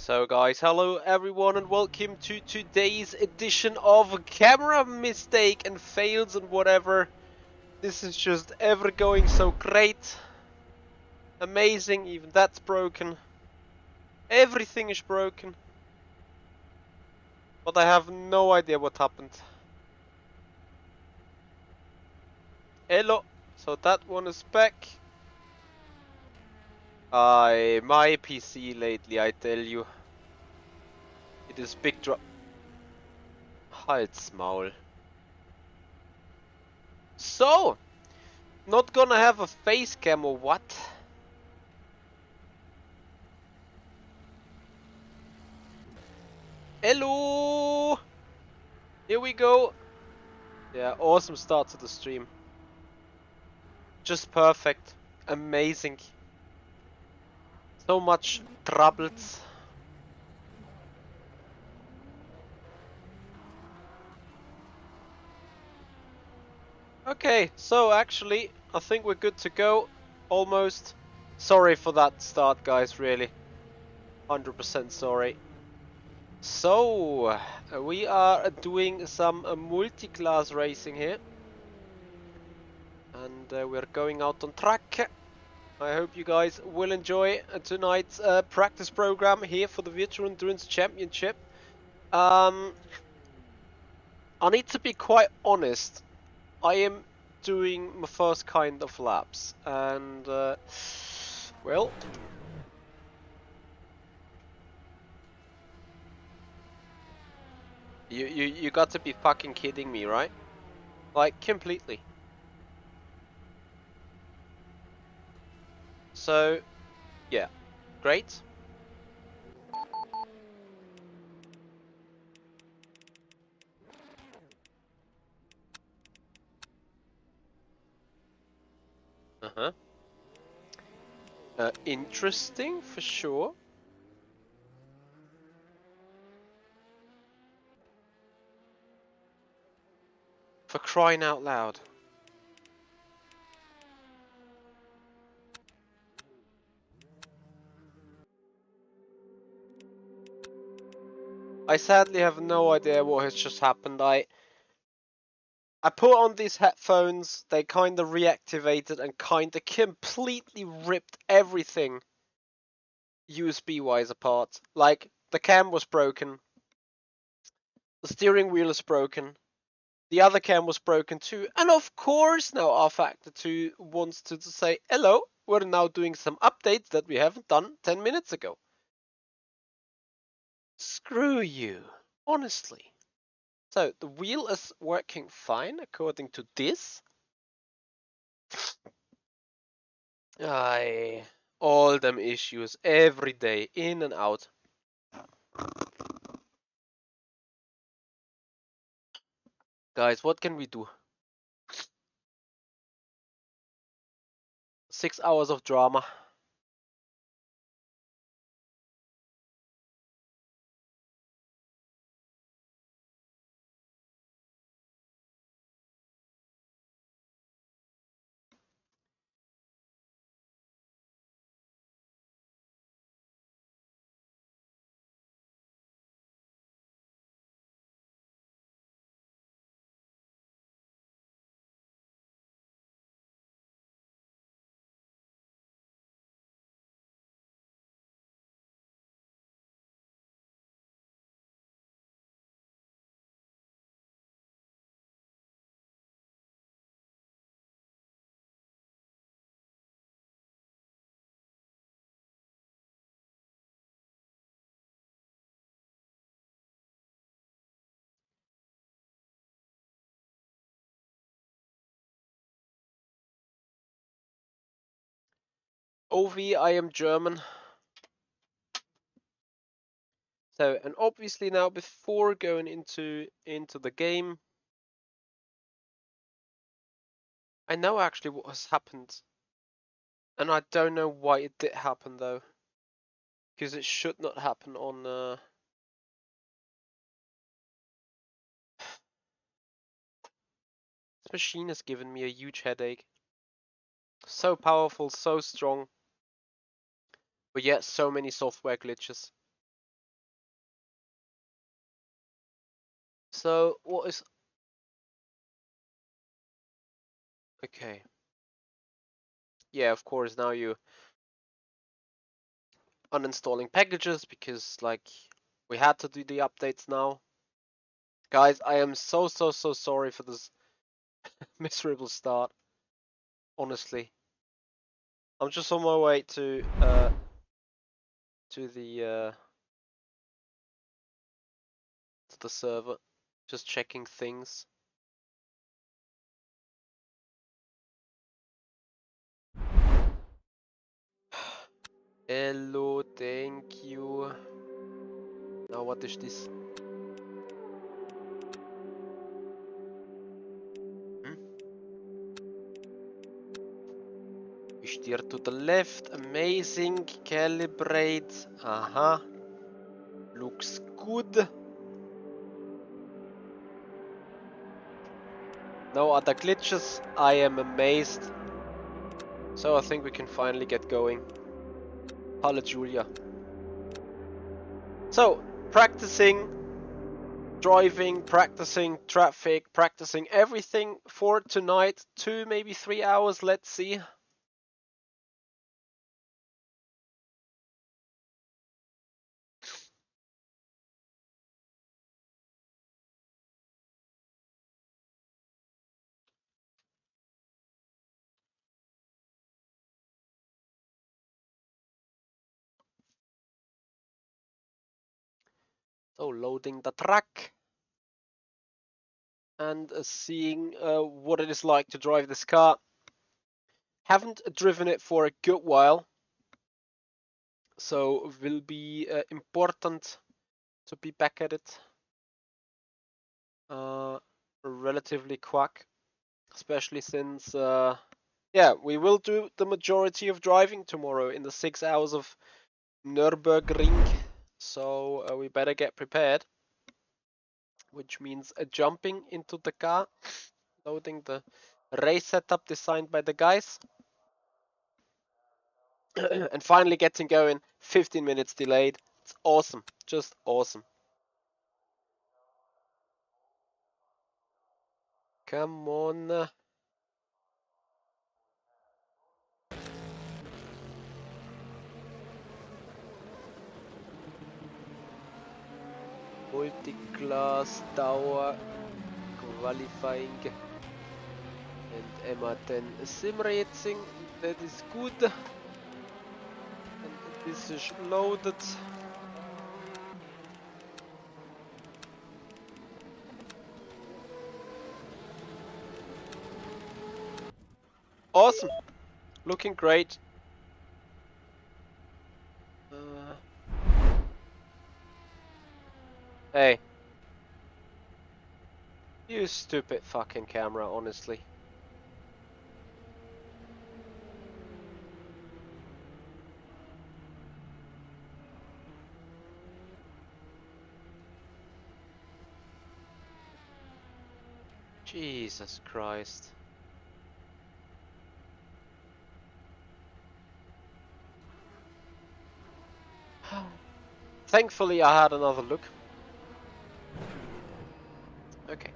So guys, hello everyone and welcome to today's edition of Camera Mistake and Fails and whatever. This is just ever going so great. Amazing, even that's broken. Everything is broken. But I have no idea what happened. Hello. So that one is back. My PC lately, I tell you. It is big drop. Halt's Maul. So, not gonna have a face cam or what? Hello! Here we go. Yeah, awesome start to the stream. Just perfect. Amazing. So much troubles. Okay, so actually, I think we're good to go. Almost. Sorry for that start, guys, really. 100% sorry. So, we are doing some multi-class racing here. And we're going out on track. I hope you guys will enjoy tonight's practice program here for the Virtual Endurance Championship. I need to be quite honest. I am doing my first kind of laps, and well, you got to be fucking kidding me, right? Like completely. So, yeah, great. Uh-huh. Interesting for sure. For crying out loud. I sadly have no idea what has just happened. I put on these headphones, they kind of reactivated and kind of completely ripped everything USB-wise apart. Like, the cam was broken, the steering wheel is broken, the other cam was broken too, and of course now rFactor 2 wants to say, hello, we're now doing some updates that we haven't done 10 minutes ago. Screw you, honestly. So, the wheel is working fine according to this. All them issues every day, in and out. Guys, what can we do? 6 hours of drama. OV, I am German. So, and obviously now before going into the game, I know actually what has happened. And I don't know why it did happen though. Because it should not happen on this machine has given me a huge headache. So powerful, so strong. But yet so many software glitches. So what is... Okay. Yeah, of course, now you uninstalling packages because like we had to do the updates now. Guys, I am so sorry for this miserable start. Honestly. I'm just on my way to the server, just checking things. Hello, thank you. Now what is this? You steer to the left, amazing. Calibrate, looks good. No other glitches, I am amazed. So I think we can finally get going. Hallelujah. So, practicing driving, practicing traffic, practicing everything for tonight. 2, maybe 3 hours, let's see. So loading the truck and seeing what it is like to drive this car. Haven't driven it for a good while, so will be important to be back at it relatively quick, especially since yeah, we will do the majority of driving tomorrow in the 6 hours of Nürburgring, so we better get prepared, which means jumping into the car, loading the race setup designed by the guys, and finally getting going. 15 minutes delayed. It's awesome, just awesome. Come on. Multi-class tower qualifying and M10 Simracing, that is good. And this is loaded. Awesome, looking great. Hey. You stupid fucking camera, honestly. Jesus Christ. Thankfully I had another look. Okay.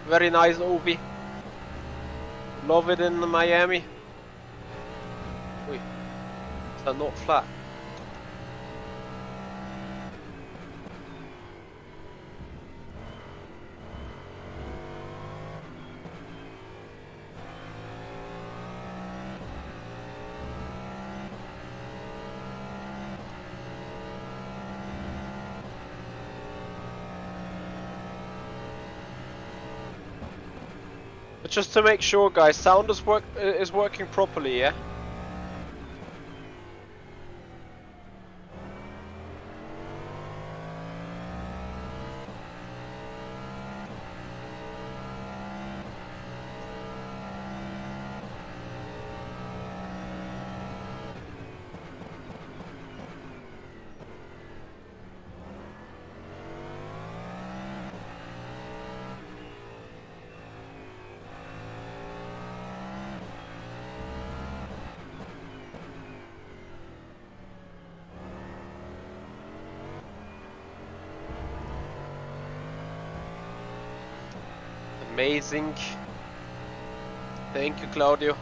Very nice, Obi. Love it in Miami. Wait, is that not flat? just to make sure, guys, sound is working properly, yeah? Amazing. Thank you, Claudio.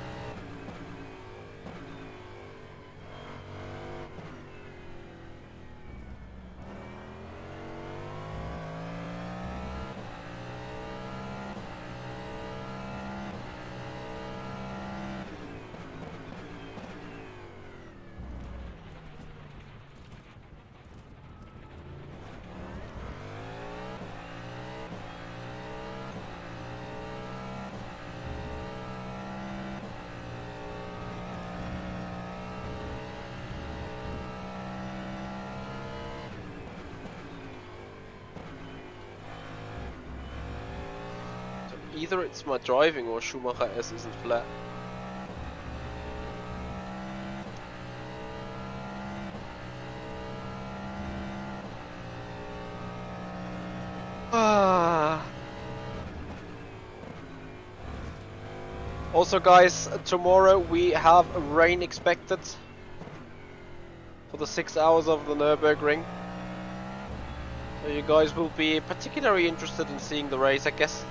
Either it's my driving or Schumacher S isn't flat. Also, guys, tomorrow we have rain expected for the 6 hours of the Nürburgring. So you guys will be particularly interested in seeing the race, I guess.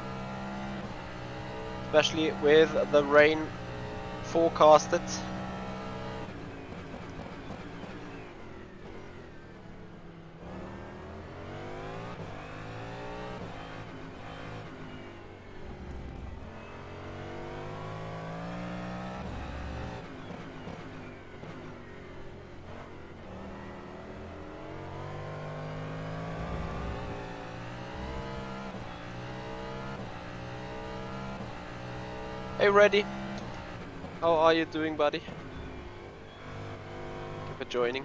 Especially with the rain forecasted. Hey, Reddy. How are you doing, buddy? Thank you for joining.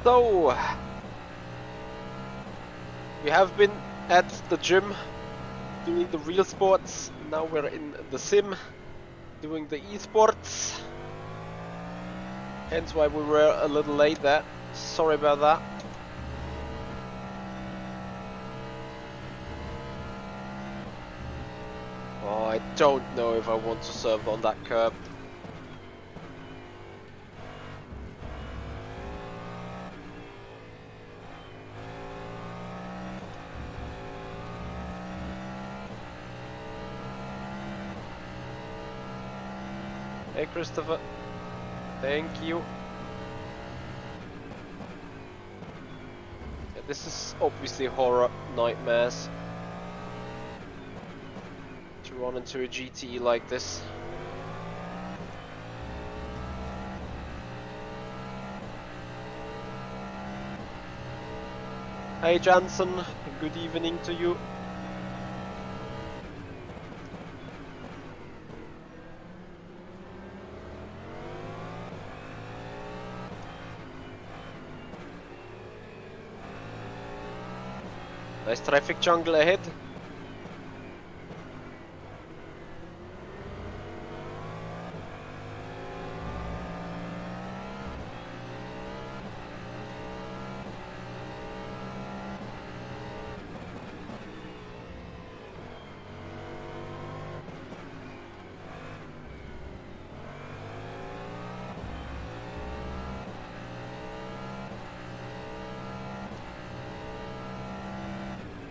So, we have been at the gym doing the real sports. Now we're in the sim doing the esports. Hence why we were a little late there. Sorry about that. Oh, I don't know if I want to serve on that curb. Hey, Christopher. Thank you. Yeah, this is obviously horror nightmares. To run into a GTE like this. Hey Jansen, good evening to you. Nice traffic jungle ahead.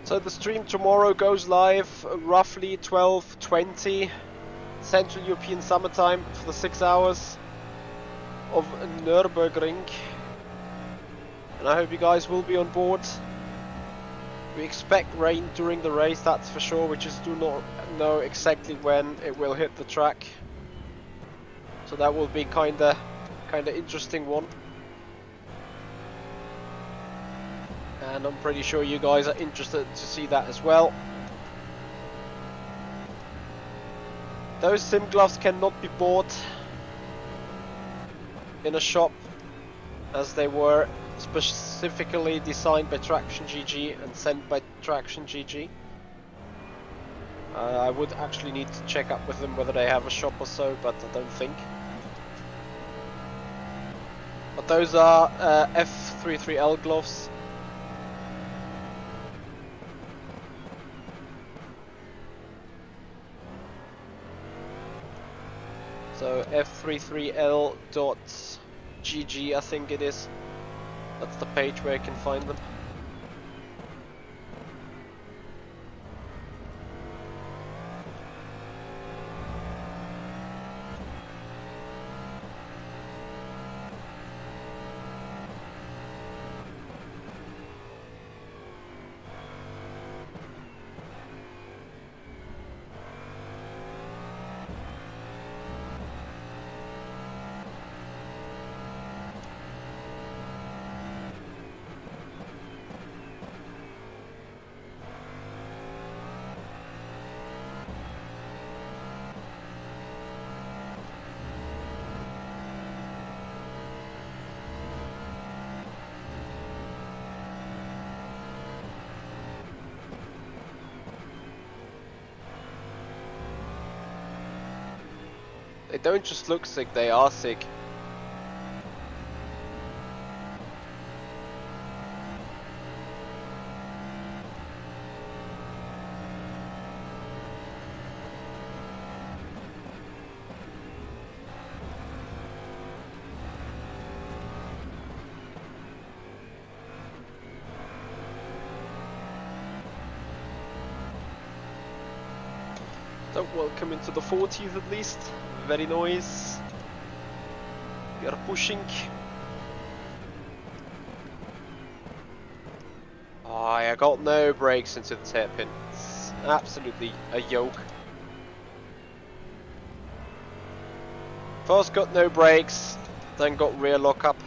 So the stream tomorrow goes live roughly 12:20 Central European Summertime for the 6 hours of Nürburgring. And I hope you guys will be on board. We expect rain during the race, that's for sure. We just do not know exactly when it will hit the track. So that will be kinda interesting one. and I'm pretty sure you guys are interested to see that as well. Those sim gloves cannot be bought in a shop, as they were specifically designed by Traction GG and sent by Traction GG. I would actually need to check up with them whether they have a shop or so, but I don't think. But those are F33L gloves. So F33L.gg, I think it is. That's the page where you can find them. They don't just look sick, they are sick. So welcome into the 40s at least. Very nice. We are pushing. Oh, I got no brakes into the hairpin. It's absolutely a yoke. First got no brakes, then got rear lockup.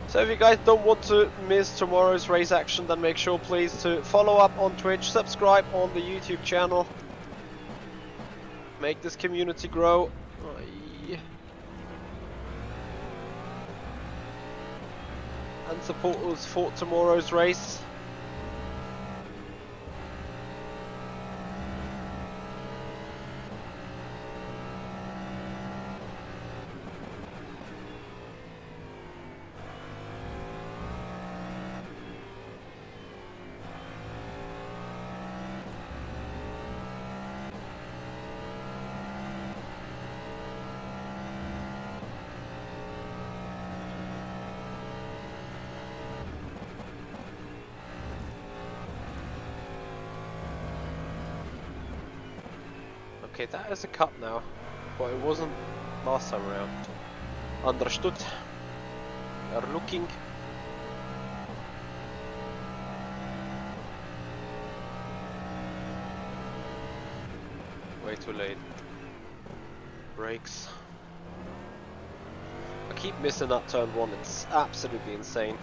So if you guys don't want to miss tomorrow's race action, then make sure please to follow up on Twitch, subscribe on the YouTube channel, make this community grow. And support us for tomorrow's race. Okay, that is a cut now, but it wasn't last time around. Understood. We are looking. Way too late. Brakes. I keep missing that turn one, it's absolutely insane.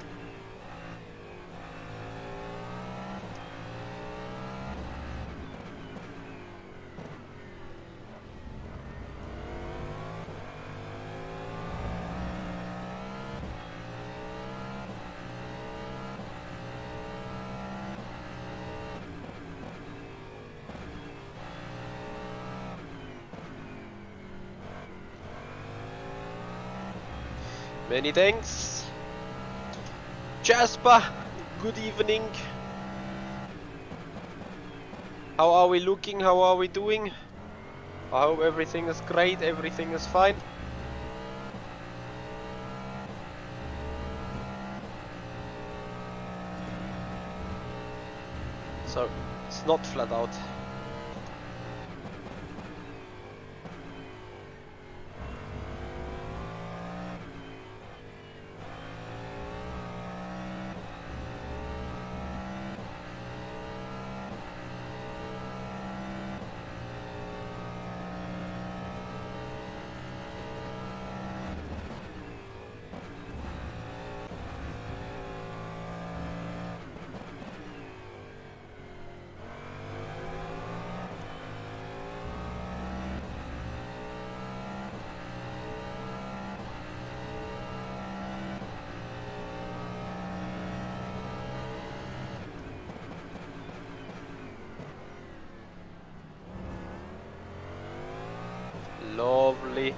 Many thanks. Jasper, good evening. How are we looking? How are we doing? I hope everything is great, everything is fine. So, it's not flat out. Lovely.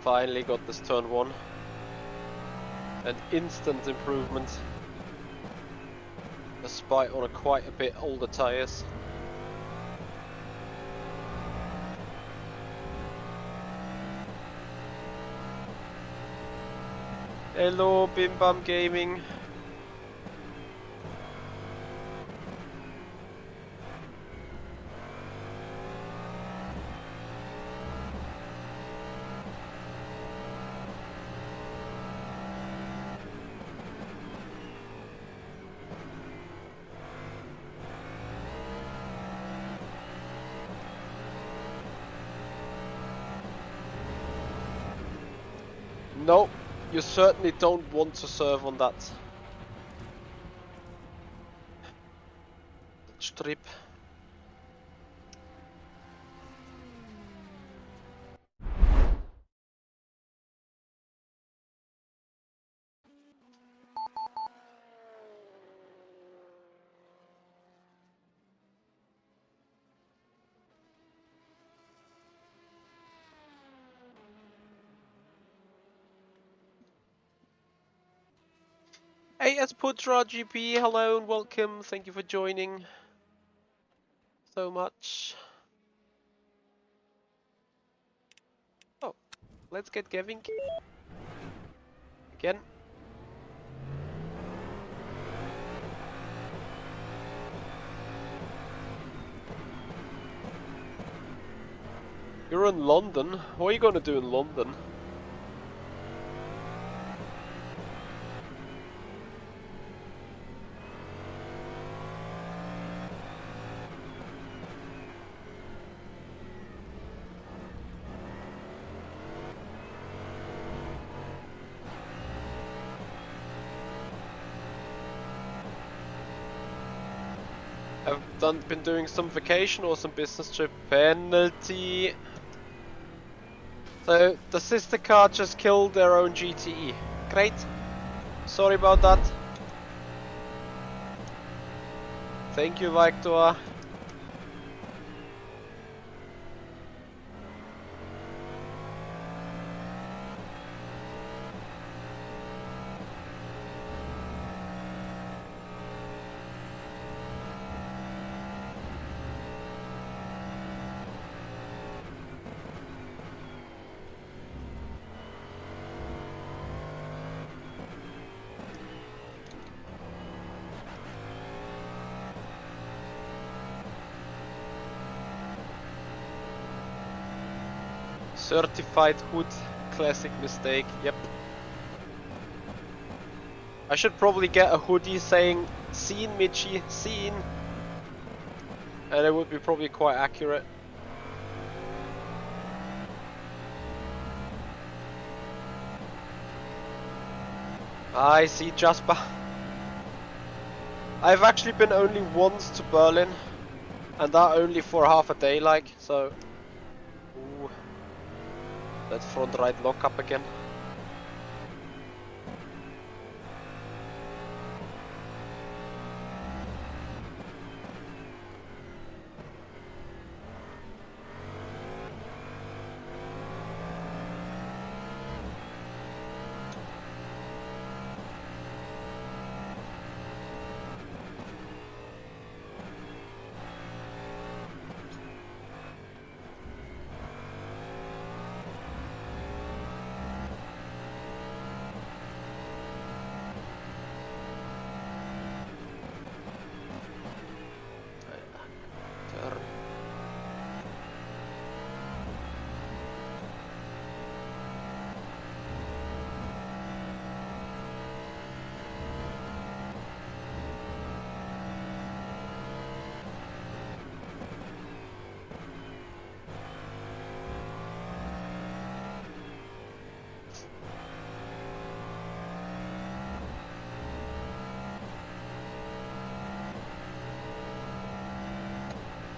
Finally got this turn 1. An instant improvement. Despite on quite a bit older tyres. Hello Bim Bam Gaming. No, you certainly don't want to serve on that strip. AS Putra GP, hello and welcome. Thank you for joining so much. Oh, let's get Gavin again. You're in London. What are you gonna do in London? I've been doing some vacation or some business trip. Penalty. So the sister car just killed their own GTE. Great. Sorry about that. Thank you, Victor. Certified hood, classic mistake, yep. I should probably get a hoodie saying, "Seen Michi, seen." And it would be probably quite accurate. I see Jasper. I've actually been only once to Berlin, and that only for half a day, like, so... Ooh. That front right lock up again.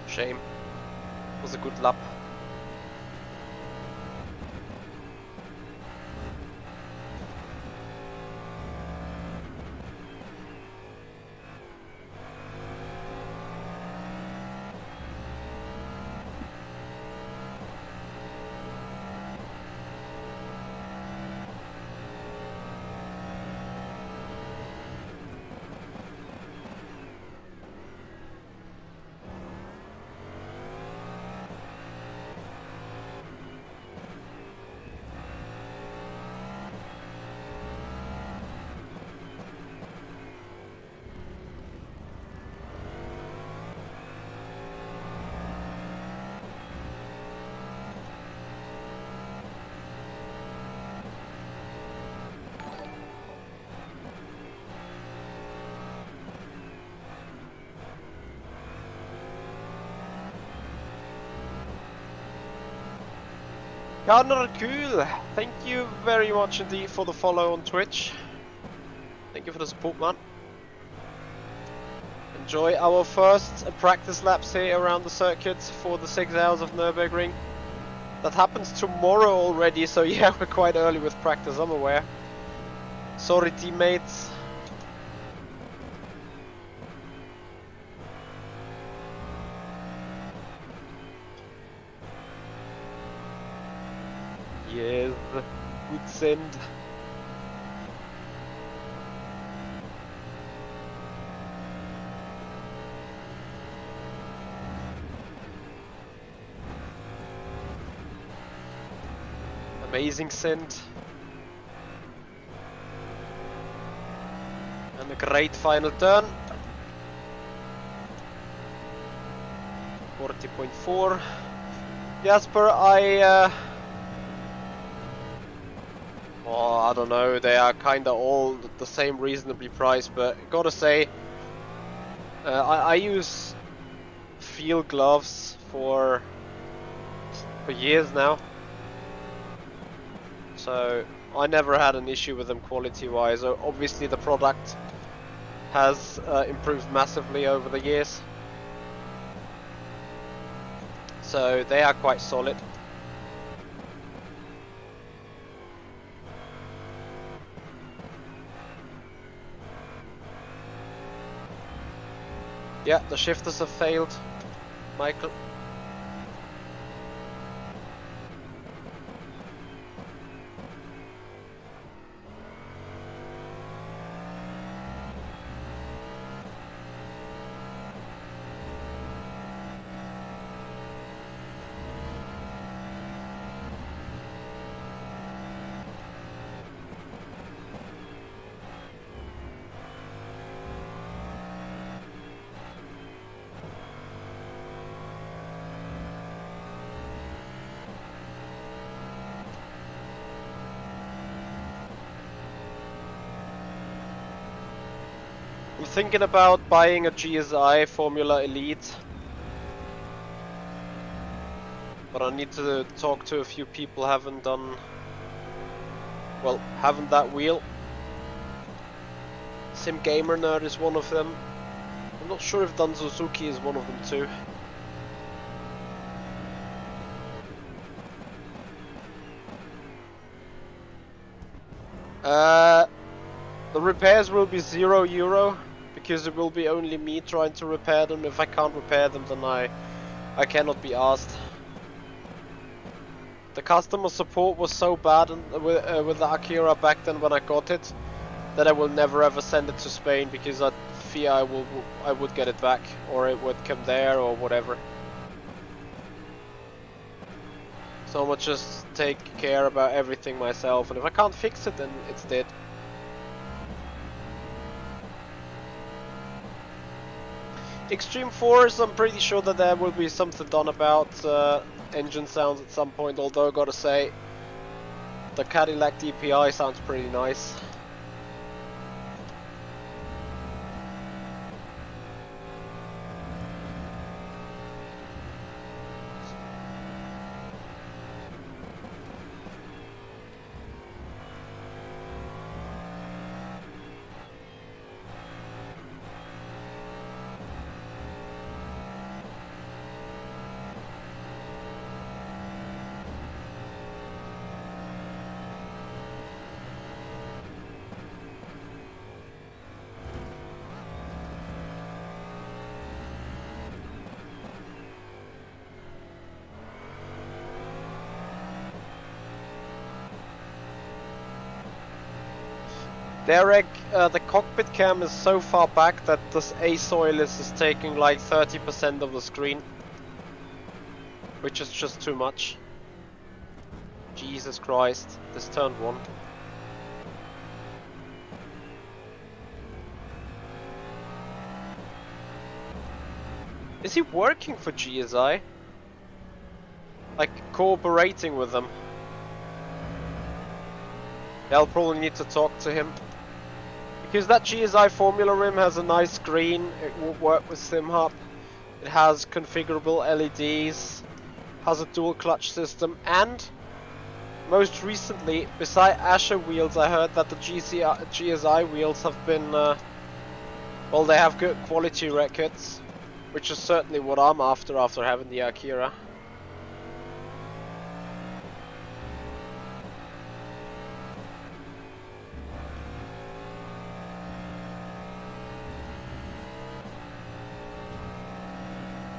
Shame. Was a good lap. Cool. Thank you very much indeed for the follow on Twitch. Thank you for the support, man. Enjoy our first practice laps here around the circuit for the 6 hours of Nürburgring. That happens tomorrow already, so yeah, we're quite early with practice, I'm aware. Sorry, teammates. Yes, good send. Amazing send. And a great final turn. 40.4. Jasper, oh, I don't know, they are kinda all the same reasonably priced, but gotta say, I use field gloves for years now, so I never had an issue with them quality wise. Obviously the product has improved massively over the years, so they are quite solid. Yeah, the shifters have failed, Michael. I'm thinking about buying a GSI Formula Elite, but I need to talk to a few people who haven't that wheel. Sim Gamer Nerd is one of them. I'm not sure if Dan Suzuki is one of them too. The repairs will be €0 because it will be only me trying to repair them. If I can't repair them, then I cannot be asked. The customer support was so bad with the Akira back then when I got it that I will never ever send it to Spain, because I fear I would get it back, or it would come there or whatever. So I'm gonna just take care about everything myself, and if I can't fix it, then it's dead. Extreme Force, I'm pretty sure that there will be something done about engine sounds at some point, although I gotta say, the Cadillac DPi sounds pretty nice. Derek, the cockpit cam is so far back that this A-Soilus is taking like 30% of the screen, which is just too much. Jesus Christ, this turned one. Is he working for GSI? Like, cooperating with them? Yeah, I'll probably need to talk to him. Because that GSI Formula rim has a nice screen, it will work with SimHub, it has configurable LEDs, has a dual clutch system, and most recently, beside Asher wheels, I heard that the GSI wheels have been, well, they have good quality records, which is certainly what I'm after having the Akira.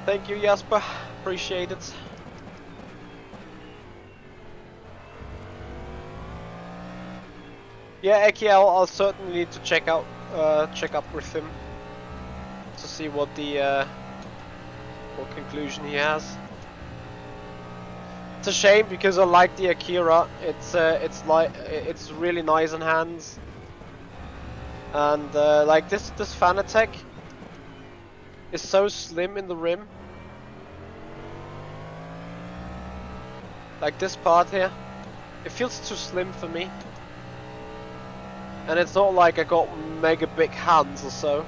Thank you, Jasper. Appreciate it. Yeah, Eki, I'll certainly need to check up with him to see what the what conclusion he has. It's a shame because I like the Akira. It's really nice in hands, and like this Fanatec is so slim in the rim. Like this part here, it feels too slim for me. And it's not like I got mega big hands or so.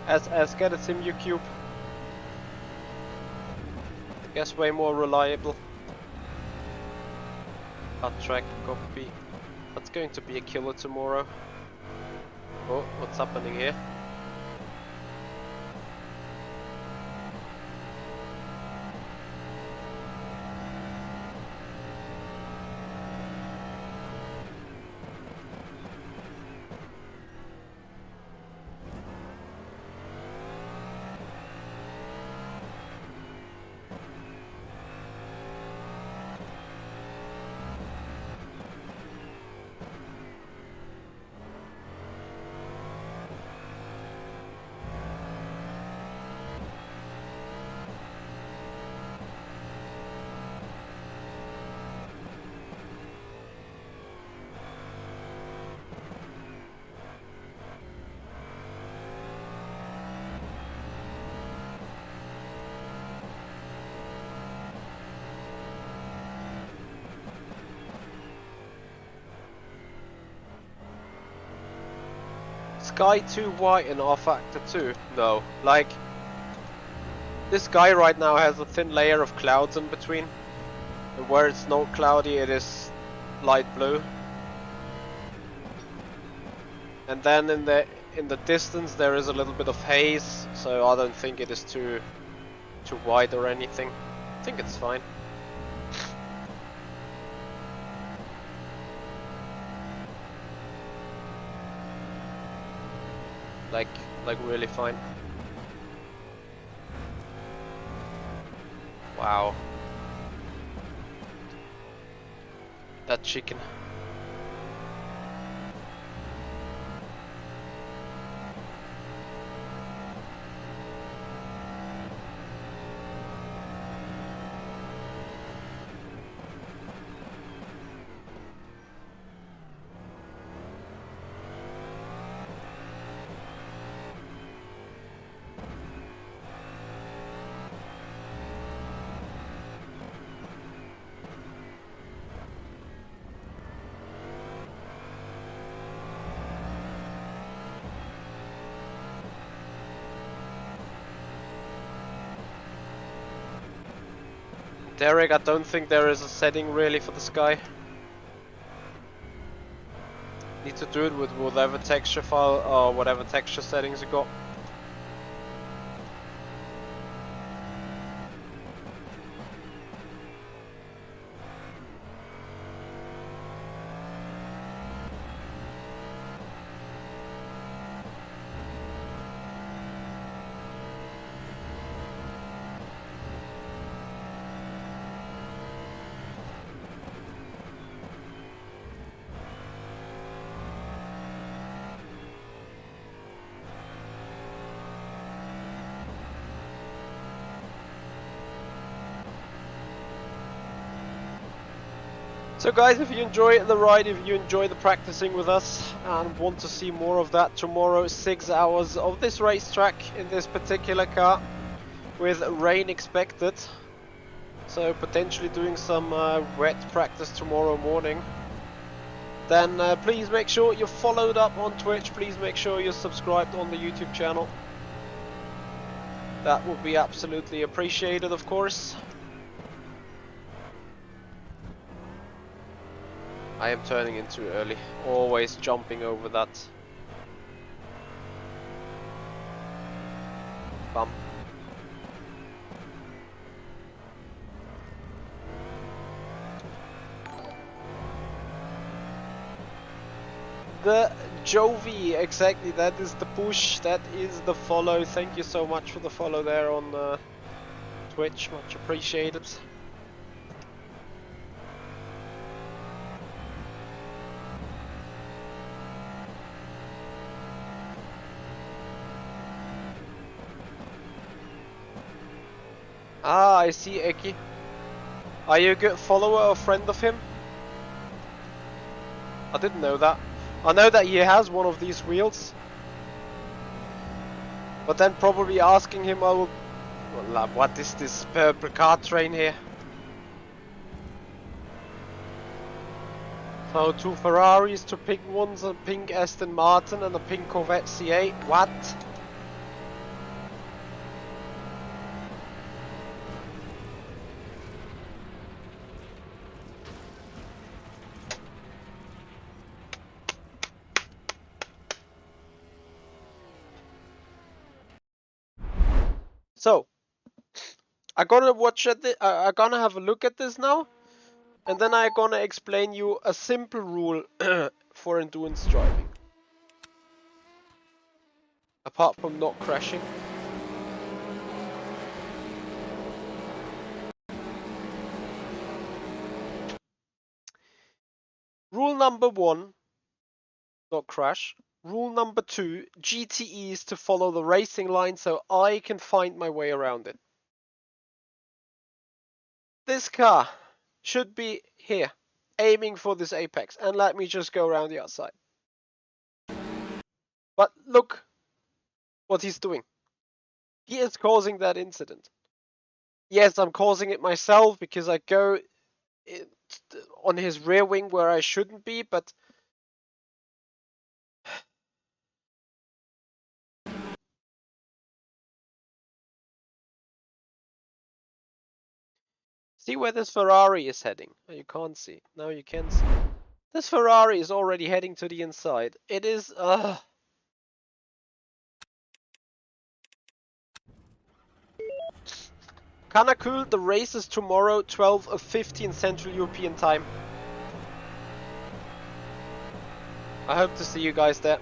As get a Simu Cube. I guess way more reliable. Hot track copy. That's going to be a killer tomorrow. Oh, what's happening here? Sky too white in rFactor 2? No. Like, this guy right now has a thin layer of clouds in between. And where it's not cloudy, it is light blue. And then in the distance there is a little bit of haze, so I don't think it is too white or anything. I think it's fine. Like really fine. Wow. That chicken. Derek, I don't think there is a setting really for the sky. Need to do it with whatever texture file or whatever texture settings you got. So guys, if you enjoy the ride, if you enjoy the practicing with us and want to see more of that, tomorrow 6 hours of this racetrack in this particular car with rain expected. So potentially doing some wet practice tomorrow morning. Then please make sure you're followed up on Twitch, please make sure you're subscribed on the YouTube channel. That would be absolutely appreciated, of course. I am turning in too early, always jumping over that bump. The Jovi, exactly, that is the push, that is the follow. Thank you so much for the follow there on Twitch, much appreciated. Ah, I see, Eki. Are you a good follower or friend of him? I didn't know that. I know that he has one of these wheels. But then probably asking him, oh, well, what is this purple car train here? So 2 Ferraris, 2 pink ones, a pink Aston Martin and a pink Corvette C8. What? So, I'm gonna watch at I'm gonna have a look at this now, and then I'm gonna explain you a simple rule for endurance driving. Apart from not crashing. Rule number 1, not crash. Rule number 2, GTE is to follow the racing line so I can find my way around it. This car should be here, aiming for this apex, and let me just go around the outside. But look what he's doing. He is causing that incident. Yes, I'm causing it myself because I go on his rear wing where I shouldn't be, but see where this Ferrari is heading? Oh, you can't see. Now you can see. This Ferrari is already heading to the inside. It is... Kanakul, the race is tomorrow, 12:15 Central European Time. I hope to see you guys there.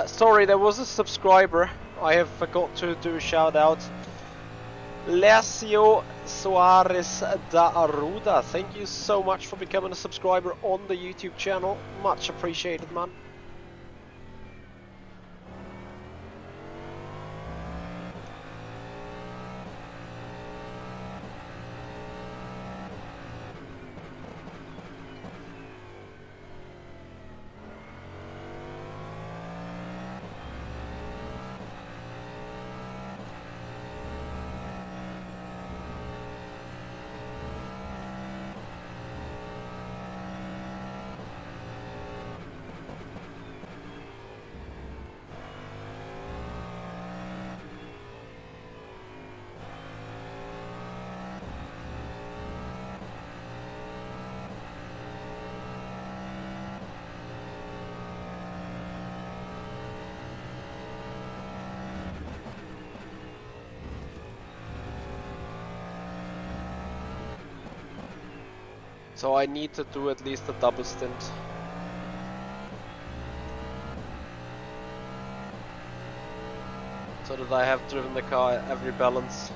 Sorry, there was a subscriber. I have forgot to do a shout out. Lercio Soares da Arruda, thank you so much for becoming a subscriber on the YouTube channel. Much appreciated, man. So I need to do at least a double stint. So that I have driven the car at every balance.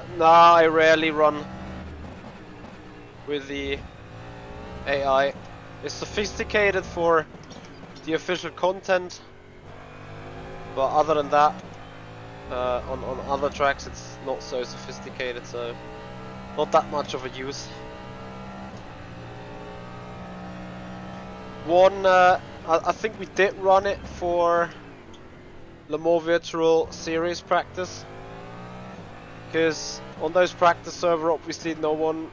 No, I rarely run with the AI. It's sophisticated for the official content, but other than that, on other tracks it's not so sophisticated, so not that much of a use. I think we did run it for Le Mans Virtual Series practice. Because on those practice server, obviously no one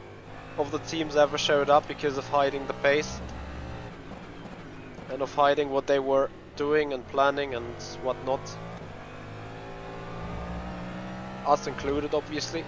of the teams ever showed up because of hiding the pace and of hiding what they were doing and planning and whatnot. Us included, obviously.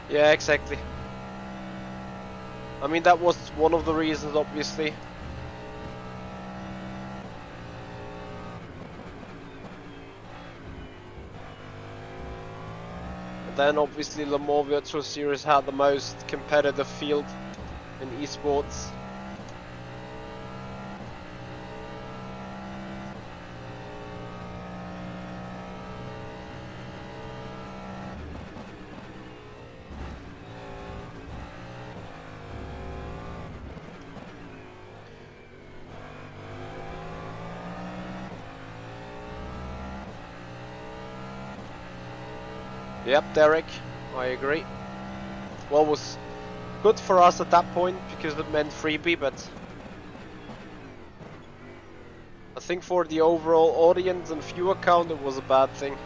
Yeah, exactly. I mean, that was one of the reasons, obviously. And then, obviously, Le Mans Virtual Series had the most competitive field in esports. Yep, Derek, I agree. Well, it was good for us at that point because it meant freebie, but I think for the overall audience and viewer count it was a bad thing.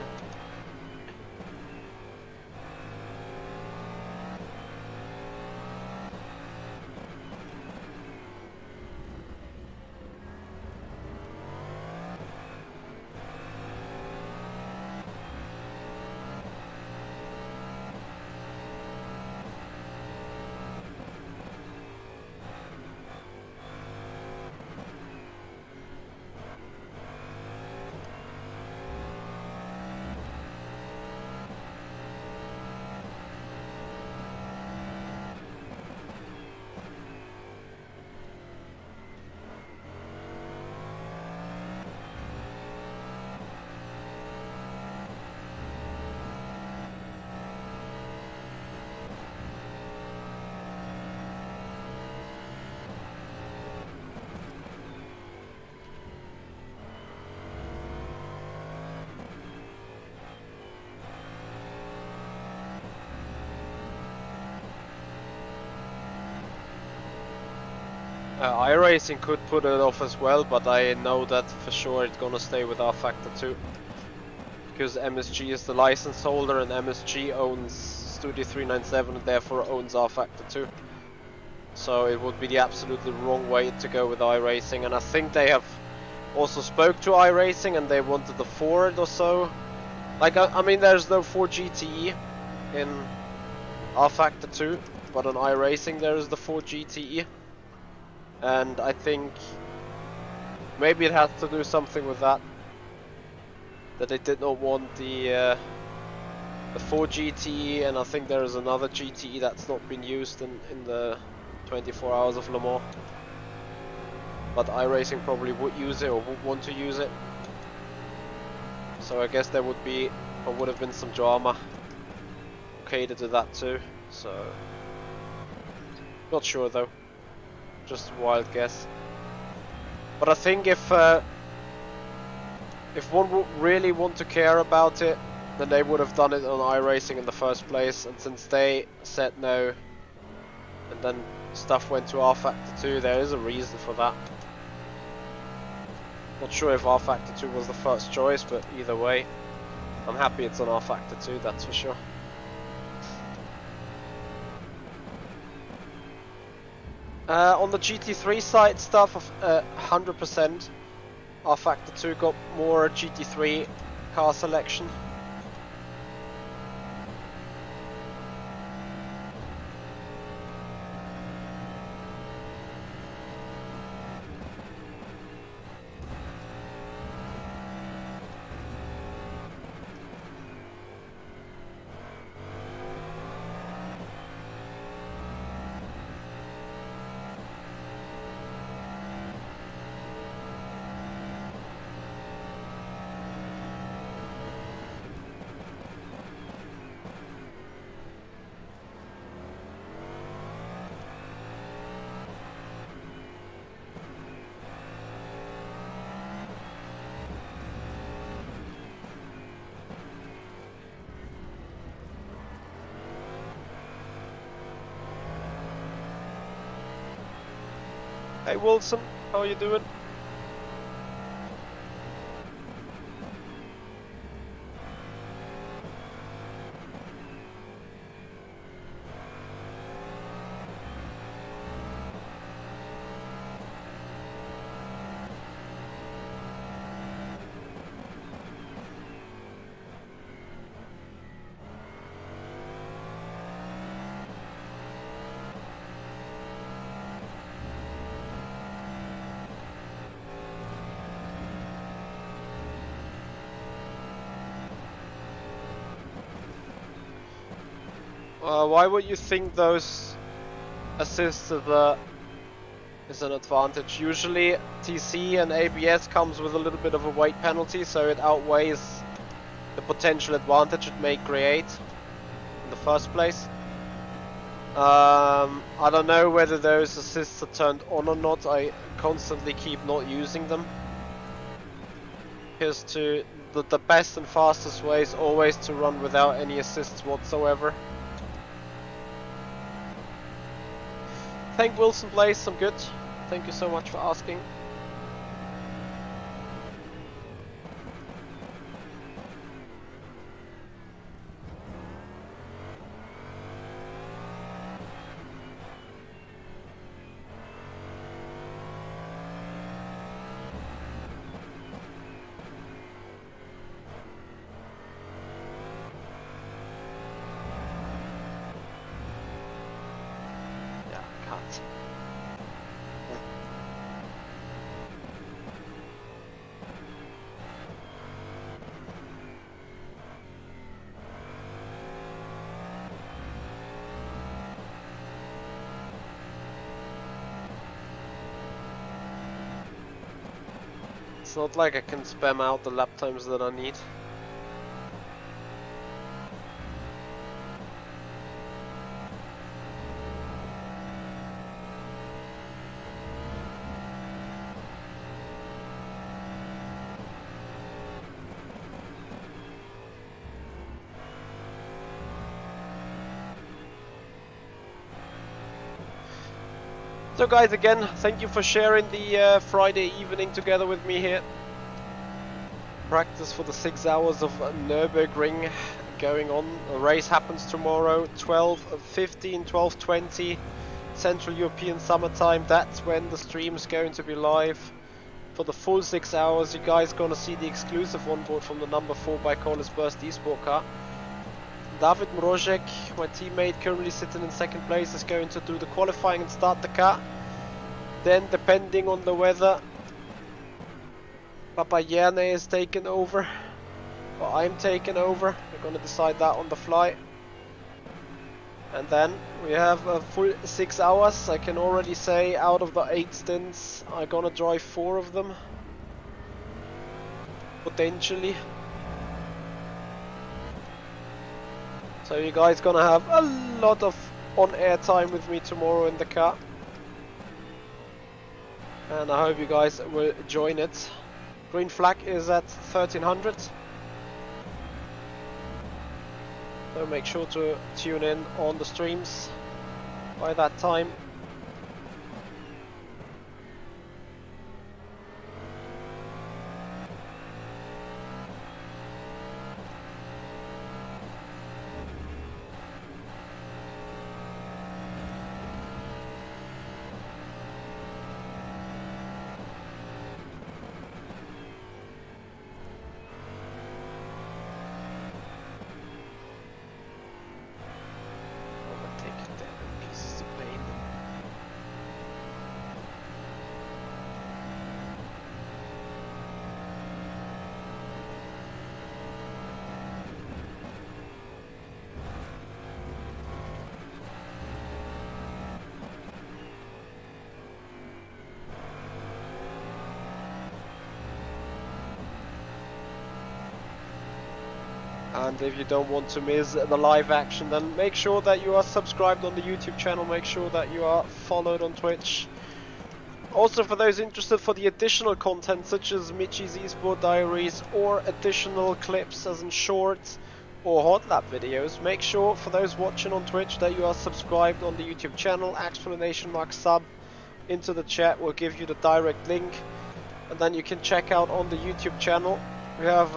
iRacing could put it off as well, but I know that for sure it's gonna stay with rFactor too. because MSG is the license holder and MSG owns Studio 397 and therefore owns rFactor 2. So it would be the absolutely wrong way to go with iRacing, and I think they have also spoke to iRacing and they wanted the Ford or so. Like, I mean, there's no Ford GTE in rFactor 2, but on iRacing there is the Ford GTE. And I think maybe it has to do something with that. That they did not want the Ford GTE, and I think there is another GTE that's not been used in the 24 hours of Le Mans. But iRacing probably would use it or would want to use it. So I guess there would be, or would have been some drama catered to that too. So not sure though. Just a wild guess. But I think if one would really want to care about it, then they would have done it on iRacing in the first place. And since they said no, and then stuff went to rFactor 2, there is a reason for that. Not sure if rFactor 2 was the first choice, but either way, I'm happy it's on rFactor 2, that's for sure. On the GT3 side stuff, 100% rFactor 2 got more GT3 car selection. Hey Wilson, how are you doing? Why would you think those assists is an advantage? Usually TC and ABS comes with a little bit of a weight penalty, so it outweighs the potential advantage it may create in the first place. I don't know whether those assists are turned on or not. I constantly keep not using them. Because the best and fastest way is always to run without any assists whatsoever. Thank Wilson Blaze, I'm good. Thank you so much for asking. It's not like I can spam out the lap times that I need. So guys, again, thank you for sharing the Friday evening together with me here. practice for the 6 hours of Nürburgring going on. The race happens tomorrow, 12:15, 12:20 Central European summertime. That's when the stream is going to be live for the full 6 hours. You guys gonna see the exclusive onboard from the number 4 by Corliss Burst Esport car. David Mrožek, my teammate, currently sitting in second place, is going to do the qualifying and start the car. Then, depending on the weather, Papayerne is taken over, or I'm taken over. We're gonna decide that on the fly. And then we have a full 6 hours. I can already say out of the 8 stints, I'm gonna drive 4 of them. Potentially. So you guys gonna have a lot of on-air time with me tomorrow in the car. And I hope you guys will join it. Green flag is at 1300. So make sure to tune in on the streams by that time. And if you don't want to miss the live action, then make sure that you are subscribed on the YouTube channel, make sure that you are followed on Twitch. Also, for those interested for the additional content such as Michi's eSport Diaries or additional clips as in shorts or hot lap videos, make sure for those watching on Twitch that you are subscribed on the YouTube channel. !sub into the chat will give you the direct link, and then you can check out on the YouTube channel. We have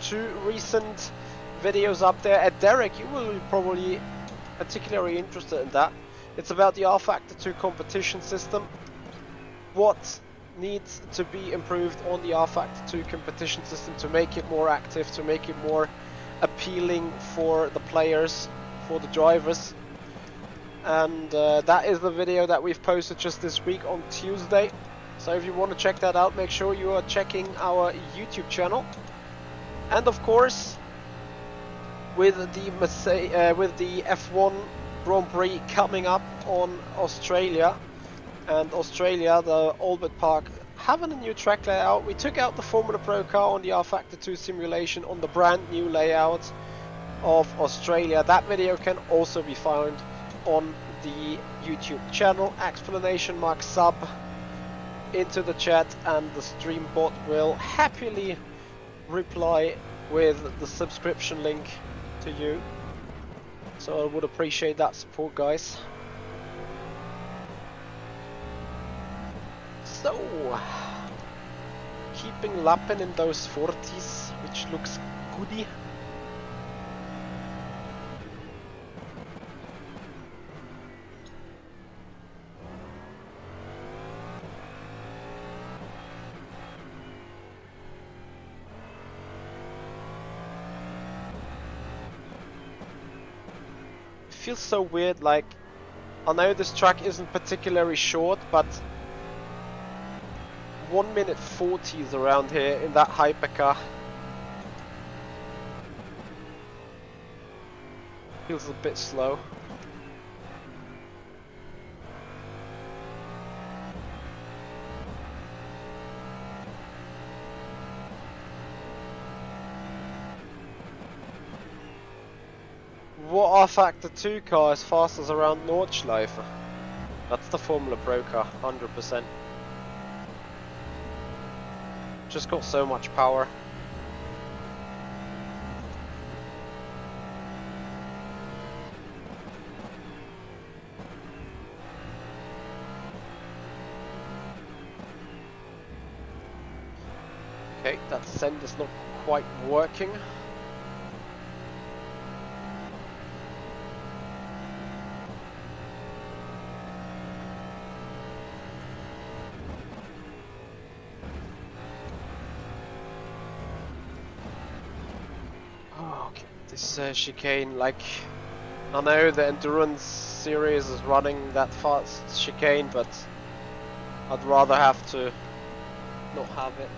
2 recent videos up there. Derek, you will be probably particularly interested in that. It's about the rFactor 2 competition system. What needs to be improved on the rFactor 2 competition system to make it more active, to make it more appealing for the players, for the drivers. And that is the video that we've posted just this week on Tuesday. So if you want to check that out, make sure you are checking our YouTube channel. And of course, with the F1 Grand Prix coming up on Australia, and Australia, the Albert Park, having a new track layout. We took out the Formula Pro car on the rFactor 2 simulation on the brand new layout of Australia. That video can also be found on the YouTube channel. !sub into the chat, and the stream bot will happily reply with the subscription link to you. So I would appreciate that support, guys. So, keeping lapping in those 40s, which looks goody. Feels so weird, like, I know this track isn't particularly short, but 1 minute 40s around here in that hypercar. Feels a bit slow. What rFactor 2 car is fast as around Nordschleife? That's the Formula Pro car, 100%. Just got so much power. Okay, that send is not quite working. Oh, okay, this chicane, like, I know the endurance series is running that fast chicane, but I'd rather have to not have it.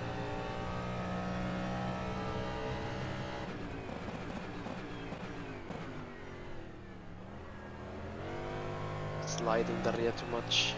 Sliding the rear too much.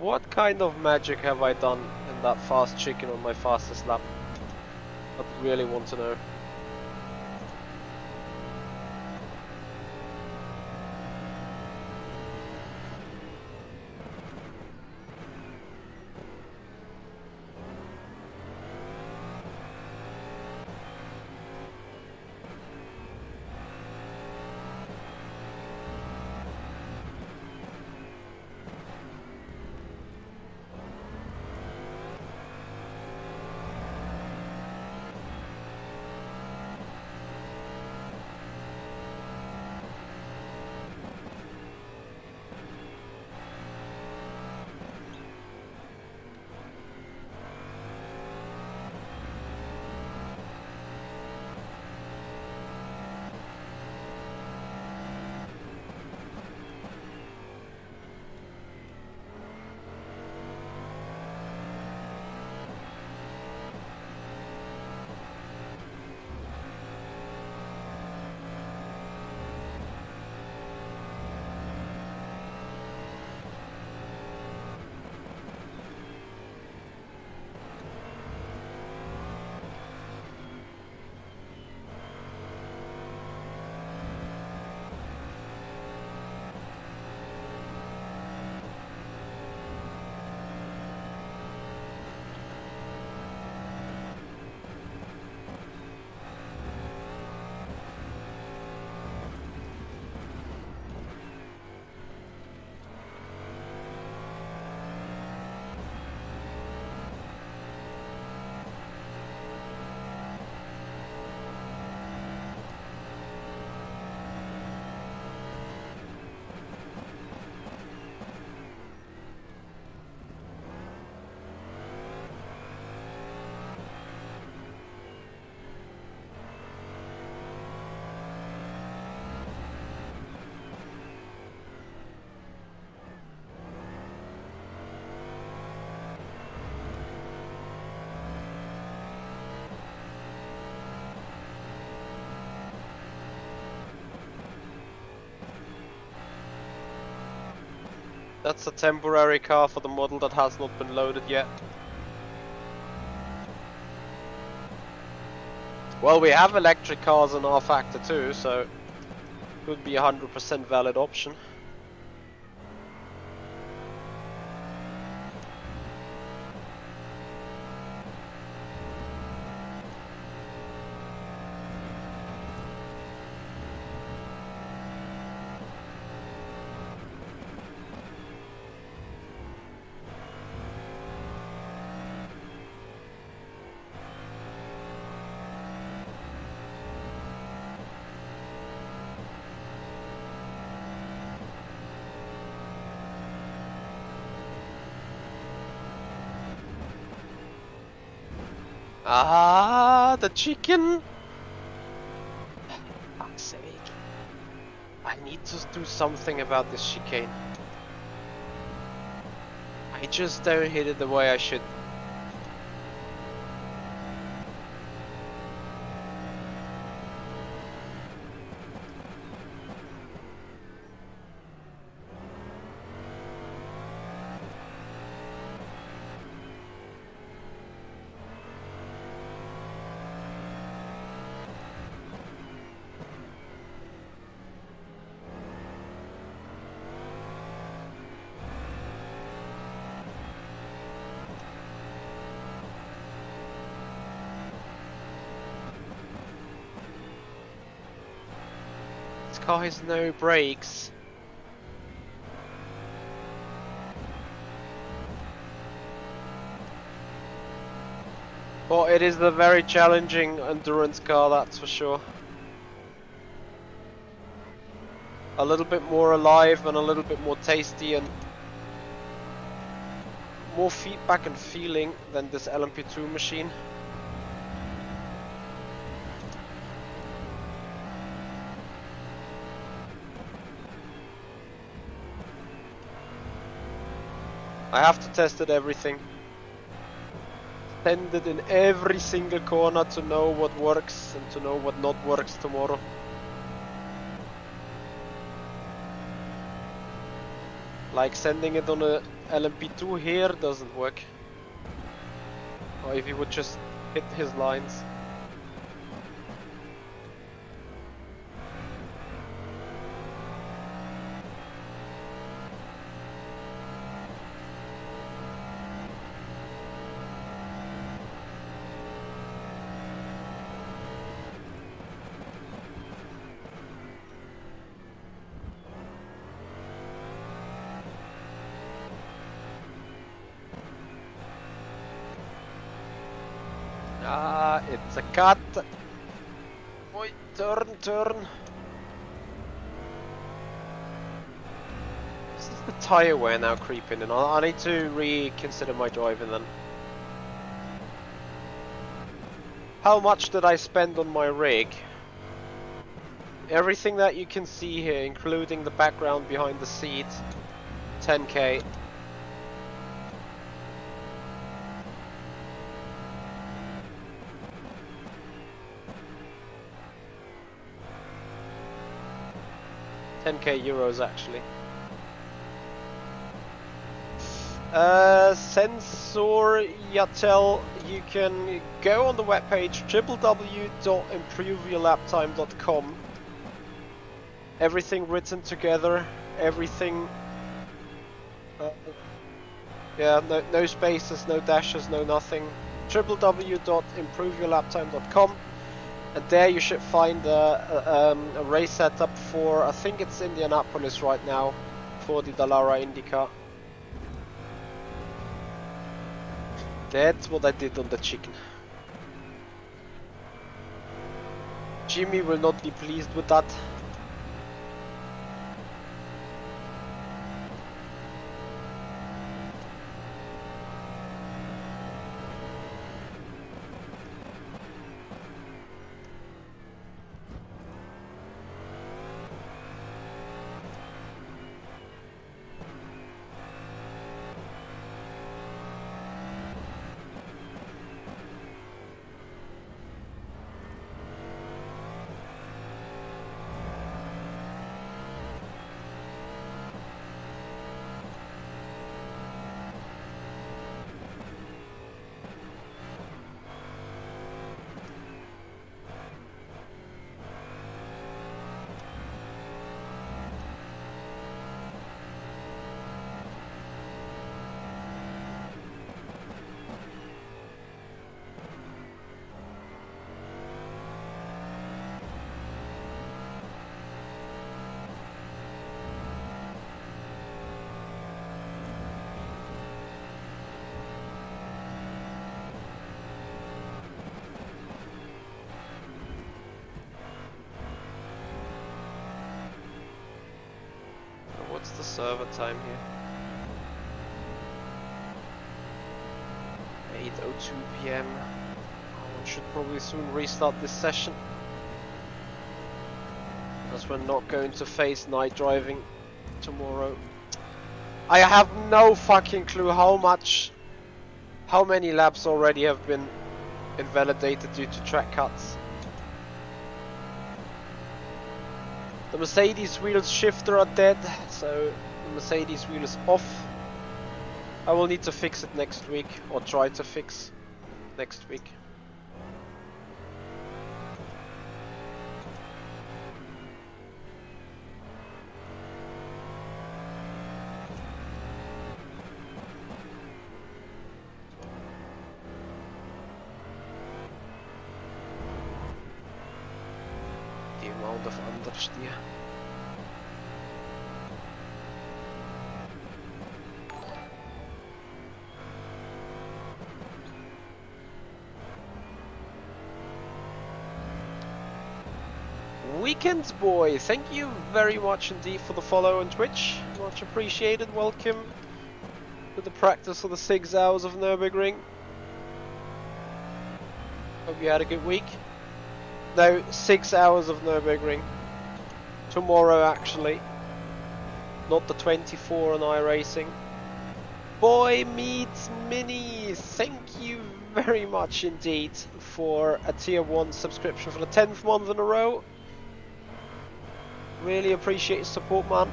What kind of magic have I done in that fast chicken on my fastest lap? I really want to know. That's a temporary car for the model that has not been loaded yet. Well, we have electric cars in rFactor too, so could be a 100% valid option. Ah, the chicken! Fuck's sake. I need to do something about this chicane. I just don't hit it the way I should. This car has no brakes. But it is a very challenging endurance car, that's for sure. A little bit more alive and a little bit more tasty and more feedback and feeling than this LMP2 machine. I have to test it everything. Send it in every single corner to know what works and to know what not works tomorrow. Like sending it on a LMP2 here doesn't work. Or if he would just hit his lines. Ah, it's a cut. Oi, turn. This is the tire wear now creeping in. I need to reconsider my driving then. How much did I spend on my rig? Everything that you can see here, including the background behind the seat, 10k. €10k actually. Sensor Yatel, you can go on the webpage www.improveyourlaptime.com. Everything written together, everything. Yeah, no spaces, no dashes, no nothing. www.improveyourlaptime.com. And there you should find a race setup for, I think it's Indianapolis right now, for the Dallara IndyCar. That's what I did on the chicken. Jimmy will not be pleased with that. What's the server time here? 8:02 PM. I should probably soon restart this session, as we're not going to face night driving tomorrow. I have no fucking clue how many laps already have been invalidated due to track cuts. The Mercedes wheels shifter are dead, so the Mercedes wheel is off. I will need to fix it next week, or try to fix next week. The amount of understeer. Weekends boy, thank you very much indeed for the follow on Twitch. Much appreciated. Welcome to the practice of the 6 hours of Nürburgring. Hope you had a good week. No, 6 hours of Nürburgring. Tomorrow actually. Not the 24 on iRacing. Boy meets Mini, thank you very much indeed for a tier 1 subscription for the 10th month in a row. Really appreciate your support, man.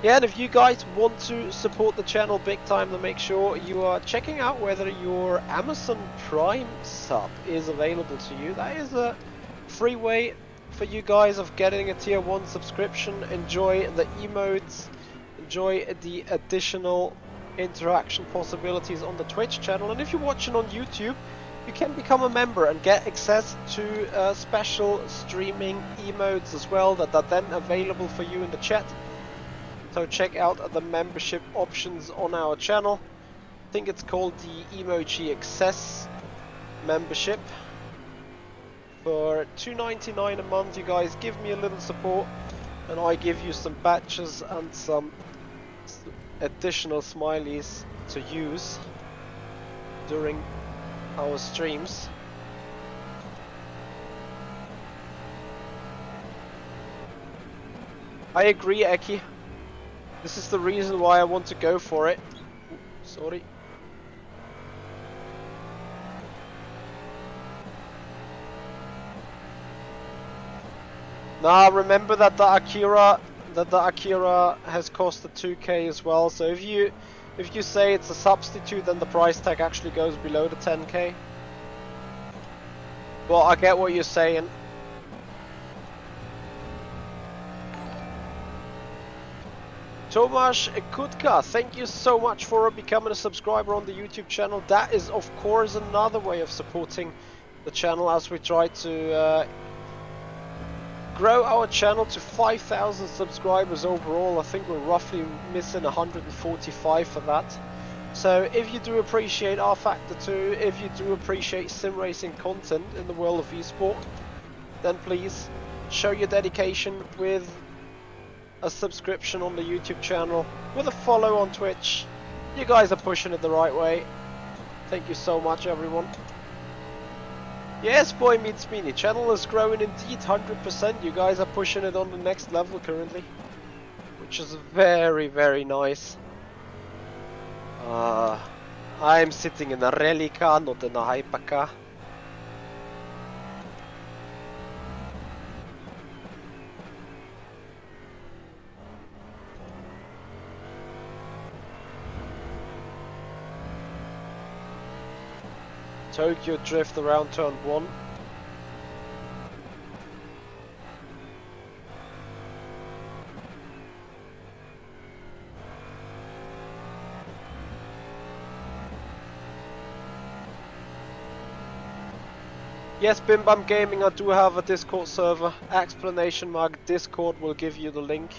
Yeah, and if you guys want to support the channel big time, then make sure you are checking out whether your Amazon Prime sub is available to you. That is a free way for you guys of getting a tier 1 subscription. Enjoy the emotes, enjoy the additional interaction possibilities on the Twitch channel, and if you're watching on YouTube, you can become a member and get access to special streaming emotes as well that are then available for you in the chat. So check out the membership options on our channel. I think it's called the Emoji Access membership. For $2.99 a month, you guys give me a little support and I give you some badges and some additional smileys to use during our streams. I agree, Eki. This is the reason why I want to go for it. Sorry. Now remember that the Akira has costed 2k as well. So if you say it's a substitute, then the price tag actually goes below the 10k. Well, I get what you're saying. Tomasz Kutka, thank you so much for becoming a subscriber on the YouTube channel. That is of course another way of supporting the channel as we try to grow our channel to 5,000 subscribers overall. I think we're roughly missing 145 for that. So if you do appreciate rFactor 2, if you do appreciate sim racing content in the world of esport, then please show your dedication with a subscription on the YouTube channel, with a follow on Twitch. You guys are pushing it the right way. Thank you so much, everyone. Yes, boy meets Mini. Channel is growing indeed, 100%. You guys are pushing it on the next level currently, which is very, very nice. I'm sitting in a rally car, not in a hypercar. Tokyo drift around turn 1. Yes, Bim Bam Gaming, I do have a Discord server. Explanation mark Discord will give you the link.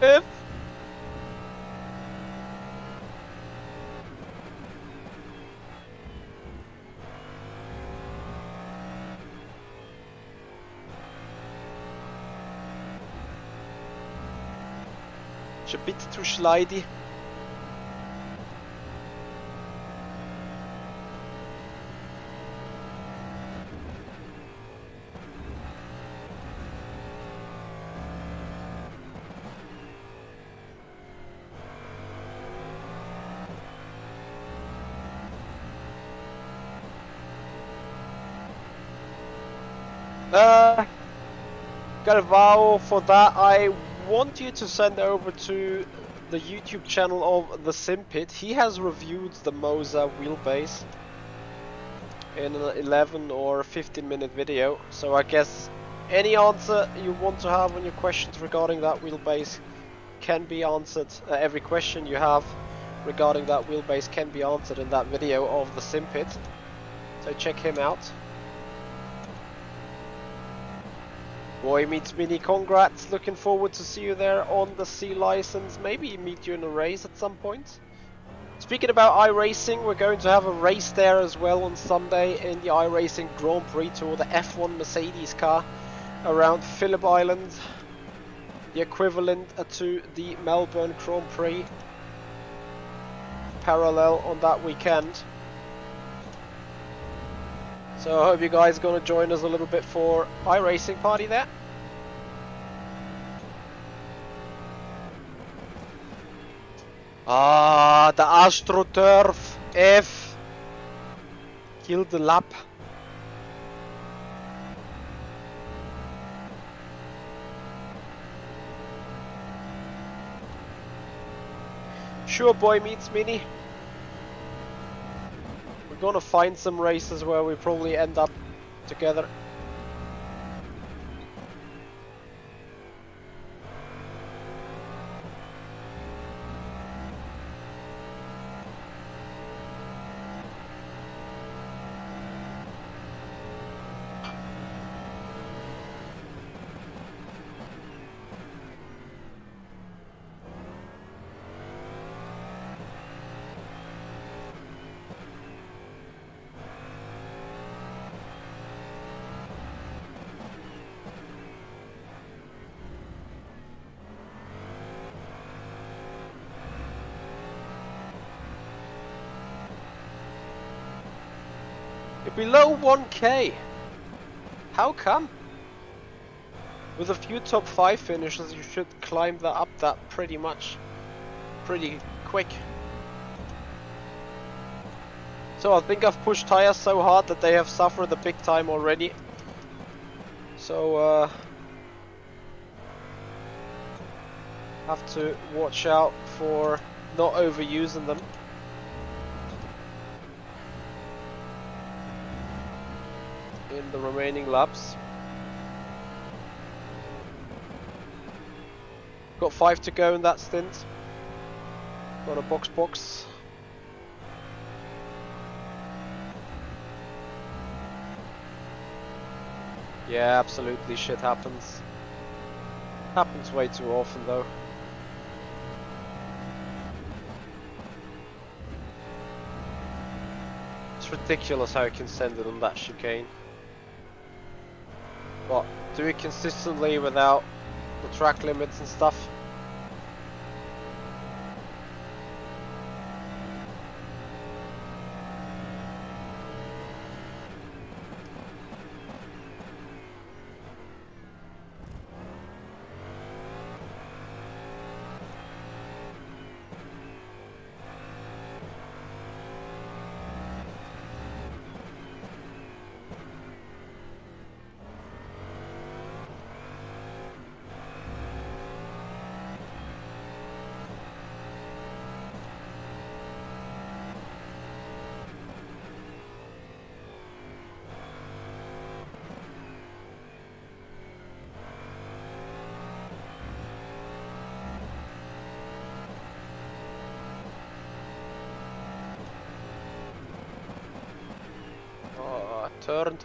If It's a bit too slidey. Galvao, for that I want you to send over to the YouTube channel of the Simpit. He has reviewed the Moza wheelbase in an 11 or 15 minute video, so I guess any answer you want to have on your questions regarding that wheelbase can be answered. Every question you have regarding that wheelbase can be answered in that video of the Simpit, so check him out. Boy meets Mini, congrats, looking forward to see you there on the C license, maybe meet you in a race at some point. Speaking about iRacing, we're going to have a race there as well on Sunday in the iRacing Grand Prix Tour, the F1 Mercedes car around Phillip Island, the equivalent to the Melbourne Grand Prix, parallel on that weekend. So I hope you guys are going to join us a little bit for iRacing party there. Ah, the AstroTurf F killed the lap. Sure boy meets Mini. We're gonna find some races where we probably end up together. Below 1k. How come? With a few top 5 finishes you should climb that pretty quick. So I think I've pushed tires so hard that they have suffered a big time already. So have to watch out for not overusing them. In the remaining laps. Got 5 to go in that stint. Got a box. Yeah, absolutely, shit happens. Happens way too often though. It's ridiculous how you can send it on that chicane. But do it consistently without the track limits and stuff. Turn.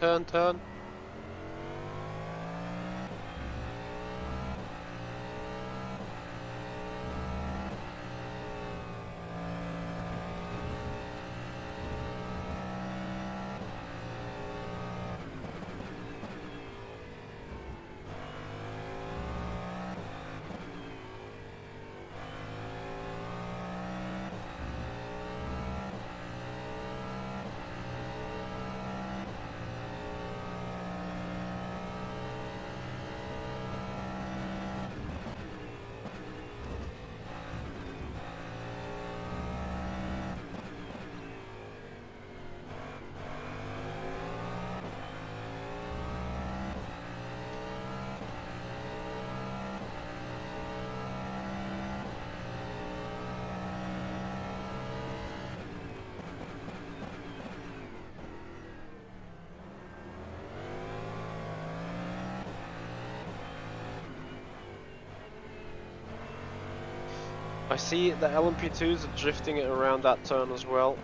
I see the LMP2s are drifting it around that turn as well.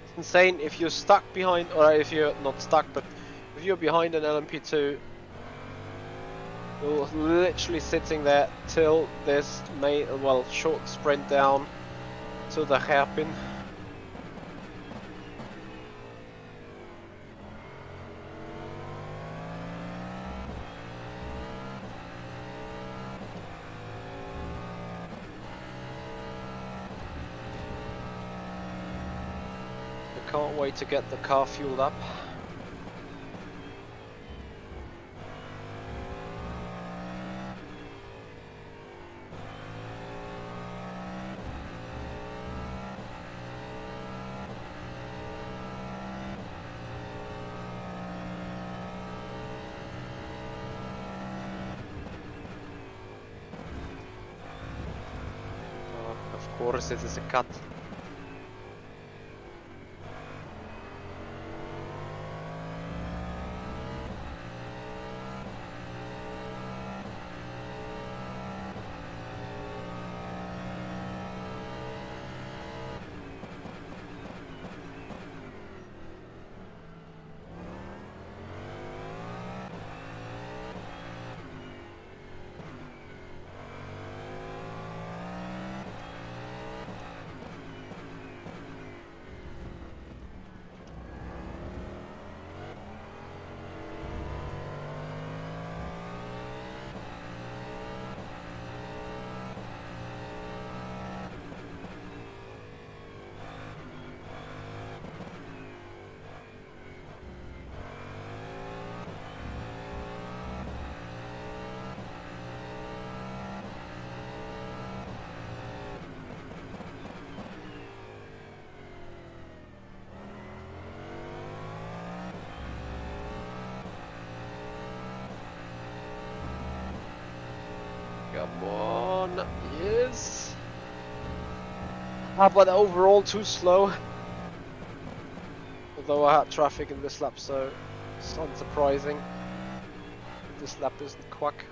It's insane if you're stuck behind, or if you're not stuck, but if you're behind an LMP2, you're literally sitting there till this short sprint down to the hairpin. I can't wait to get the car fueled up. Of course it is a cut. Come on, yes. But overall too slow. Although I had traffic in this lap, so it's unsurprising. This lap isn't quack.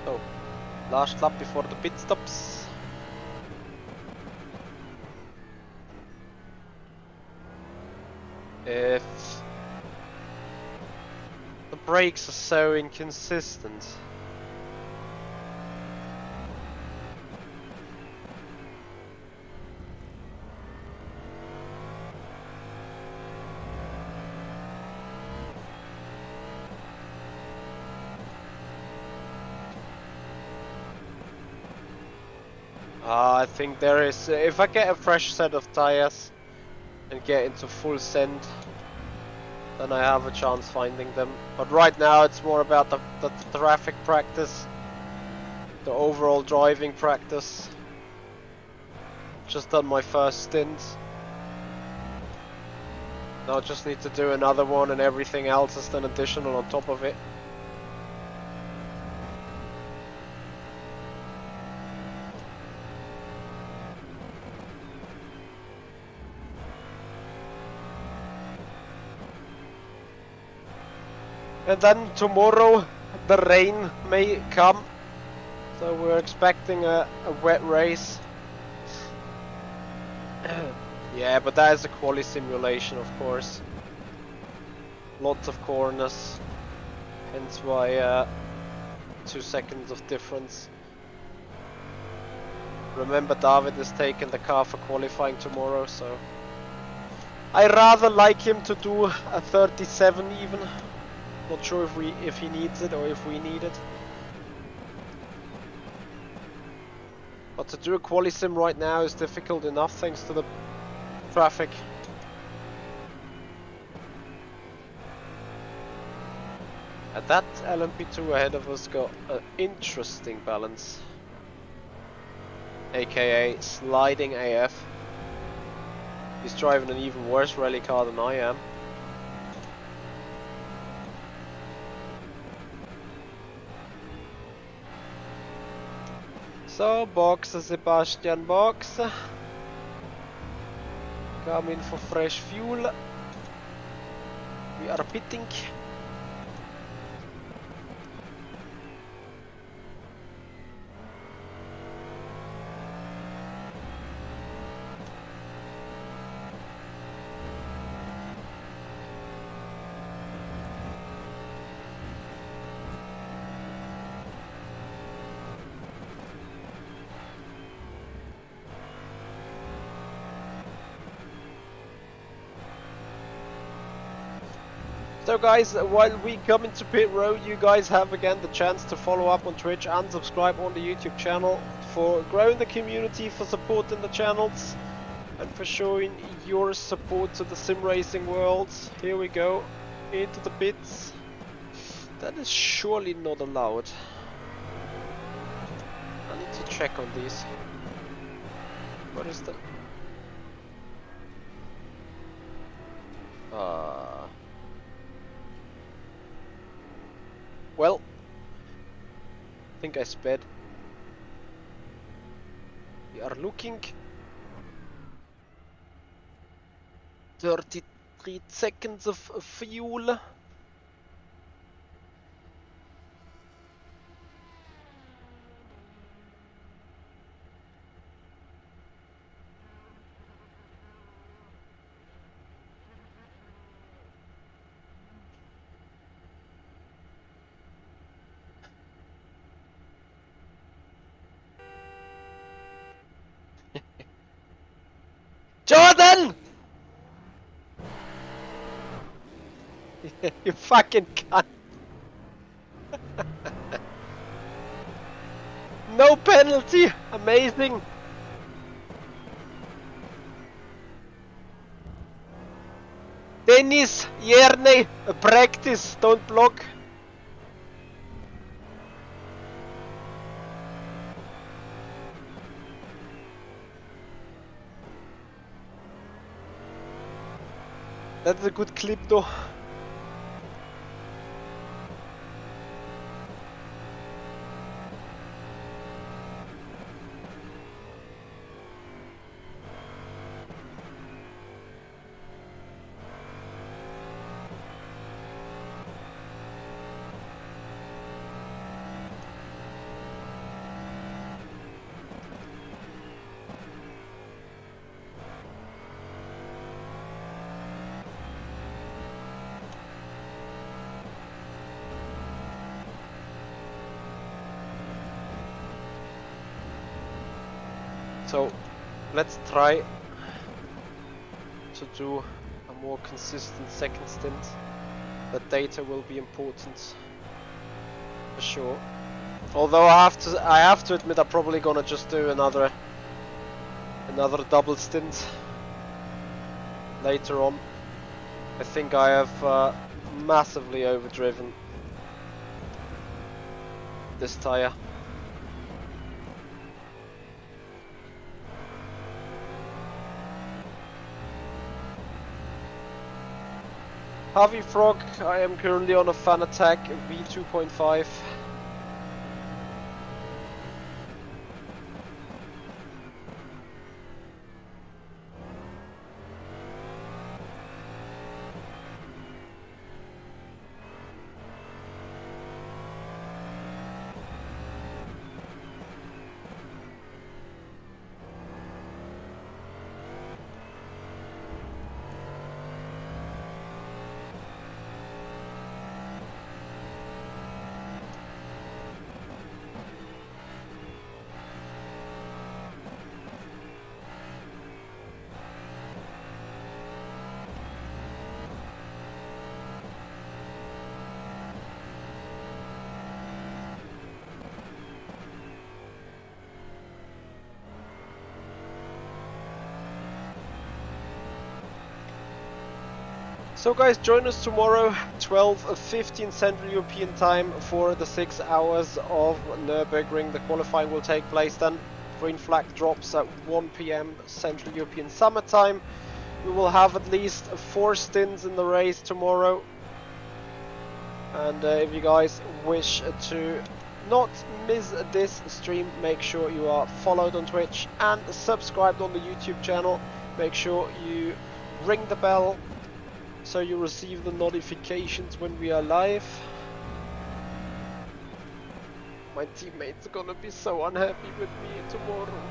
So, last lap before the pit stops. If the brakes are so inconsistent. I think there is, if I get a fresh set of tires and get into full send, then I have a chance finding them. But right now it's more about the traffic practice, the overall driving practice. Just done my first stint. Now I just need to do another one, and everything else is then additional on top of it. And then tomorrow the rain may come, so we're expecting a wet race. Yeah, but that is a quali simulation, of course. Lots of corners, hence why 2 seconds of difference. Remember, David is taking the car for qualifying tomorrow, so I rather like him to do a 37 even. Not sure if he needs it or if we need it. But to do a quali sim right now is difficult enough thanks to the traffic. And that LMP2 ahead of us got an interesting balance, aka sliding AF. He's driving an even worse rally car than I am. So, box, Sebastian, box. Come in for fresh fuel. We are pitting. So guys, while we come into pit road, you guys have again the chance to follow up on Twitch and subscribe on the YouTube channel for growing the community, for supporting the channels, and for showing your support to the sim racing world. Here we go, into the pits. That is surely not allowed. I need to check on these. What is the... Well, I think I sped. We are looking 33 seconds of fuel. Jordan! You fucking cunt. No penalty! Amazing! Dennis, Jerne, practice, don't block. That's a good clip though. So let's try to do a more consistent second stint. That data will be important for sure. Although I have to admit I'm probably gonna just do another double stint later on. I think I have massively overdriven this tire. Harvey Frog, I am currently on a Fan Attack V2.5. So guys, join us tomorrow, 12:15 Central European time for the 6 hours of Nürburgring. The qualifying will take place then. Green flag drops at 1 PM Central European Summer Time. We will have at least 4 stints in the race tomorrow. And if you guys wish to not miss this stream, make sure you are followed on Twitch and subscribed on the YouTube channel. Make sure you ring the bell so you receive the notifications when we are live. My teammates are gonna be so unhappy with me tomorrow.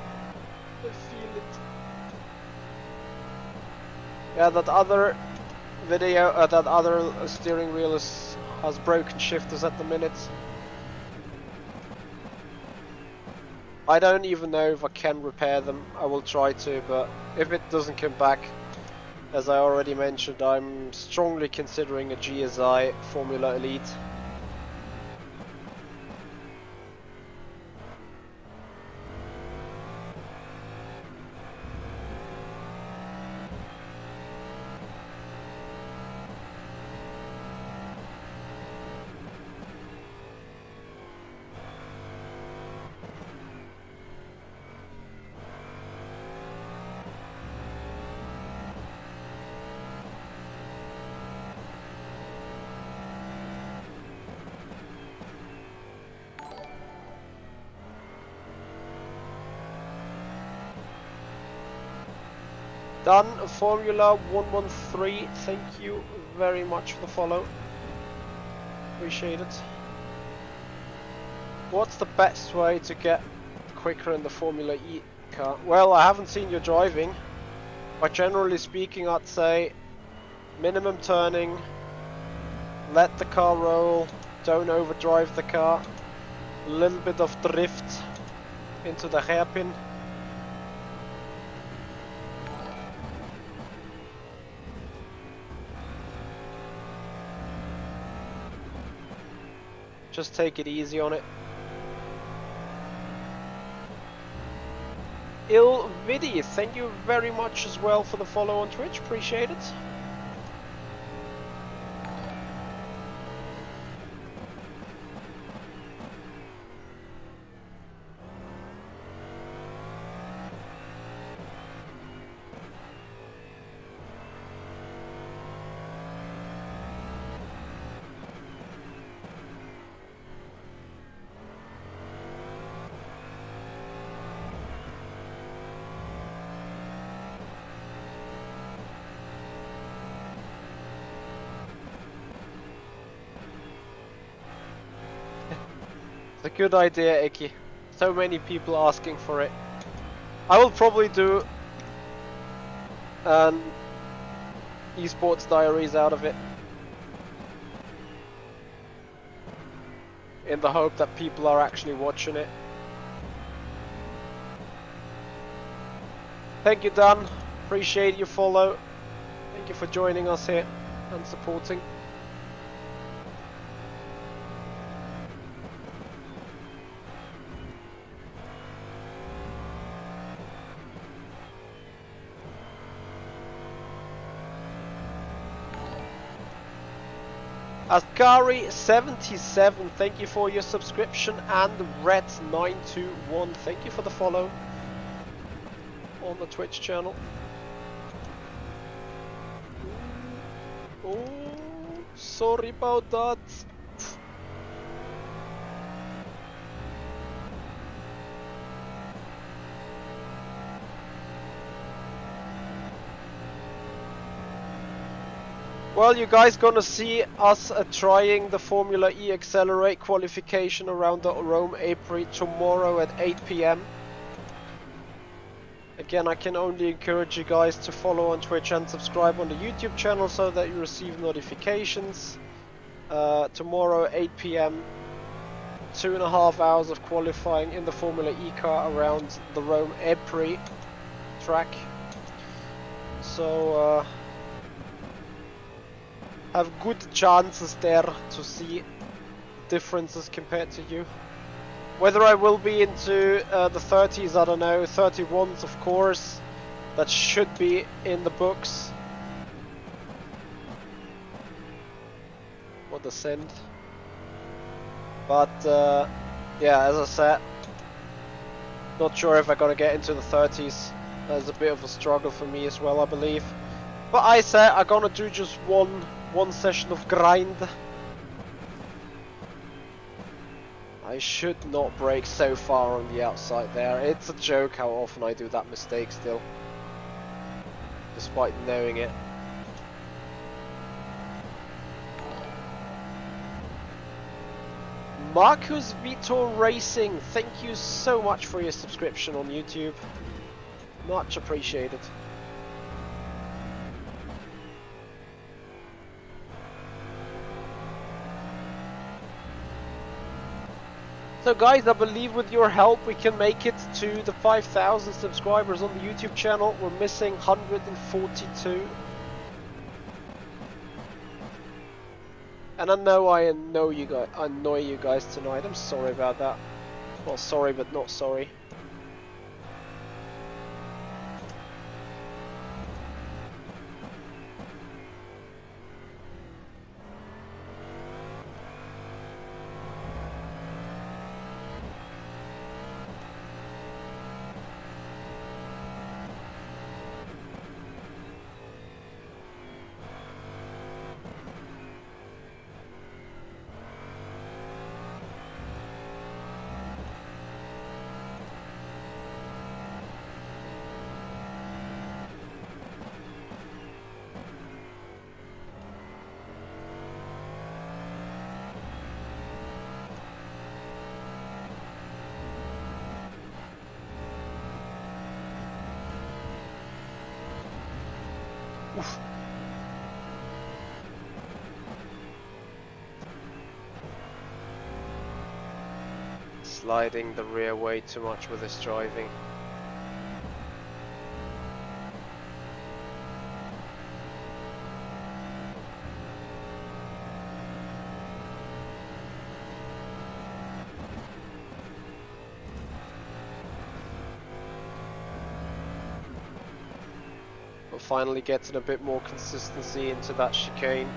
I feel it. Yeah, that other video, that other steering wheel has broken shifters at the minute. I don't even know if I can repair them. I will try to, but if it doesn't come back, as I already mentioned, I'm strongly considering a GSI Formula Elite. Done, Formula 113, thank you very much for the follow. Appreciate it. What's the best way to get quicker in the Formula E car? Well, I haven't seen you driving, but generally speaking I'd say minimum turning, let the car roll, don't overdrive the car, a little bit of drift into the hairpin. Just take it easy on it. Ilvidi, thank you very much as well for the follow on Twitch, appreciate it. A good idea, Iki. So many people asking for it. I will probably do an esports diaries out of it, in the hope that people are actually watching it. Thank you, Dan. Appreciate your follow. Thank you for joining us here and supporting. Ascari77, thank you for your subscription, and Ret921, thank you for the follow on the Twitch channel. Oh, sorry about that. Well, you guys gonna see us trying the Formula E Accelerate qualification around the Rome April tomorrow at 8 PM. Again, I can only encourage you guys to follow on Twitch and subscribe on the YouTube channel so that you receive notifications. Tomorrow 8 PM, 2.5 hours of qualifying in the Formula E car around the Rome April track. So have good chances there to see differences compared to you. Whether I will be into the 30s, I don't know. 31s, of course, that should be in the books. the Sind. But yeah, as I said, not sure if I'm gonna get into the 30s. That's a bit of a struggle for me as well, I believe. But I said I'm gonna do just one session of grind. I should not brake so far on the outside there. It's a joke how often I do that mistake still, despite knowing it. Marcus Vitor Racing, thank you so much for your subscription on YouTube. Much appreciated. So guys, I believe with your help we can make it to the 5,000 subscribers on the YouTube channel. We're missing 142. And I know I annoy you guys tonight. I'm sorry about that. Well, sorry but not sorry. Oof. Sliding the rear way too much with this driving. Finally getting a bit more consistency into that chicane.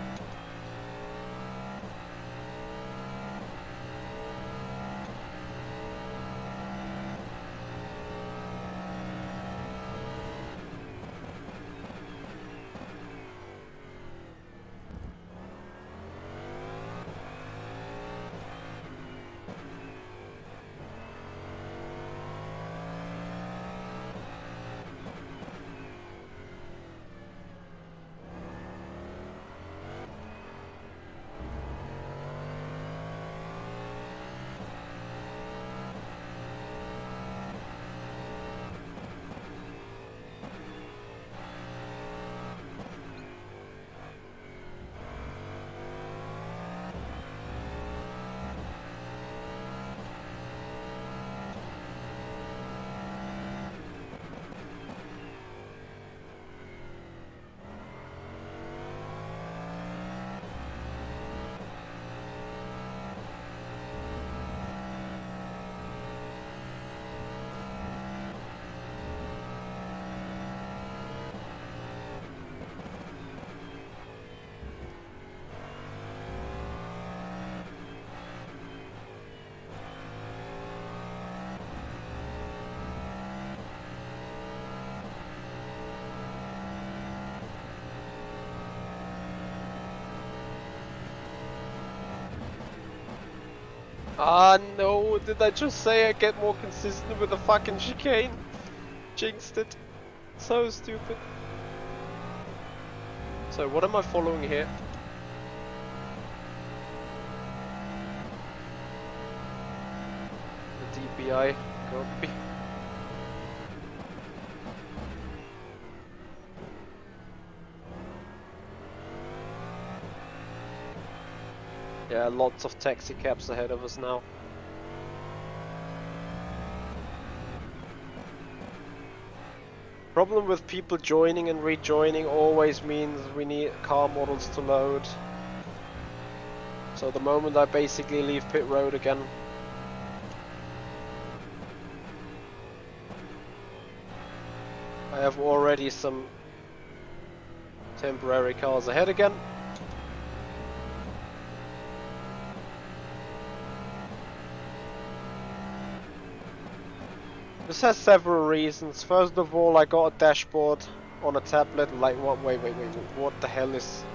Ah no, did I just say I get more consistent with the fucking chicane? Jinxed it. So stupid. So what am I following here? The DPi, copy. Yeah, lots of taxi cabs ahead of us now. Problem with people joining and rejoining always means we need car models to load. So the moment I basically leave pit road again, I have already some temporary cars ahead again. This has several reasons. First of all, I got a dashboard on a tablet. Like, what? Wait. What the hell is?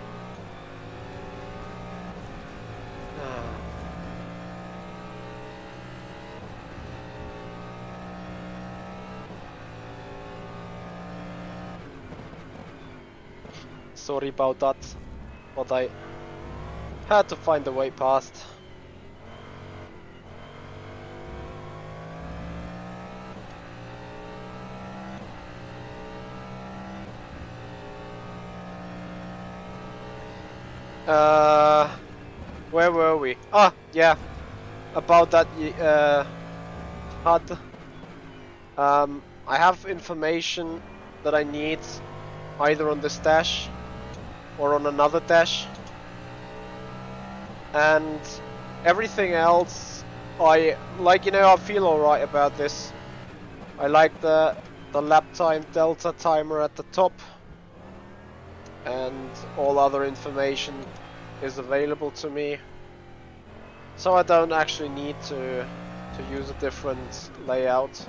Sorry about that, but I had to find a way past. Where were we? Ah, yeah, about that HUD. I have information that I need either on this dash or on another dash, and everything else I like. You know, I feel alright about this. I like the lap time delta timer at the top, and all other information is available to me, so I don't actually need to use a different layout.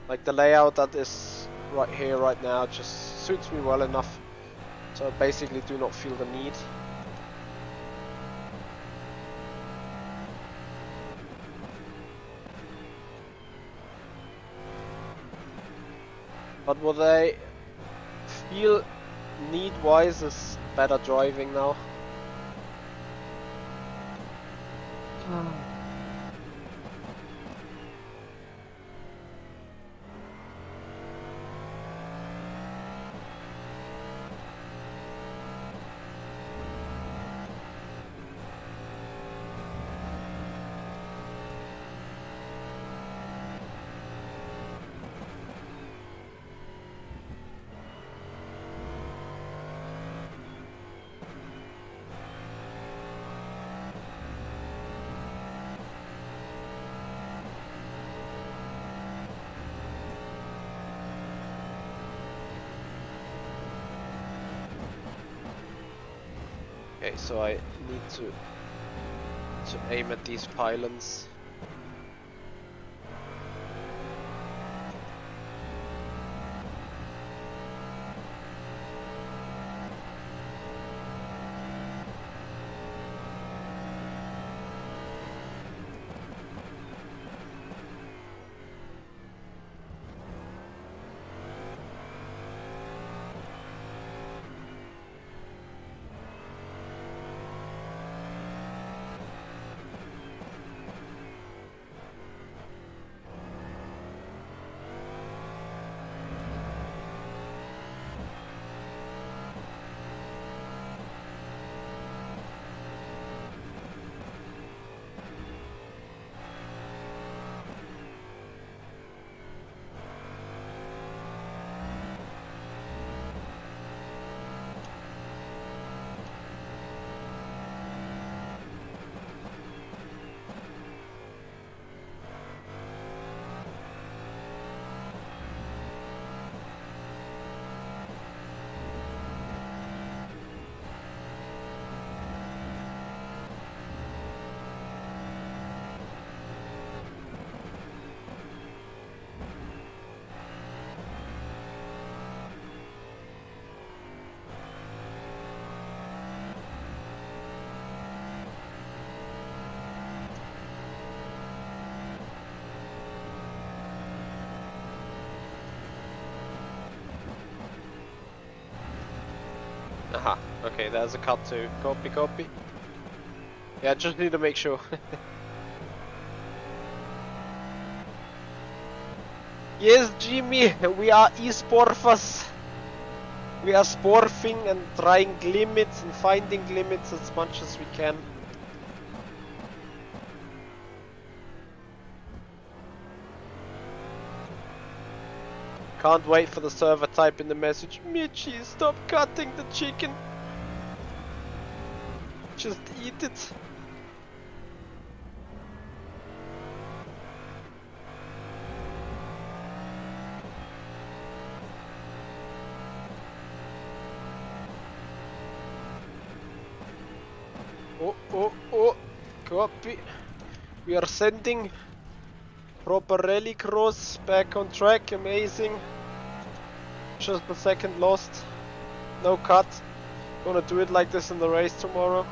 Like the layout that is right here right now just suits me well enough, so I basically do not feel the need. But what I feel need-wise is better driving now. Okay, so I need to aim at these pylons. Aha, okay, there's a cut too. Copy. Yeah, just need to make sure. Yes, Jimmy, we are esporfers. We are sporfing and trying limits and finding limits as much as we can. Can't wait for the server type in the message, Michi, stop cutting the chicken. Just eat it. Oh, copy. We are sending. Proper rally cross, back on track, amazing. Just a second lost. No cut. Gonna do it like this in the race tomorrow.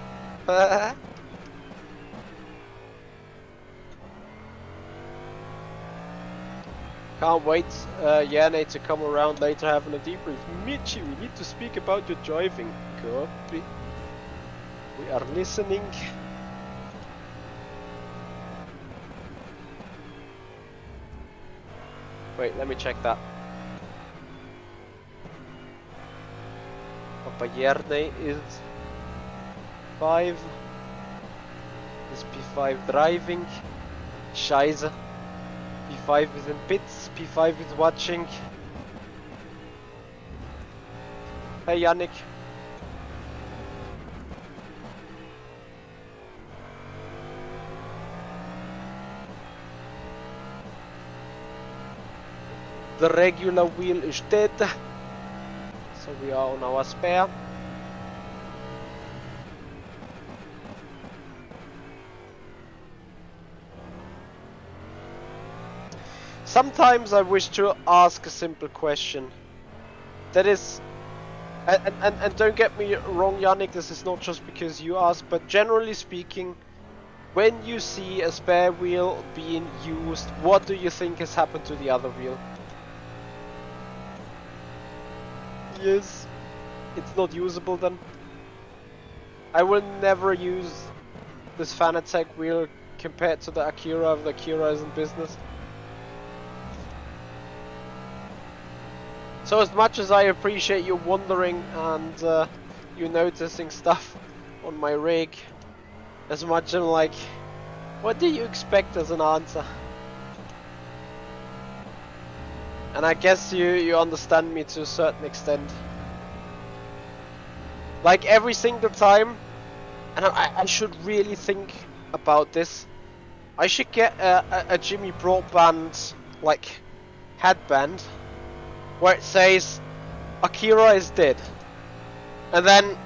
Can't wait, Yanni, to come around later having a debrief. Michi, we need to speak about your driving. Copy. We are listening. Wait, let me check that. Papa Yerne is 5. Is P5 driving? Scheiße. P5 is in pits, P5 is watching. Hey Yannick. The regular wheel is dead, so we are on our spare. Sometimes I wish to ask a simple question. That is, and don't get me wrong, Yannick, this is not just because you ask, but generally speaking, when you see a spare wheel being used, what do you think has happened to the other wheel? Yes, it's not usable then. I will never use this Fanatec wheel compared to the Akira if the Akira is in business. So as much as I appreciate you wondering and you noticing stuff on my rig, as much I'm like, what do you expect as an answer? And I guess you understand me to a certain extent. Like every single time, and I should really think about this. I should get a Jimmy Broadband like headband where it says Akira is dead, and then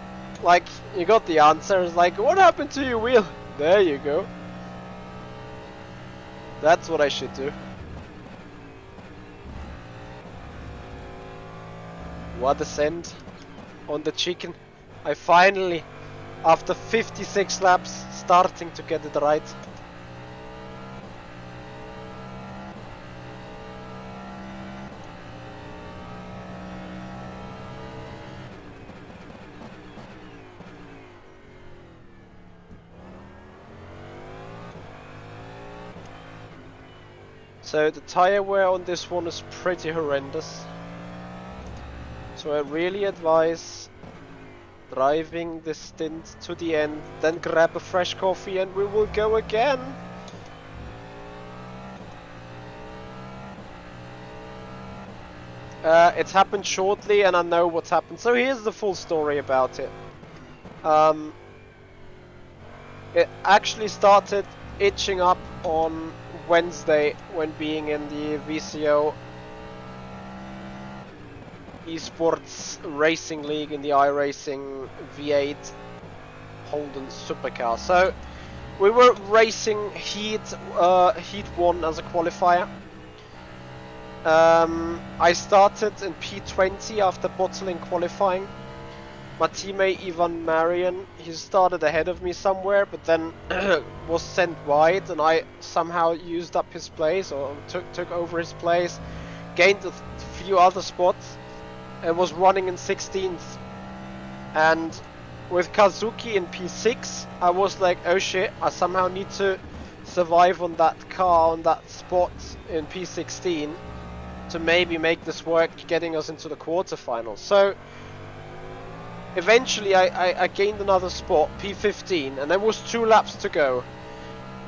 like you got the answer. It's like, what happened to your wheel? There you go. That's what I should do. What a send on the Chicane. I finally, after 56 laps, starting to get it right. So the tire wear on this one is pretty horrendous. So I really advise driving this stint to the end, then grab a fresh coffee and we will go again. It's happened shortly and I know what's happened. So here's the full story about it. It actually started itching up on Wednesday when being in the VCO Esports Racing League in the iRacing V8 Holden Supercar. So we were racing Heat 1 as a qualifier. I started in P20 after bottling qualifying. My teammate Ivan Marian, he started ahead of me somewhere, but then was sent wide, and I somehow used up his place or took over his place, gained a few other spots, and was running in 16th. And with Kazuki in P6, I was like, oh shit, I somehow need to survive on that car, on that spot in P16 to maybe make this work, getting us into the quarterfinals. So eventually I gained another spot, P15, and there was 2 laps to go.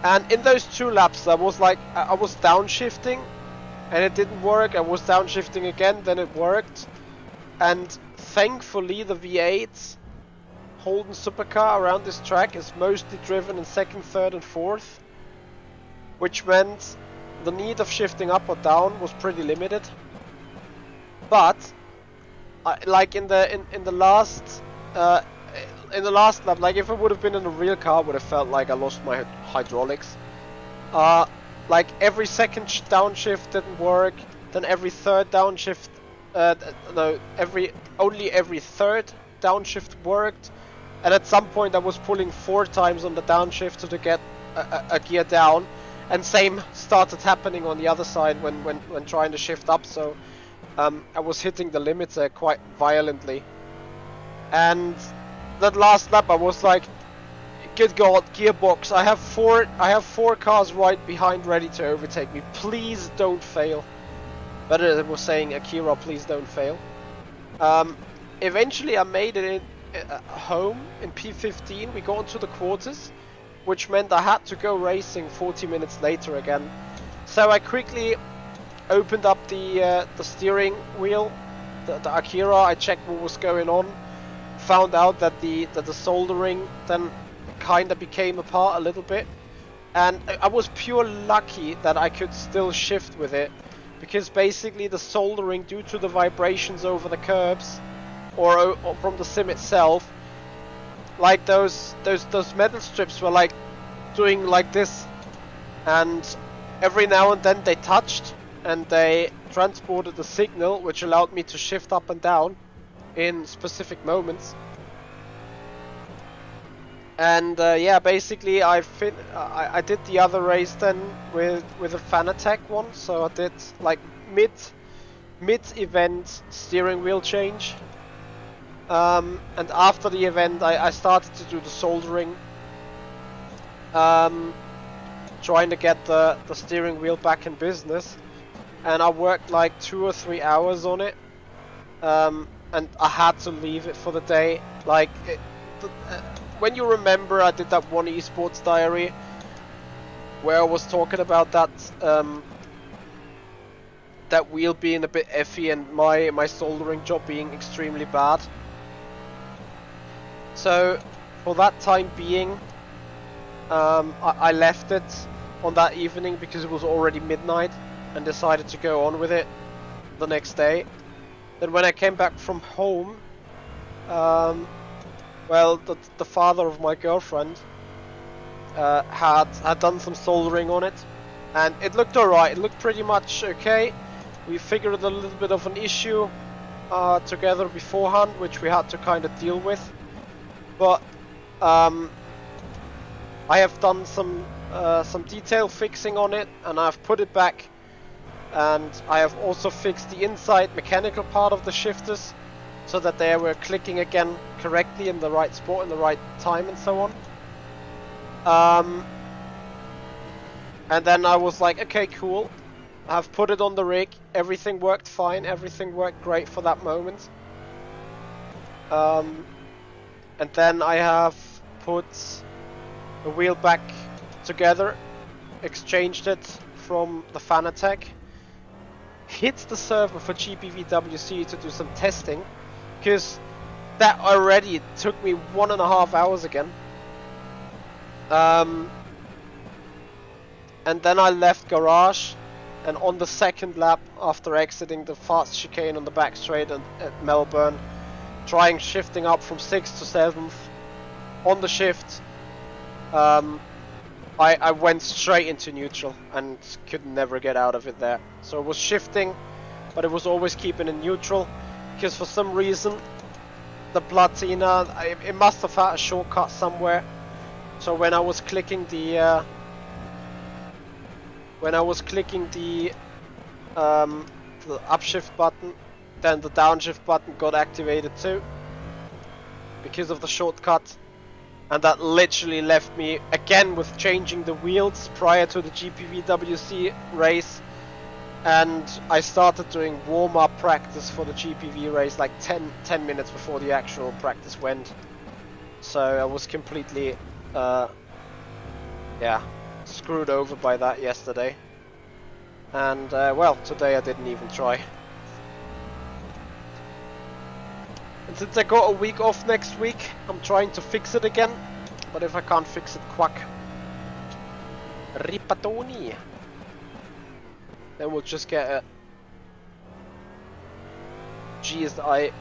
And in those 2 laps I was like, I was downshifting and it didn't work. I was downshifting again, then it worked. And thankfully the V8 Holden Supercar around this track is mostly driven in 2nd, 3rd and 4th, which meant the need of shifting up or down was pretty limited. But like in the last lap, like if it would have been in a real car, I would have felt like I lost my hydraulics. like every second downshift didn't work, then every third downshift, no, only every third downshift worked, and at some point I was pulling 4 times on the downshift to get a gear down, and same started happening on the other side when trying to shift up, so I was hitting the limiter quite violently. And that last lap I was like, good god, gearbox, I have four cars right behind ready to overtake me, please don't fail. But it was saying, Akira, please don't fail. Eventually I made it home in P15, we got into the quarters, which meant I had to go racing 40 minutes later again. So I quickly opened up the steering wheel, the Akira, I checked what was going on, found out that the soldering then kinda became apart a little bit, and I was pure lucky that I could still shift with it, because basically the soldering, due to the vibrations over the curbs or from the sim itself, like those metal strips were like doing like this, and every now and then they touched and they transported the signal, which allowed me to shift up and down in specific moments. And yeah, basically I did the other race then with a Fanatec one, so I did like mid-event steering wheel change, and after the event I started to do the soldering, trying to get the steering wheel back in business, and I worked like 2 or 3 hours on it, and I had to leave it for the day. Like when you remember, I did that one esports diary where I was talking about that that wheel being a bit effy and my soldering job being extremely bad. So for that time being, I left it on that evening because it was already midnight, and decided to go on with it the next day. Then when I came back from home, well, the father of my girlfriend had done some soldering on it, and it looked alright. It looked pretty much okay. We figured a little bit of an issue together beforehand, which we had to kind of deal with. But I have done some detail fixing on it, and I've put it back. And I have also fixed the inside mechanical part of the shifters, so that they were clicking again correctly in the right spot, in the right time, and so on. And then I was like, okay, cool. I've put it on the rig. Everything worked fine. Everything worked great for that moment. And then I have put the wheel back together, exchanged it from the Fanatec, hit the server for GPVWC to do some testing, because that already took me 1.5 hours again. And then I left garage, and on the second lap, after exiting the fast chicane on the back straight at Melbourne, trying shifting up from 6th to 7th, on the shift, I went straight into neutral and could never get out of it there. So it was shifting, but it was always keeping in neutral, because for some reason the Platina, it must have had a shortcut somewhere. So when I was clicking the upshift button, then the downshift button got activated too, because of the shortcut. And that literally left me again with changing the wheels prior to the GPVWC race, and I started doing warm-up practice for the GPV race like 10 minutes before the actual practice went. So I was completely yeah, screwed over by that yesterday, and well, today I didn't even try. And since I got a week off next week, I'm trying to fix it again. But if I can't fix it, quack. Ripatoni. Then we'll just get a GSI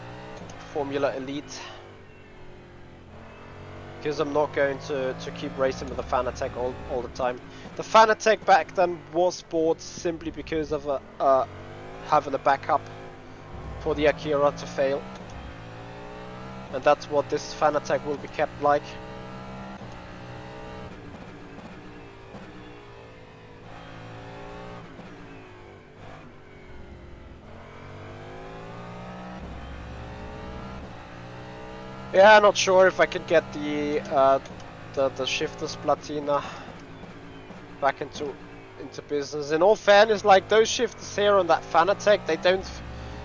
Formula Elite. because I'm not going to keep racing with the Fanatec all the time. The Fanatec back then was bought simply because of having a backup for the Akira to fail, and that's what this Fanatec will be kept like. Yeah, not sure if I could get the shiftless Platina back into business. In all fairness, like those shifters here on that Fanatec, they don't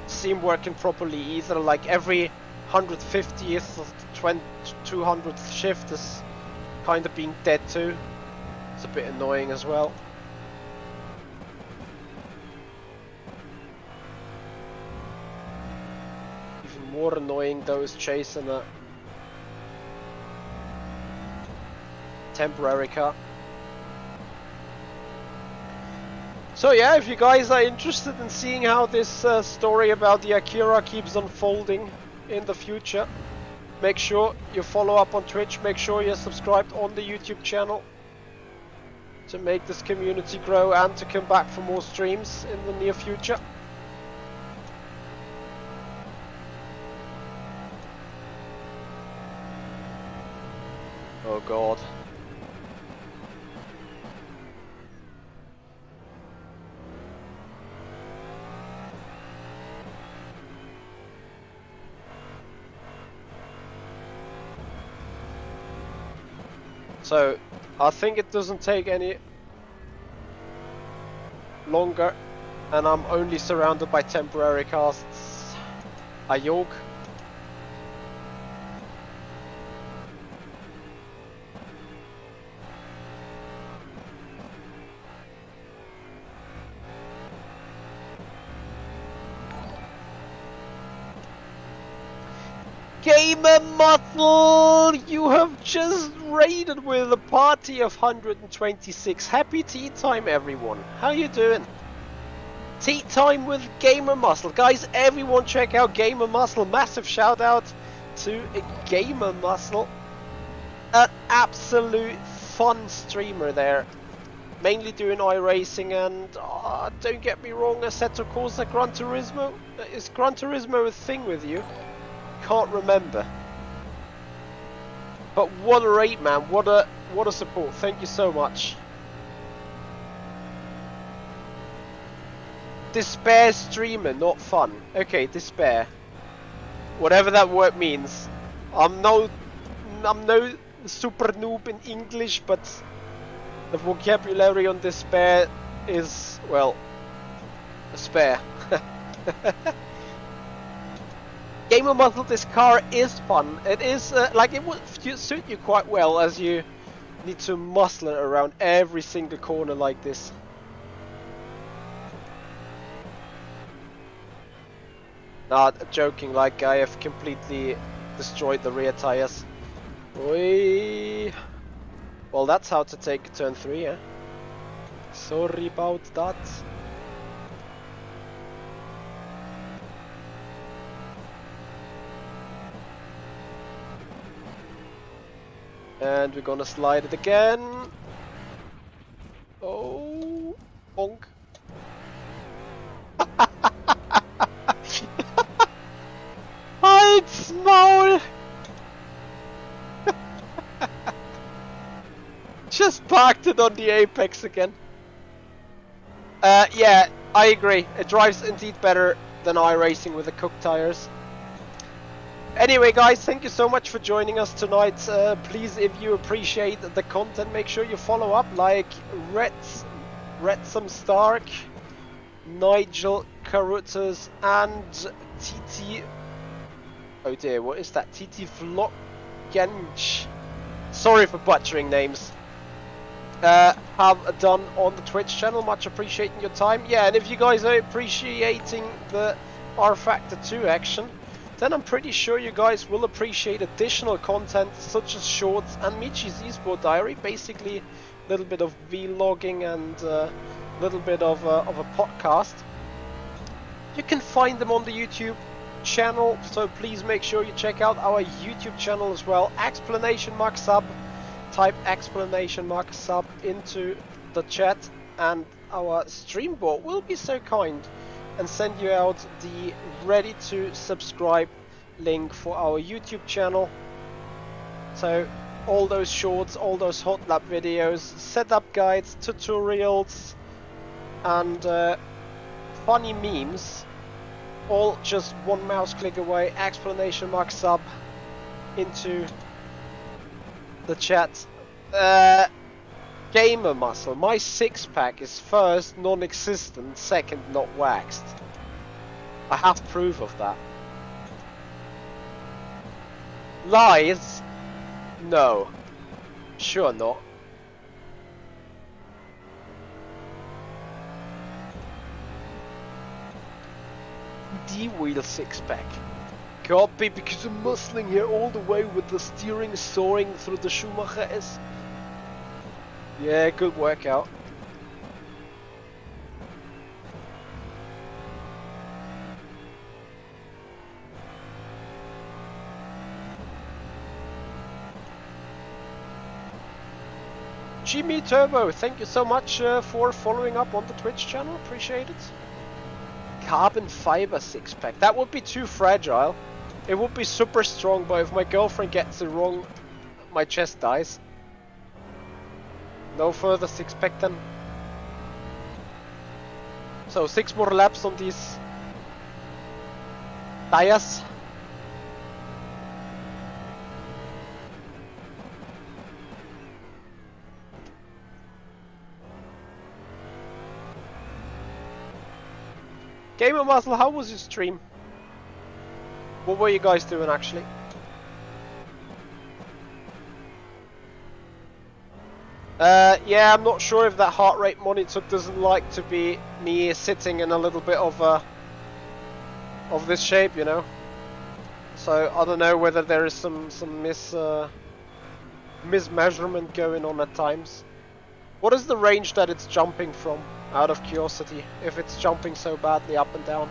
seem working properly either. Like every 150th of the 200th shift is kind of being dead too. It's a bit annoying as well. Even more annoying though is chasing a temporary car. So yeah, if you guys are interested in seeing how this story about the Akira keeps unfolding in the future, make sure you follow up on Twitch, make sure you're subscribed on the YouTube channel to make this community grow and to come back for more streams in the near future. Oh god. So, I think it doesn't take any longer, and I'm only surrounded by temporary casts. Ayog. Gamer Muscle, you have just raided with a party of 126. Happy tea time, everyone. How you doing? Tea time with Gamer Muscle. Guys, everyone check out Gamer Muscle. Massive shout out to Gamer Muscle. An absolute fun streamer there. Mainly doing iRacing and, don't get me wrong, Assetto Corsa Gran Turismo. Is Gran Turismo a thing with you? Can't remember, but what a rate, man! What a support! Thank you so much. Despair streamer, not fun. Okay, despair. Whatever that word means. I'm no super noob in English, but the vocabulary on despair is, well, despair. Gamer Muscle, this car is fun. It is, like, it would suit you quite well, as you need to muscle it around every single corner like this. Nah, joking, like, I have completely destroyed the rear tires. Oi. Well, that's how to take turn 3, yeah? Sorry about that. And we're gonna slide it again. Oh, bonk. Hide small. Just parked it on the apex again. Yeah, I agree. It drives indeed better than iRacing with the cooked tires. Anyway guys, thank you so much for joining us tonight. Please, if you appreciate the content, make sure you follow up, like Retsum Stark, Nigel Carutas, and TT. Oh dear, what is that? TT Vloggench. Sorry for butchering names. Have done on the Twitch channel. Much appreciating your time. Yeah, and if you guys are appreciating the rFactor 2 action, then I'm pretty sure you guys will appreciate additional content such as shorts and Michi's eSport Diary, basically a little bit of vlogging and a little bit of a podcast. You can find them on the YouTube channel, so please make sure you check out our YouTube channel as well. !sub, type !sub into the chat, and our stream bot will be so kind and send you out the ready to subscribe link for our YouTube channel. So all those shorts, all those hot lap videos, setup guides, tutorials, and funny memes, all just one mouse click away. !sub into the chat. Gamer muscle, my six-pack is first non-existent, second not waxed. I have proof of that. Lies? No. Sure not. D-wheel six-pack. Can't be, because I'm muscling here all the way with the steering soaring through the Schumacher S. Yeah, good workout. Jimmy Turbo, thank you so much for following up on the Twitch channel, appreciate it. Carbon fiber six-pack, that would be too fragile. It would be super strong, but if my girlfriend gets it wrong, my chest dies. No further six-pack then. So 6 more laps on these tires. Gamer Muscle, how was your stream? What were you guys doing actually? Yeah, I'm not sure if that heart rate monitor doesn't like to be me sitting in a little bit of this shape, you know. So I don't know whether there is some mismeasurement going on at times. What is the range that it's jumping from, out of curiosity, if it's jumping so badly up and down?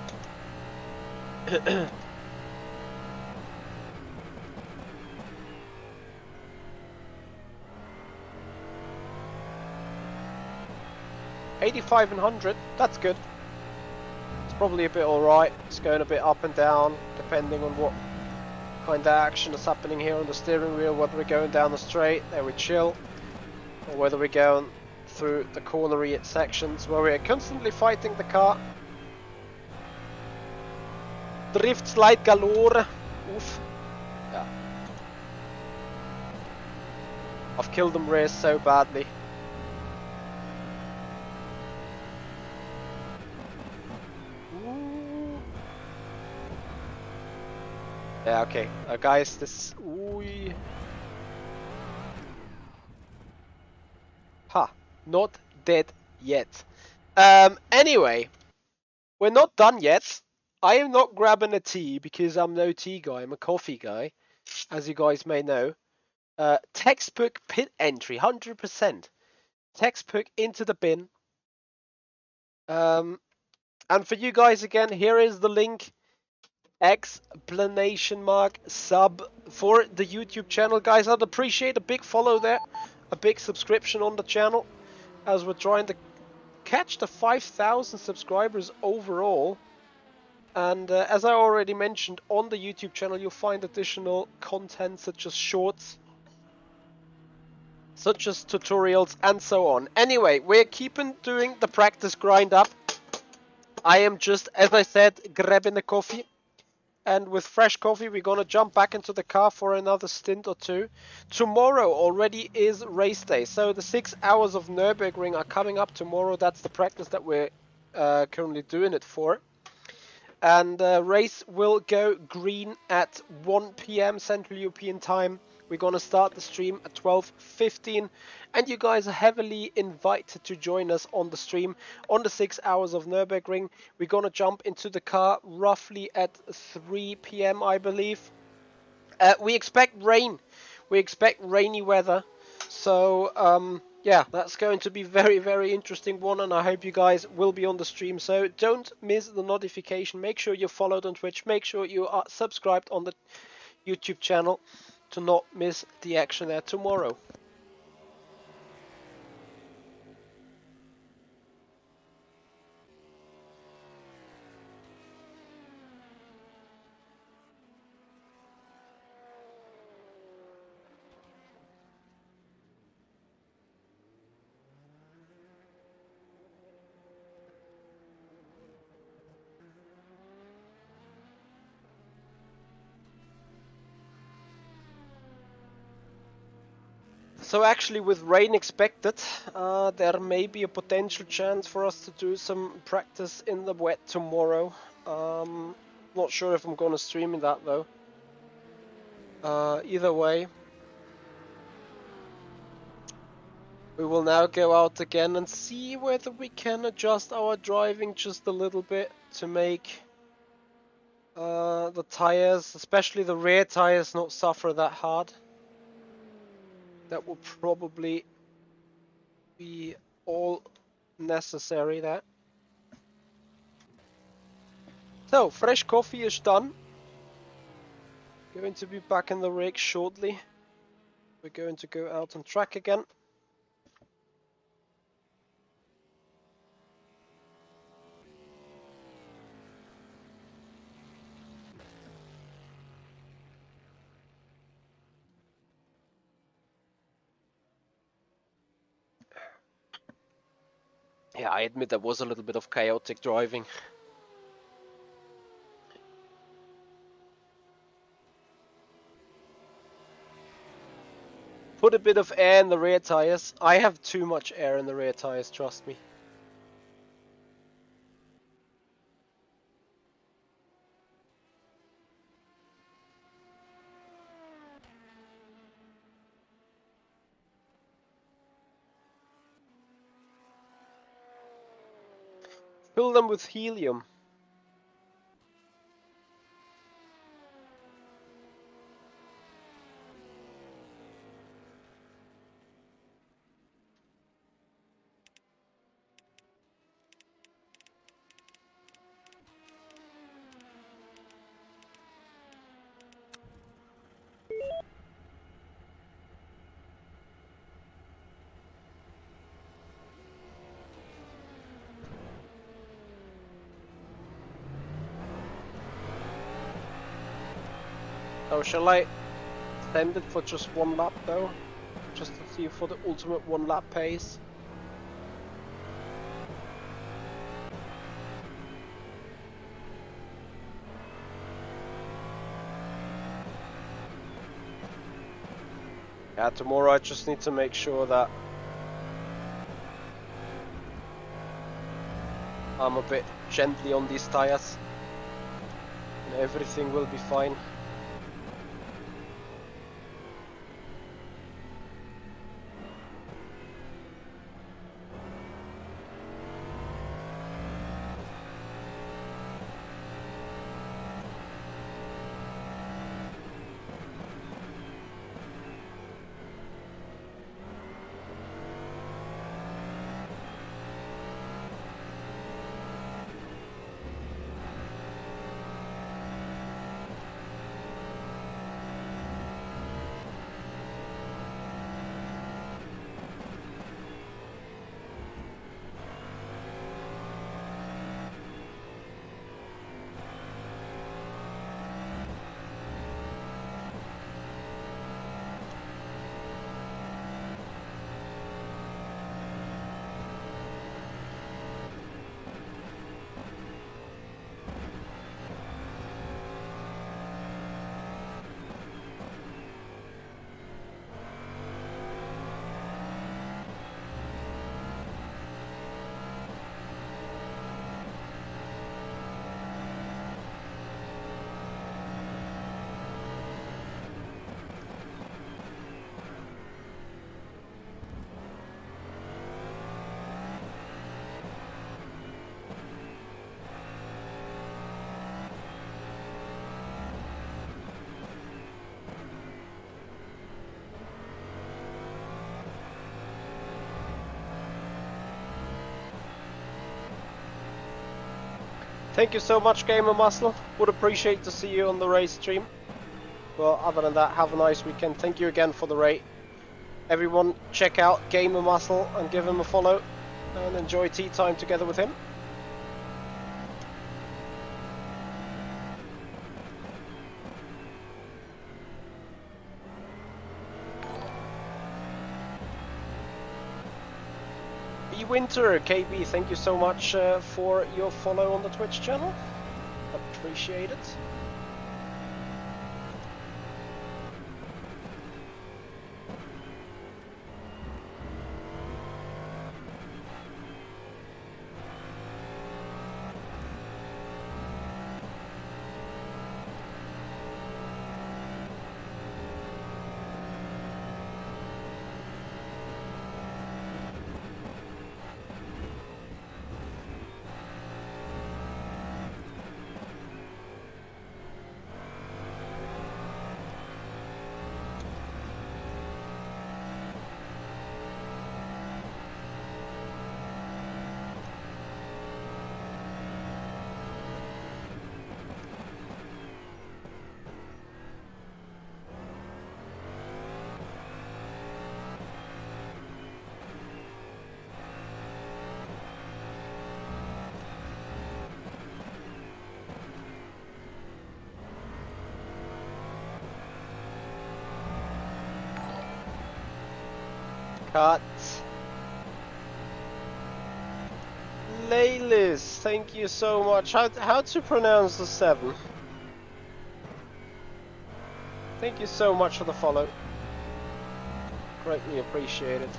85 and 100, that's good. It's probably a bit alright. It's going a bit up and down, depending on what kind of action is happening here on the steering wheel, whether we're going down the straight, there we chill, or whether we're going through the cornery sections where we're constantly fighting the car. Drift slide galore. Oof. Yeah. I've killed them race so badly. Yeah, okay. Guys, this... Ooh. Ha. Not dead yet. Anyway. We're not done yet. I am not grabbing a tea because I'm no tea guy. I'm a coffee guy. As you guys may know. Textbook pit entry. 100%. Textbook into the bin. And for you guys again, here is the link. !sub for the YouTube channel, guys. I'd appreciate a big follow there, a big subscription on the channel, as we're trying to catch the 5,000 subscribers overall. And as I already mentioned, on the YouTube channel you'll find additional content such as shorts, such as tutorials and so on. Anyway, we're keeping doing the practice grind up. I am just, as I said, grabbing a coffee. And with fresh coffee, we're gonna jump back into the car for another stint or two. Tomorrow already is race day, so the 6 hours of Nürburgring are coming up tomorrow. That's the practice that we're currently doing it for. And race will go green at 1 PM Central European time. We're gonna start the stream at 12:15, and you guys are heavily invited to join us on the stream on the 6 hours of Nürburgring. We're gonna jump into the car roughly at 3 PM, I believe. We expect rain. We expect rainy weather. So yeah, that's going to be very interesting one, and I hope you guys will be on the stream. So don't miss the notification. Make sure you're followed on Twitch. Make sure you are subscribed on the YouTube channel to not miss the action there tomorrow. So actually, with rain expected, there may be a potential chance for us to do some practice in the wet tomorrow. Not sure if I'm going to stream in that though. Either way, we will now go out again and see whether we can adjust our driving just a little bit to make the tires, especially the rear tires, not suffer that hard. That will probably be all necessary there. So, fresh coffee is done. Going to be back in the rig shortly. We're going to go out on track again. Yeah, I admit there was a little bit of chaotic driving. Put a bit of air in the rear tires. I have too much air in the rear tires, trust me. Fill them with helium. Oh, shall I send it for just one lap though? Just to see for the ultimate one lap pace. Yeah, tomorrow I just need to make sure that I'm a bit gently on these tires and everything will be fine. Thank you so much, Gamer Muscle. Would appreciate to see you on the race stream. Well, other than that, have a nice weekend. Thank you again for the rate. Everyone, check out Gamer Muscle and give him a follow. And enjoy tea time together with him. Winter KB, thank you so much for your follow on the Twitch channel. Appreciate it. Cut. Laylis, thank you so much. How to pronounce the 7? Thank you so much for the follow. Greatly appreciated.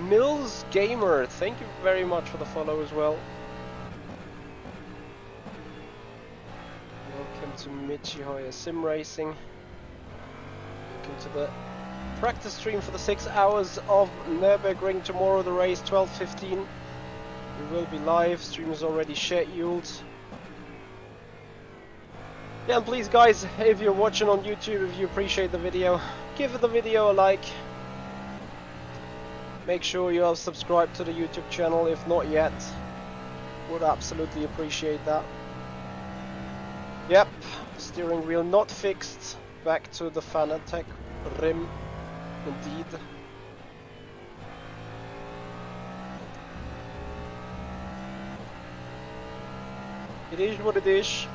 Mills Gamer, thank you very much for the follow as well. Welcome to Michihoya Simracing. Welcome to the practice stream for the 6 hours of Nürburgring tomorrow, the race 12:15. We will be live, stream is already scheduled. Yeah, and please guys, if you're watching on YouTube, if you appreciate the video, give the video a like. Make sure you are subscribed to the YouTube channel if not yet. Would absolutely appreciate that. Yep, steering wheel not fixed. Back to the Fanatec rim, indeed. It is what it is.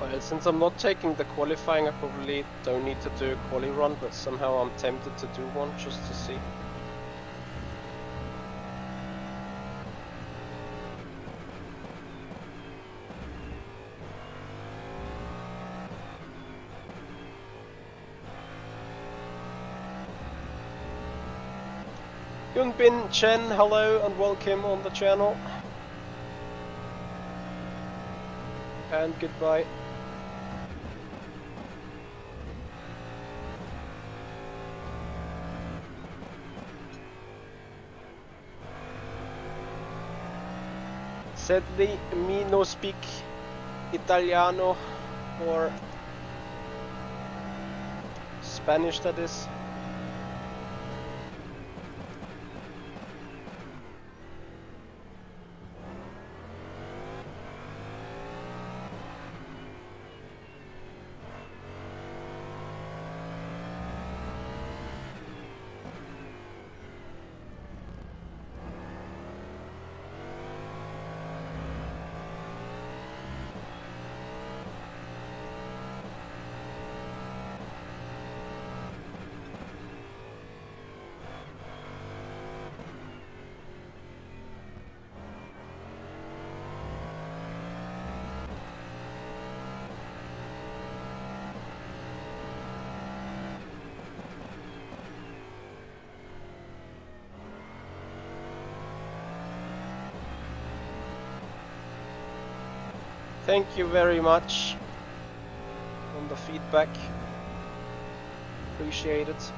Well, since I'm not taking the qualifying, I probably don't need to do a quali run, but somehow I'm tempted to do one just to see. Yunbin Chen, hello and welcome on the channel. And goodbye. Sadly, me no speak Italiano or Spanish, that is. Thank you very much on the feedback. Appreciate it.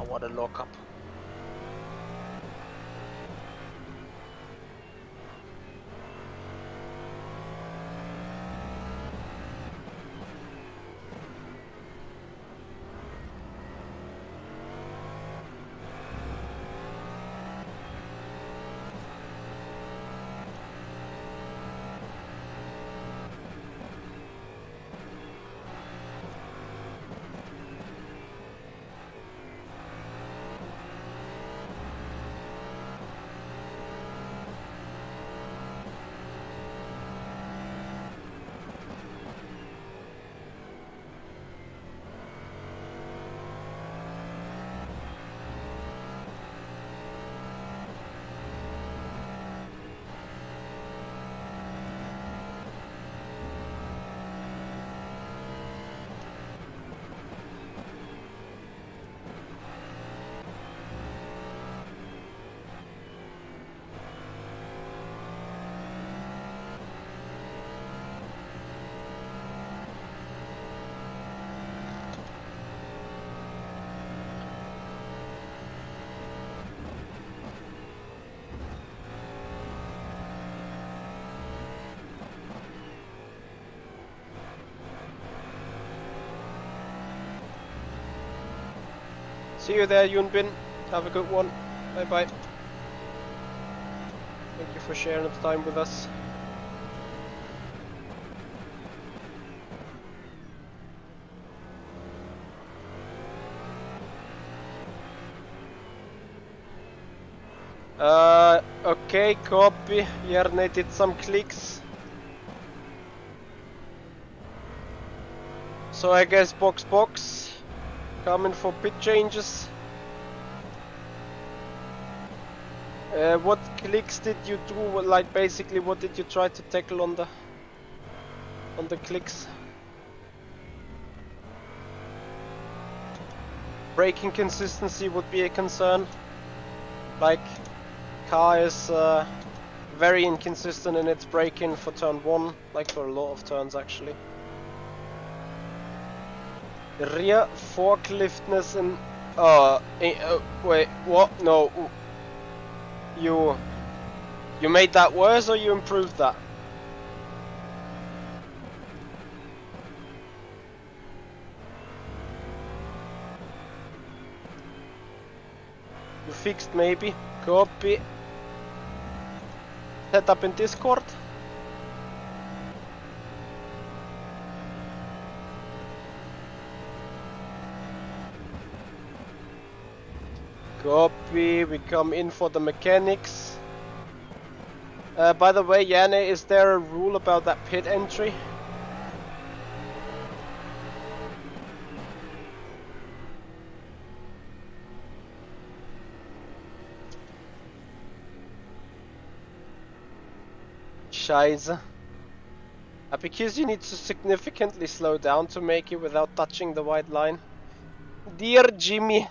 What a lockup. See you there, Yunbin. Have a good one. Bye bye. Thank you for sharing the time with us. Okay, copy. Järne did some clicks. So I guess box coming for pit changes. What clicks did you do? Like basically, what did you try to tackle on the clicks? Braking consistency would be a concern. Like car is very inconsistent in its braking for turn 1, like for a lot of turns actually. The rear forkliftness in... wait, what? No. You made that worse or you improved that? You fixed maybe. Copy. Set up in Discord. Copy. We come in for the mechanics. By the way, Yanne, is there a rule about that pit entry? Scheiße. Because you need to significantly slow down to make it without touching the white line. Dear Jimmy.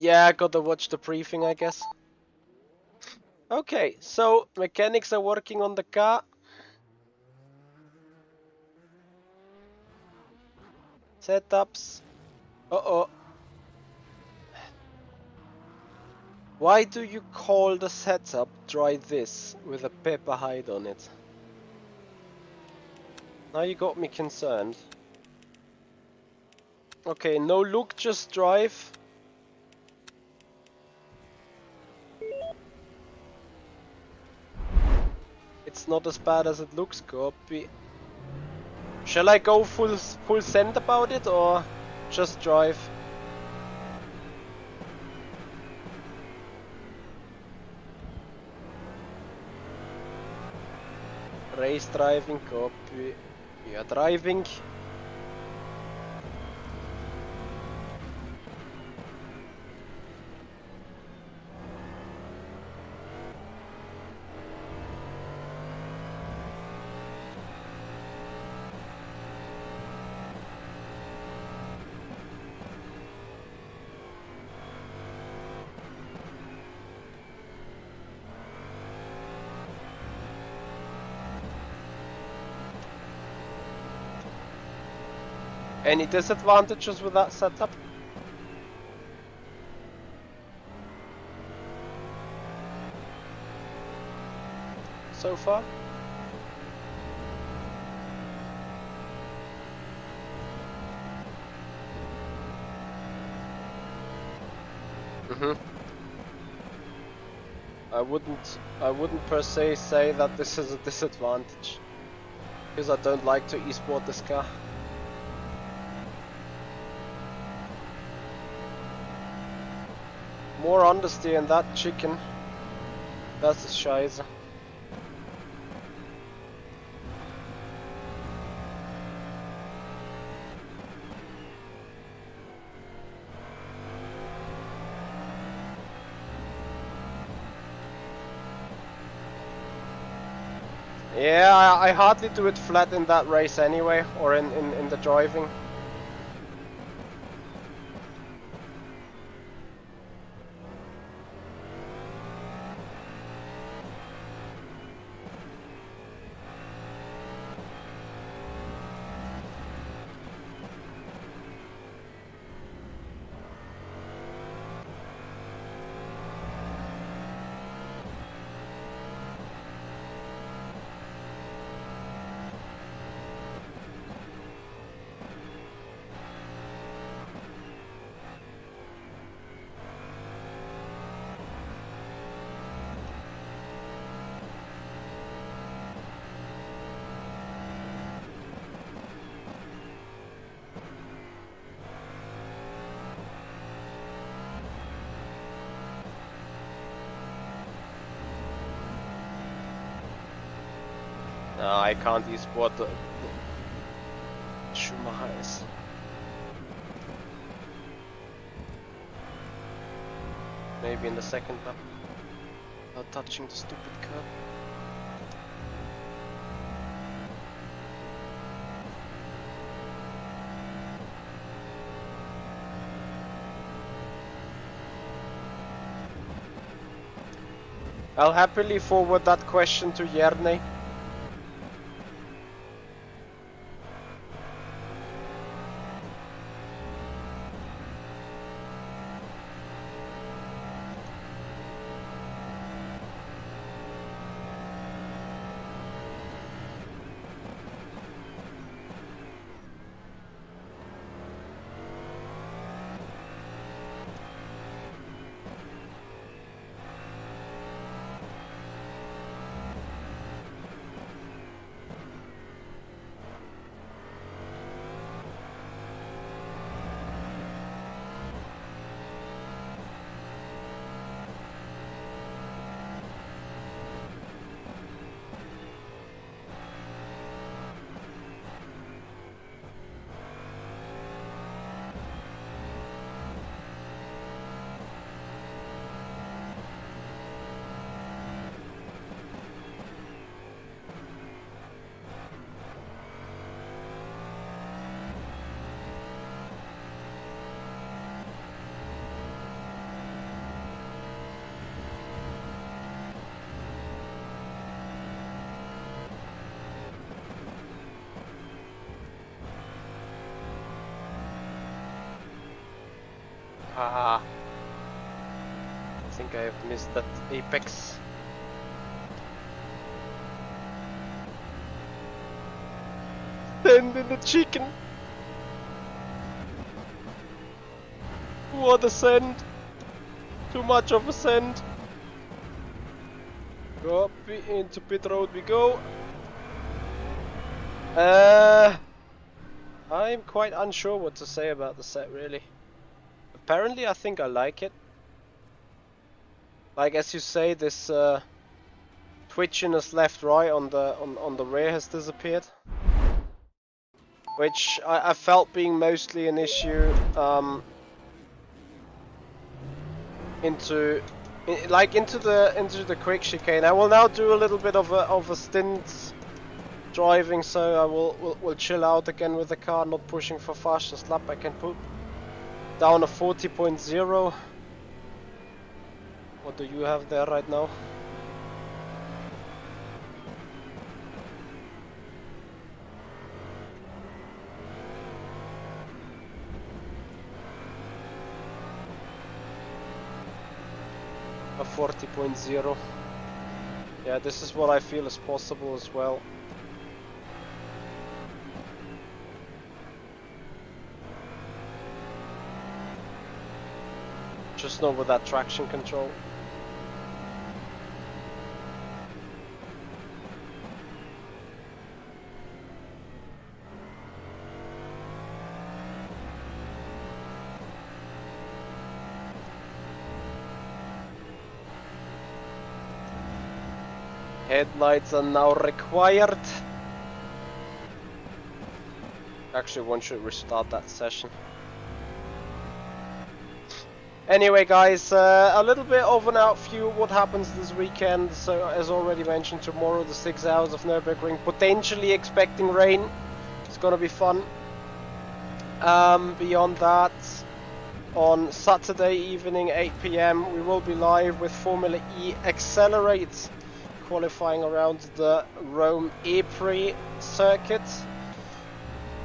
Yeah, I gotta watch the briefing, I guess. Okay, so mechanics are working on the car. Setups. Uh-oh. Why do you call the setup try this with a pepper hide on it? Now you got me concerned. Okay, no look, just drive. It's not as bad as it looks, copy. Shall I go full send about it or just drive? Race driving, copy. We are driving. Any disadvantages with that setup? So far? I wouldn't per se say that this is a disadvantage, because I don't like to esport this car. More understeer in that chicken. Das ist scheiße. Yeah, I hardly do it flat in that race anyway, or in the driving. No, I can't esport the Schumacher is. Maybe in the second lap. Without touching the stupid curb. I'll happily forward that question to Jerne. Ah, I think I have missed that apex. Send in the chicken. What a send. Too much of a send. Copy, into pit road we go. I'm quite unsure what to say about the set, really. Apparently I think I like it. Like, as you say, this twitchiness left right on the rear has disappeared, which I felt being mostly an issue into the quick chicane. I will now do a little bit of a stint driving, so I will chill out again with the car, not pushing for fastest lap. I can put down a 40.0. What do you have there right now? A 40.0. Yeah, this is what I feel is possible as well. Just not with that traction control. Headlights are now required. Actually, one should restart that session. Anyway guys, a little bit of an outview of what happens this weekend. So as already mentioned, tomorrow the 6 hours of Nürburgring, potentially expecting rain. It's gonna be fun. Beyond that, on Saturday evening 8 PM we will be live with Formula E Accelerate, qualifying around the Rome Ypres circuit.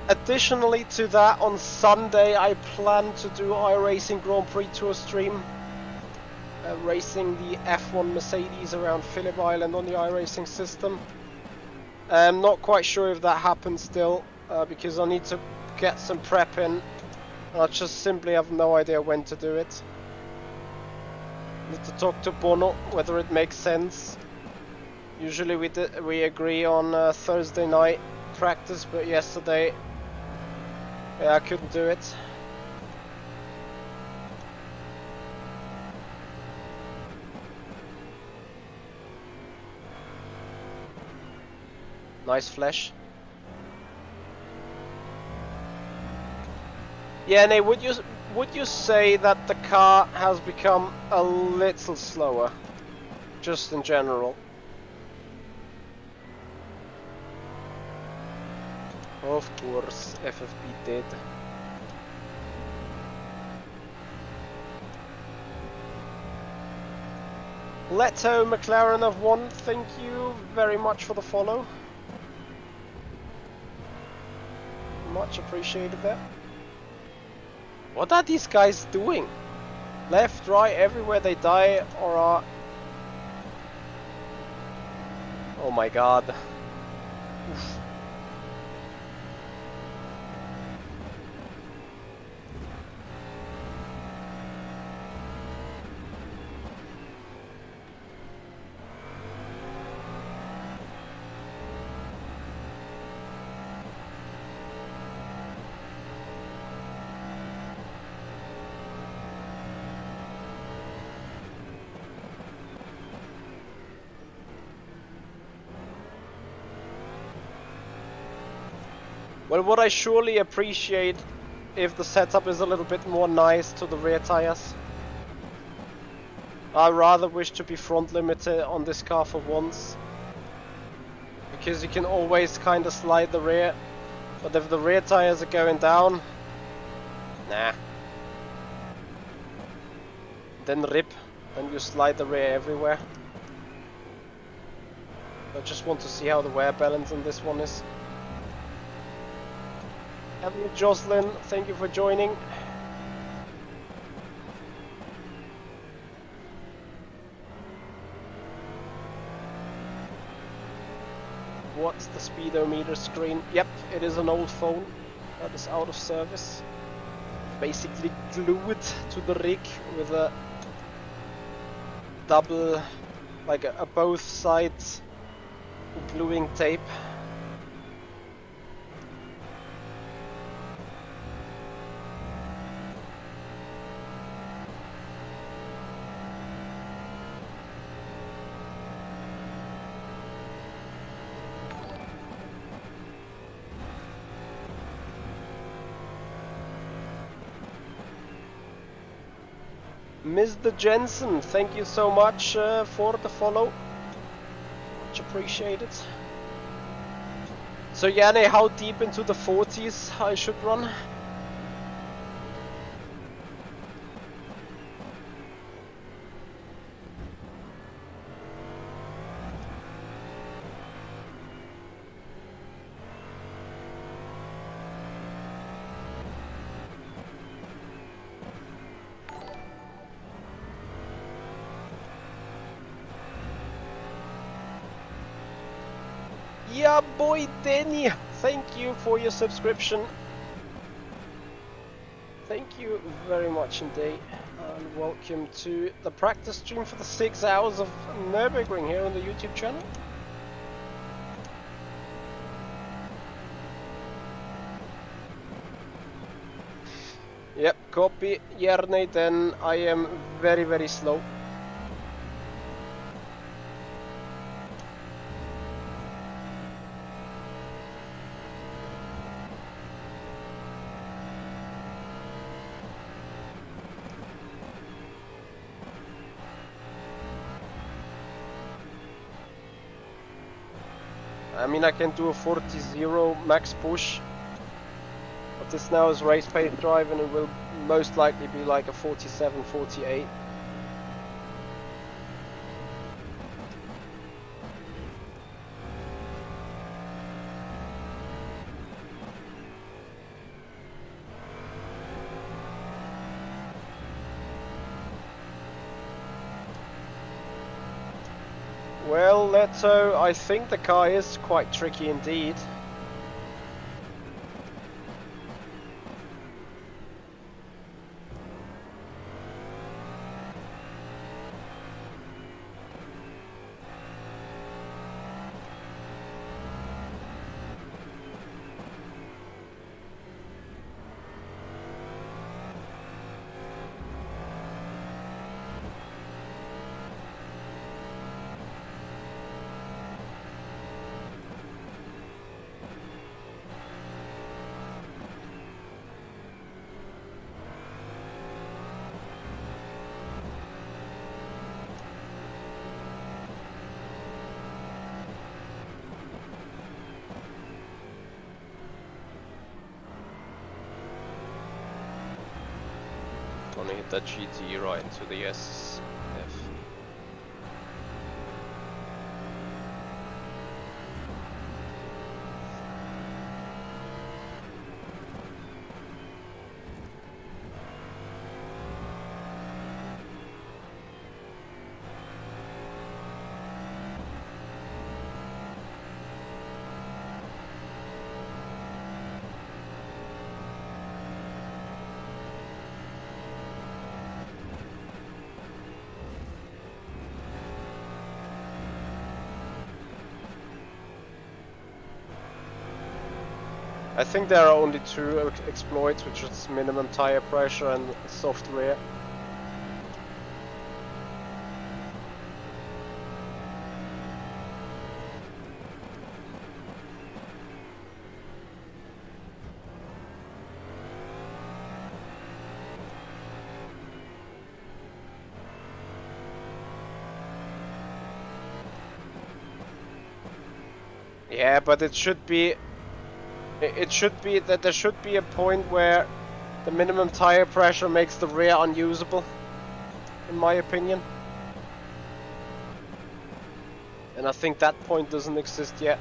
Additionally to that, on Sunday I plan to do iRacing Grand Prix Tour stream, racing the F1 Mercedes around Phillip Island on the iRacing system. I'm not quite sure if that happens still, because I need to get some prep in, and I just simply have no idea when to do it. Need to talk to Bono whether it makes sense. Usually we agree on Thursday night practice, but yesterday, yeah, I couldn't do it. Nice flash. Yeah, Nate, would you say that the car has become a little slower, just in general? Of course, FFP did. Leto McLaren of 1, thank you very much for the follow. Much appreciated there. What are these guys doing? Left, right, everywhere they die or are... Oh my god. Oof. Well, would I surely appreciate if the setup is a little bit more nice to the rear tires? I rather wish to be front limited on this car for once, because you can always kind of slide the rear, but if the rear tires are going down, nah. Then rip, then you slide the rear everywhere. I just want to see how the wear balance on this one is. Elliot Jocelyn, thank you for joining. What's the speedometer screen? Yep, it is an old phone that is out of service. Basically glued to the rig with a double, like a both sides gluing tape. Mr. Jensen, thank you so much for the follow. Much appreciated. So Yanni, how deep into the 40s I should run? Yeah, boy, Danny, thank you for your subscription. Thank you very much indeed, and welcome to the practice stream for the 6 hours of Nürburgring here on the YouTube channel. Yep, copy, Järni, then I am very, very slow. I mean, I can do a 40-0 max push, but this now is race pace drive and it will most likely be like a 47-48. Well, Leto, I think the car is quite tricky indeed. Gonna hit that GT right into the SF. I think there are only two exploits, which is minimum tire pressure and soft rear. Yeah, but it should be that there should be a point where the minimum tire pressure makes the rear unusable, in my opinion. And I think that point doesn't exist yet.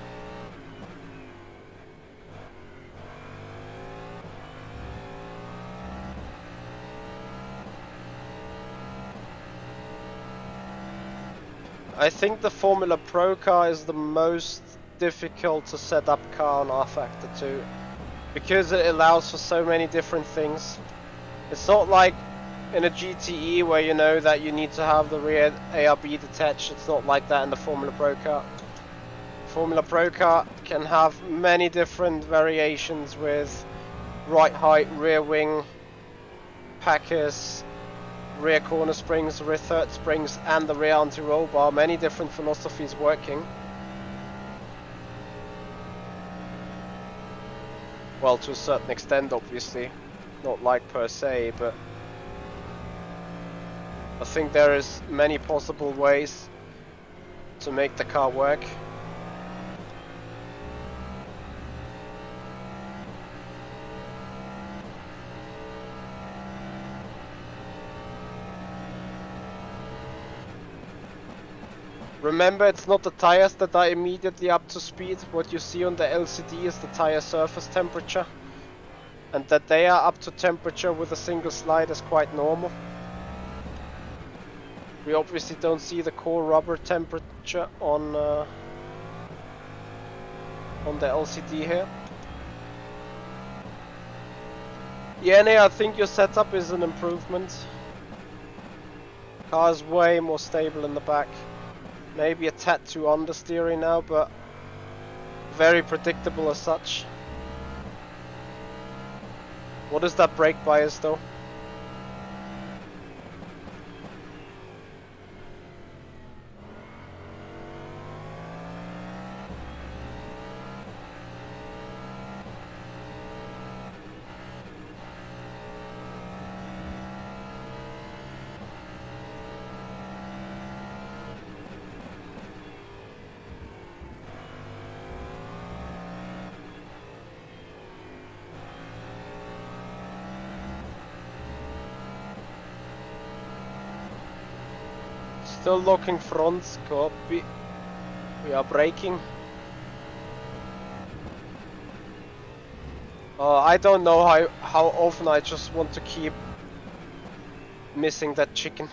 I think the Formula Pro car is the most difficult to set up car on rFactor 2 because it allows for so many different things. It's not like in a GTE where you know that you need to have the rear ARB detached. It's not like that in the Formula Pro car. Formula Pro car can have many different variations with right height, rear wing, packers, rear corner springs, rear third springs, and the rear anti-roll bar. Many different philosophies working. Well, to a certain extent, obviously, not like per se, but I think there is many possible ways to make the car work. Remember, it's not the tires that are immediately up to speed. What you see on the LCD is the tire surface temperature. And that they are up to temperature with a single slide is quite normal. We obviously don't see the core rubber temperature on the LCD here. Yeah, I think your setup is an improvement. Car is way more stable in the back. Maybe a tad too understeering now, but very predictable as such. What is that brake bias though? Still locking fronts, copy. We are braking. I don't know how often I just want to keep missing that chicken.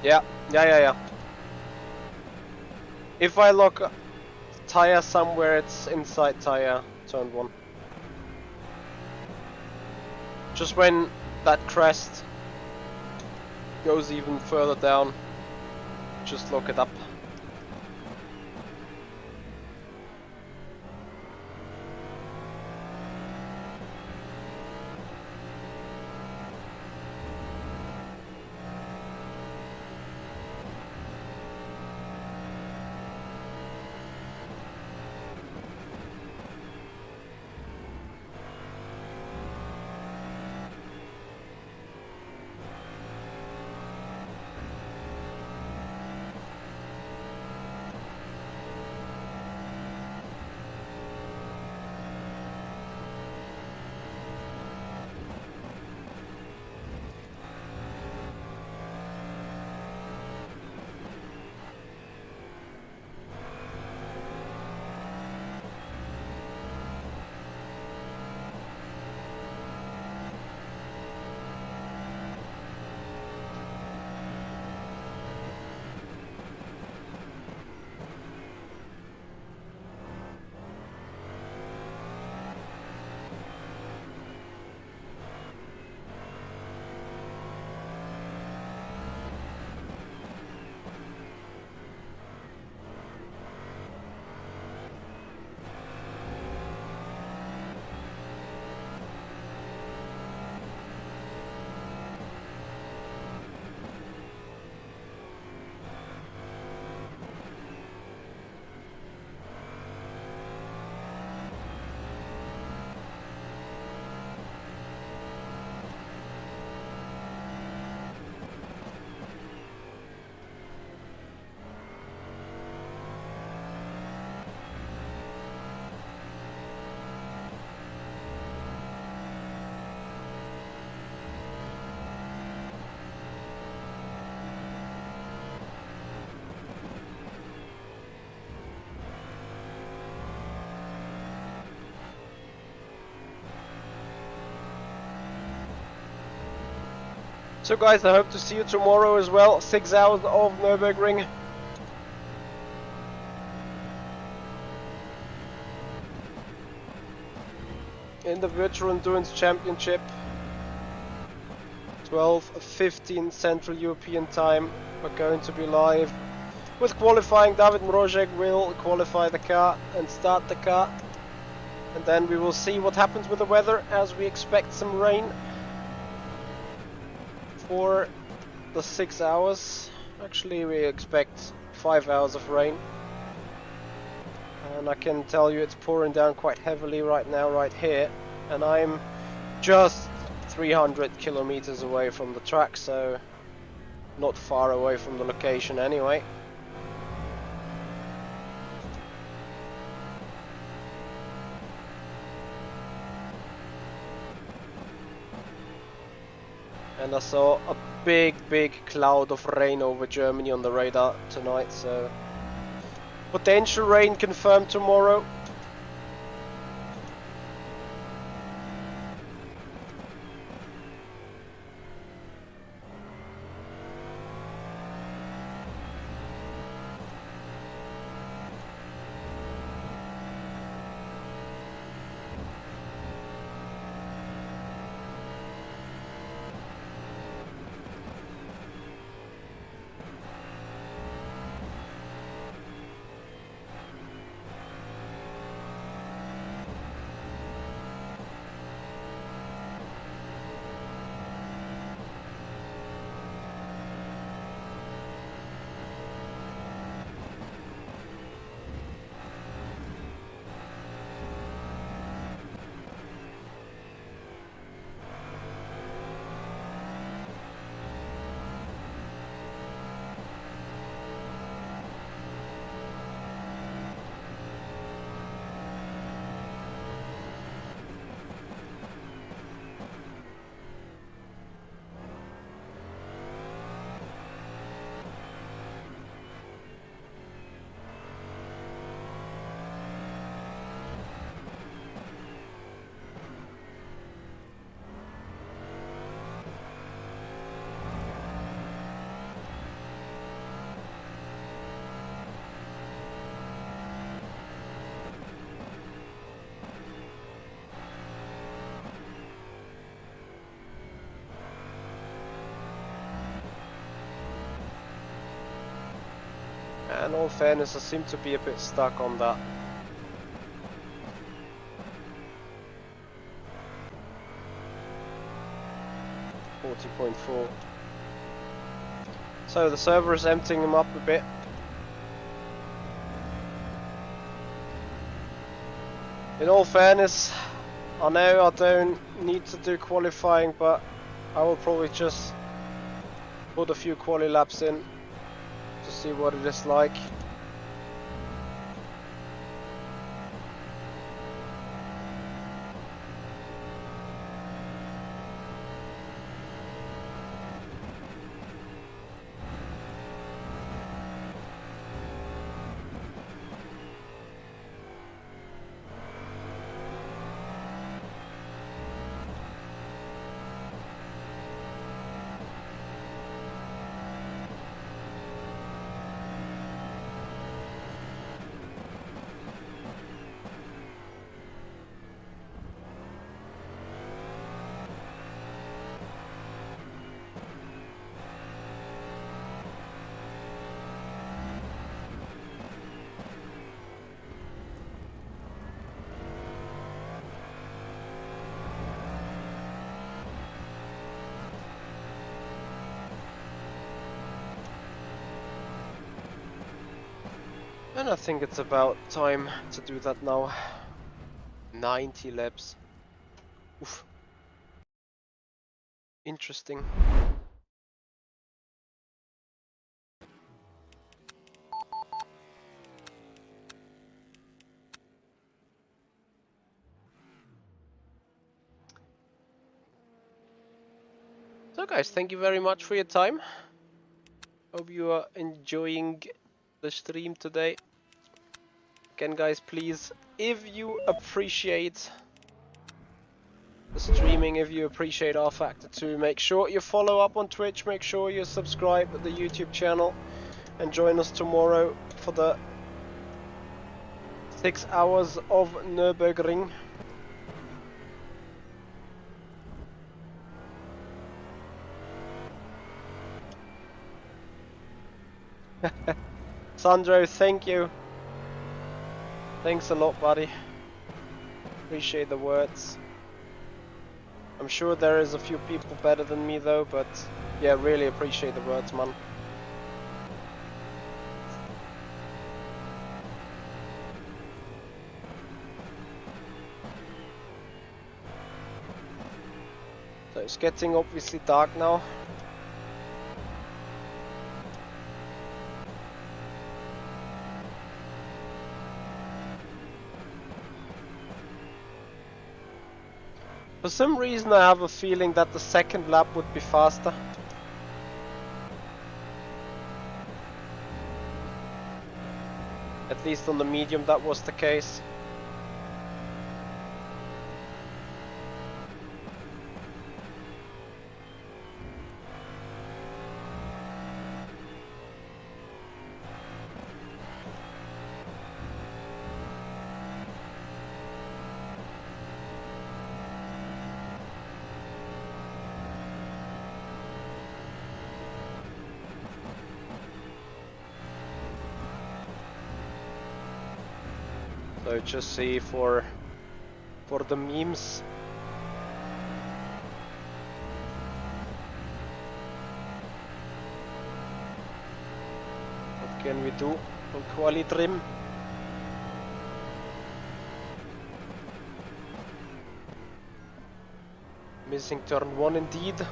Yeah, yeah. If I lock tire somewhere, it's inside tire, turn 1. Just when that crest goes even further down, just look it up. So guys, I hope to see you tomorrow as well. 6 hours of Nürburgring. In the Virtual Endurance Championship. 12:15 Central European Time. We're going to be live with qualifying. David Mrozek will qualify the car and start the car. And then we will see what happens with the weather, as we expect some rain for the 6 hours. Actually, we expect 5 hours of rain. And I can tell you it's pouring down quite heavily right now, right here. And I'm just 300 kilometers away from the track, so not far away from the location anyway. And I saw a big cloud of rain over Germany on the radar tonight, so potential rain confirmed tomorrow. in all fairness, I seem to be a bit stuck on that. .4. So the server is emptying them up a bit. In all fairness, I know I don't need to do qualifying, but I will probably just put a few quali laps in to see what it is like. And I think it's about time to do that now. 90 laps. Oof. Interesting. So guys, thank you very much for your time. Hope you are enjoying the stream today. Again guys, please, if you appreciate the streaming, if you appreciate rFactor 2, make sure you follow up on Twitch, make sure you subscribe to the YouTube channel, and join us tomorrow for the 6 hours of Nürburgring. Sandro, thank you. Thanks a lot, buddy. Appreciate the words. I'm sure there is a few people better than me though, but yeah, really appreciate the words, man. So it's getting obviously dark now. For some reason I have a feeling that the second lap would be faster. At least on the medium that was the case. So just see for the memes. What can we do on quali trim? Missing turn 1 indeed.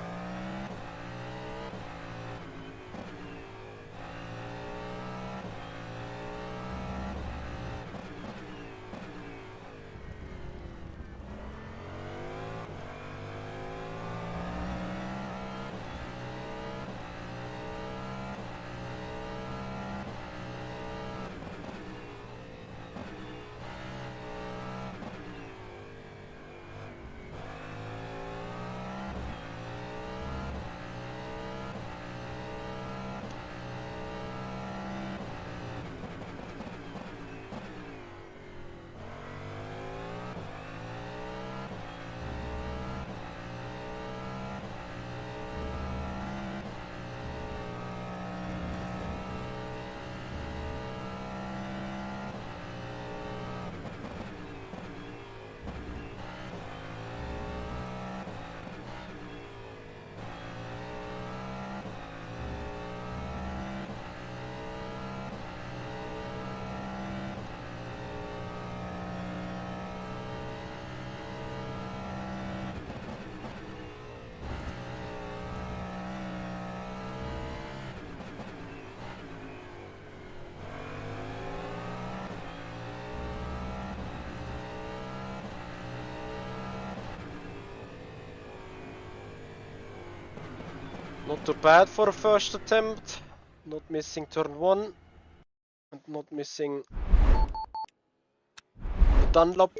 Not too bad for a first attempt. Not missing turn 1 and not missing the Dunlop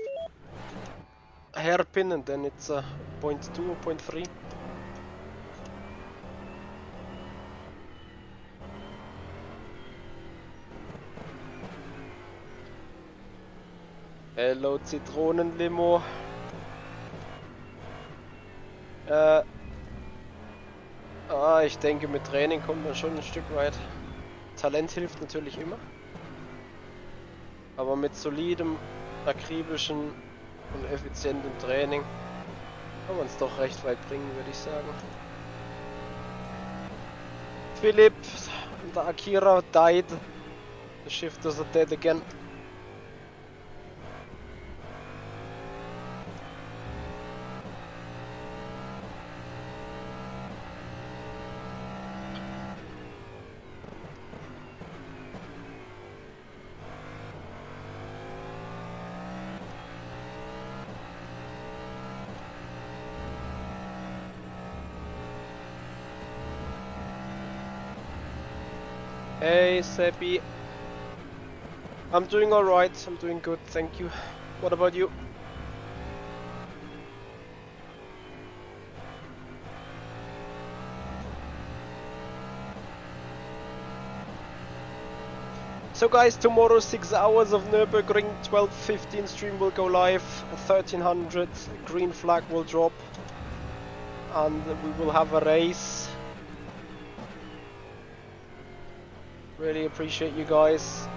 hairpin, and then it's a 0.2 or 0.3. Hello Zitronenlimo. Ich denke, mit Training kommt man schon ein Stück weit. Talent hilft natürlich immer. Aber mit solidem, akribischen und effizientem Training kann man es doch recht weit bringen, würde ich sagen. Philipp, the Akira died. The shifters are dead again. Hey Seppi, I'm doing alright, I'm doing good, thank you. What about you? So guys, tomorrow 6 hours of Nürburgring, 12:15 stream will go live, 1300 green flag will drop, and we will have a race. Really appreciate you guys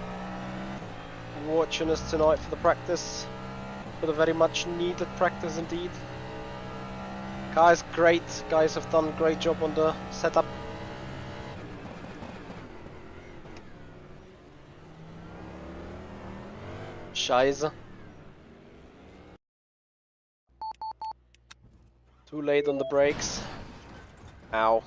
watching us tonight for the practice, for the very much needed practice indeed. Guys, great. Guys have done a great job on the setup. Scheiße. Too late on the brakes. Ow.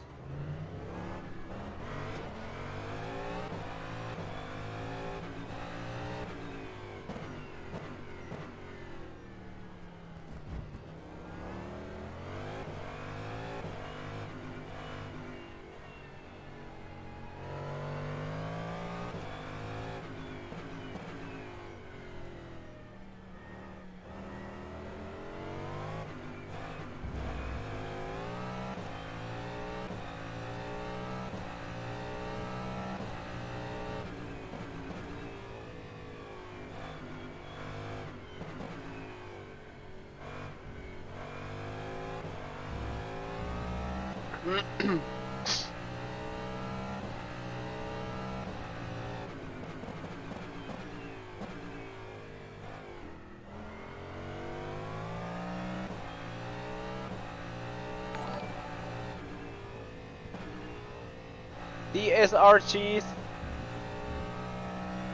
The SRGs,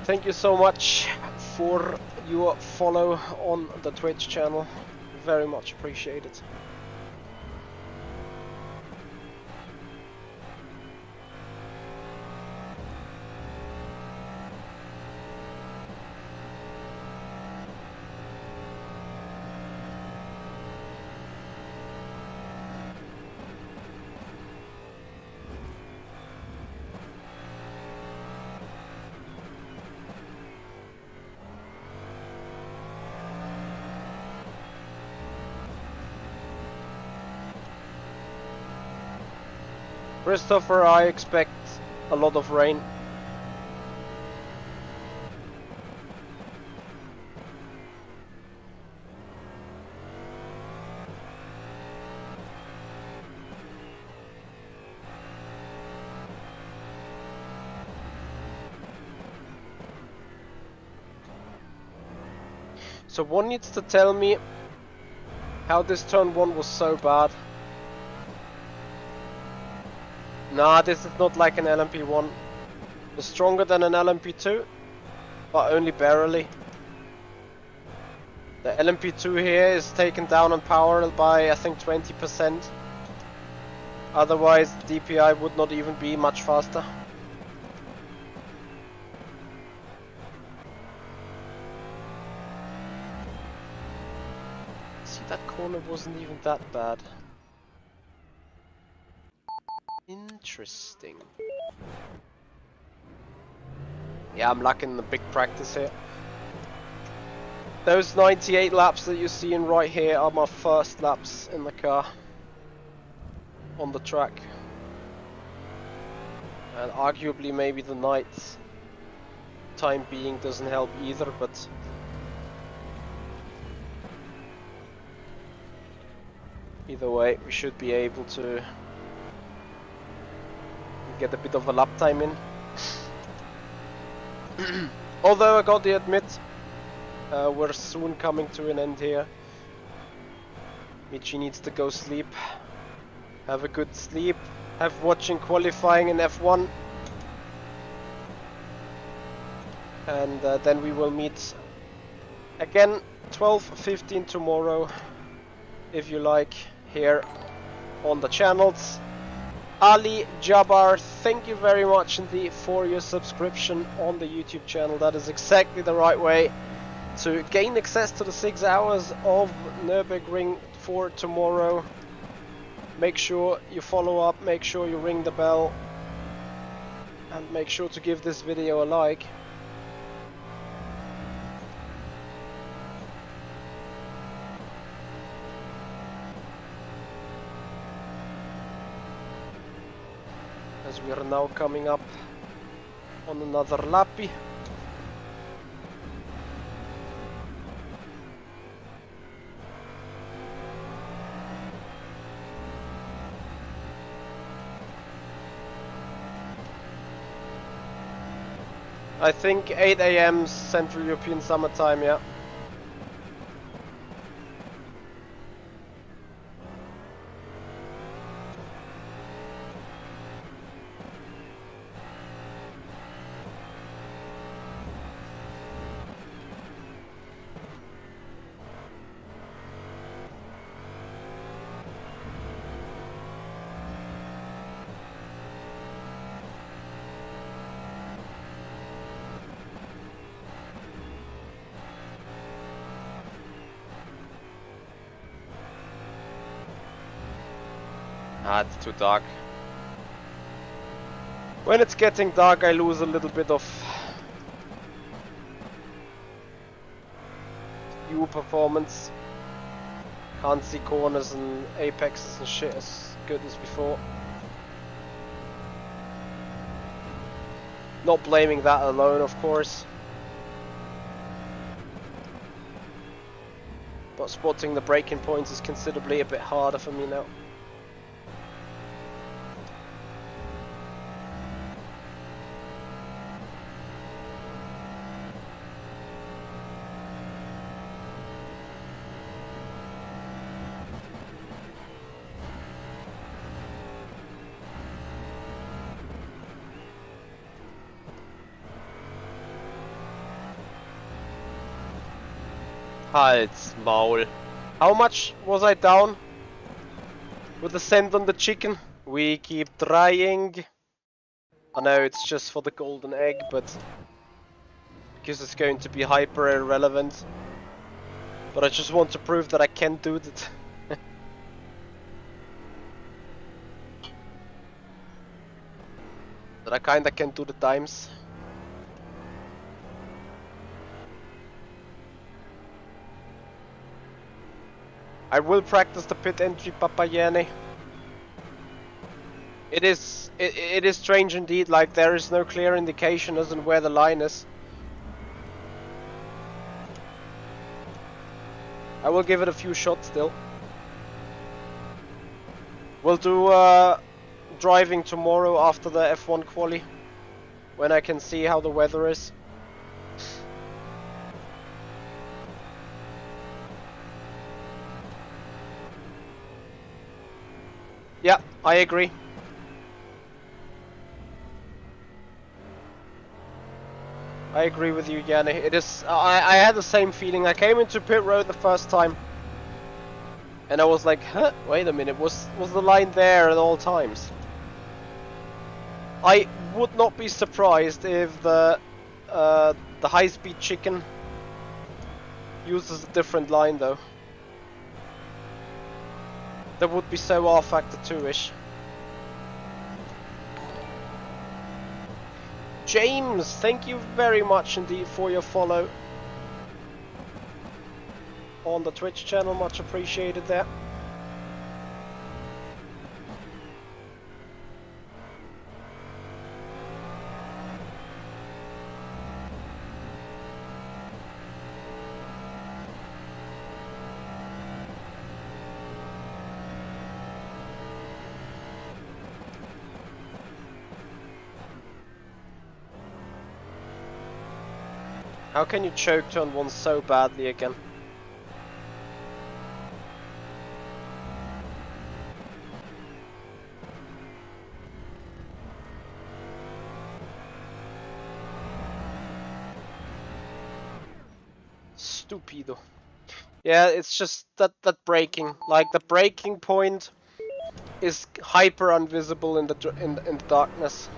thank you so much for your follow on the Twitch channel, very much appreciated. Christopher, I expect a lot of rain. So one needs to tell me how this turn 1 was so bad. Nah, this is not like an LMP1. It's stronger than an LMP2, but only barely. The LMP2 here is taken down on power by I think 20%. Otherwise DPi would not even be much faster. See, that corner wasn't even that bad. In Interesting. Yeah, I'm lacking the big practice here. Those 98 laps that you're seeing right here are my first laps in the car. On the track. And arguably maybe the night time being doesn't help either, but either way we should be able to get a bit of a lap time in. Although I gotta admit, we're soon coming to an end here. Michi needs to go sleep. Have a good sleep. Have watching qualifying in F1. And then we will meet again 12:15 tomorrow, if you like, here on the channels. Ali Jabbar, thank you very much indeed for your subscription on the YouTube channel. That is exactly the right way to gain access to the 6 hours of Nürburgring for tomorrow. Make sure you follow up, make sure you ring the bell, and make sure to give this video a like. As we are now coming up on another lappy. I think 8 AM Central European summertime, yeah. Ah, it's too dark. When it's getting dark, I lose a little bit of view performance. Can't see corners and apexes and shit as good as before. Not blaming that alone, of course. But spotting the braking points is considerably a bit harder for me now. Halt's Maul. How much was I down with the send on the chicken? We keep trying. I know it's just for the golden egg, but because it's going to be hyper irrelevant. But I just want to prove that I can do it. That I kinda can do the times. I will practice the pit entry, Papayene. It is strange indeed, like there is no clear indication as to where the line is. I will give it a few shots still. We'll do driving tomorrow after the F1 quali, when I can see how the weather is. Yeah, I agree. I agree with you, Yanni. It is. I had the same feeling. I came into pit road the first time, and I was like, "Huh? Wait a minute. Was the line there at all times?" I would not be surprised if the high-speed chicken uses a different line, though. That would be so rFactor 2-ish. James, thank you very much indeed for your follow on the Twitch channel, much appreciated there. How can you choke turn one so badly again? Stupido. Yeah, it's just that braking, like the braking point is hyper invisible in the darkness.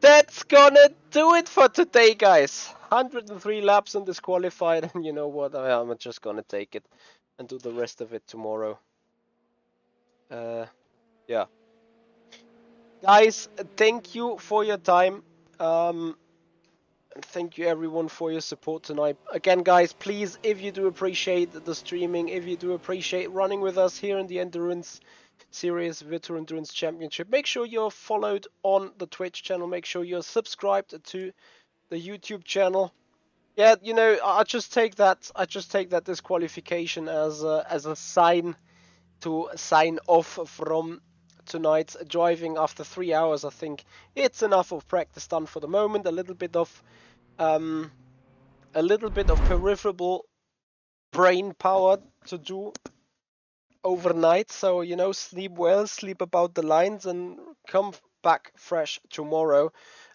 That's gonna do it for today, guys. 103 laps and disqualified, and you know what? I'm just gonna take it and do the rest of it tomorrow. Yeah. Guys, thank you for your time. And thank you everyone for your support tonight. Again, guys, please, if you do appreciate the streaming, if you do appreciate running with us here in the Endurance Series Virtual Endurance Championship, make sure you're followed on the Twitch channel. Make sure you're subscribed to the YouTube channel. Yeah, you know, I just take that disqualification as a sign to sign off from tonight's driving. After 3 hours, I think it's enough of practice done for the moment. A little bit of peripheral brain power to do overnight. So, you know, sleep well, sleep about the lines, and come back fresh tomorrow.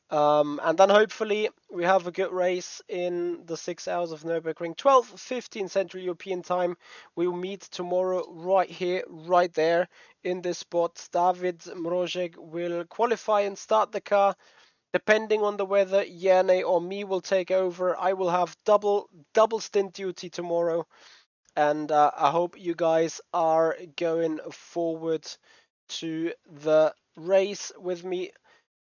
And then hopefully we have a good race in the 6 hours of Nürburgring. 12:15 Central European time. We will meet tomorrow right here, right there in this spot. David Mrozek will qualify and start the car. Depending on the weather, Yane or me will take over. I will have double stint duty tomorrow. And I hope you guys are going forward to the race with me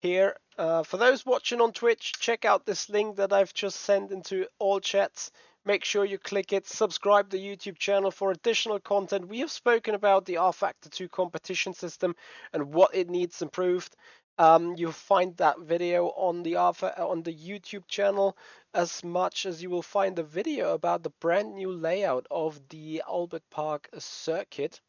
here. For those watching on Twitch, check out this link that I've just sent into all chats. Make sure you click it, subscribe to the YouTube channel for additional content. We have spoken about the rFactor 2 competition system and what it needs improved. You'll find that video on the YouTube channel, as much as you will find a video about the brand new layout of the Albert Park circuit.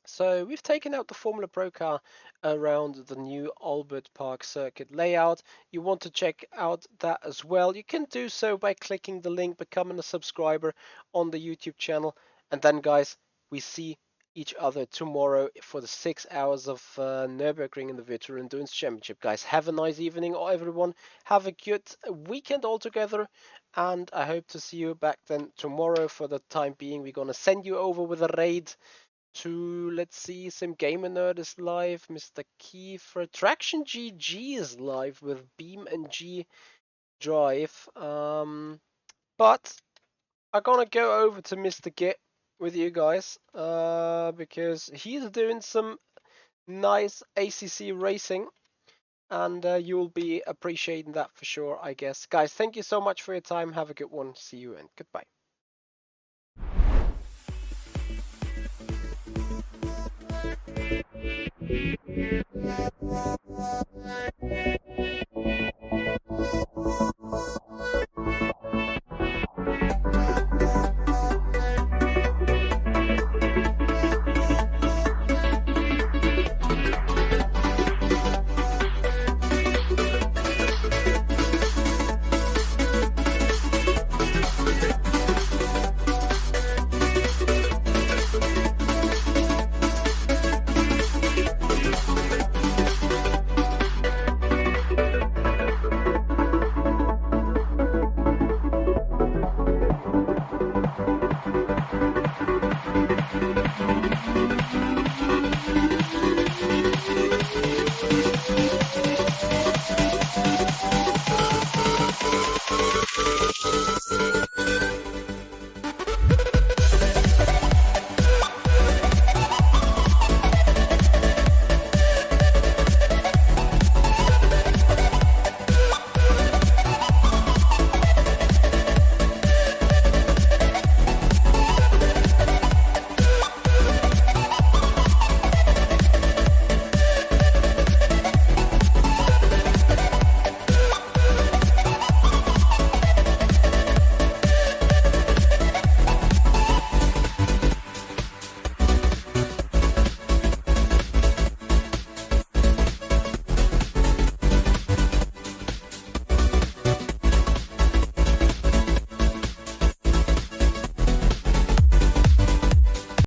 So we've taken out the Formula Pro car around the new Albert Park circuit layout. You want to check out that as well. You can do so by clicking the link, becoming a subscriber on the YouTube channel. And then, guys, we see each other tomorrow for the 6 hours of Nürburgring in the Virtual Endurance Championship. Guys, have a nice evening, everyone. Have a good weekend altogether. And I hope to see you back then tomorrow. For the time being, we're going to send you over with a raid to, let's see, some Gamer Nerd is live, Mr. Kiefer, Traction GG is live with Beam and G Drive. But I'm gonna go over to Mr. Git with you guys, because he's doing some nice ACC racing, and you'll be appreciating that for sure, I guess. Guys, thank you so much for your time. Have a good one. See you and goodbye.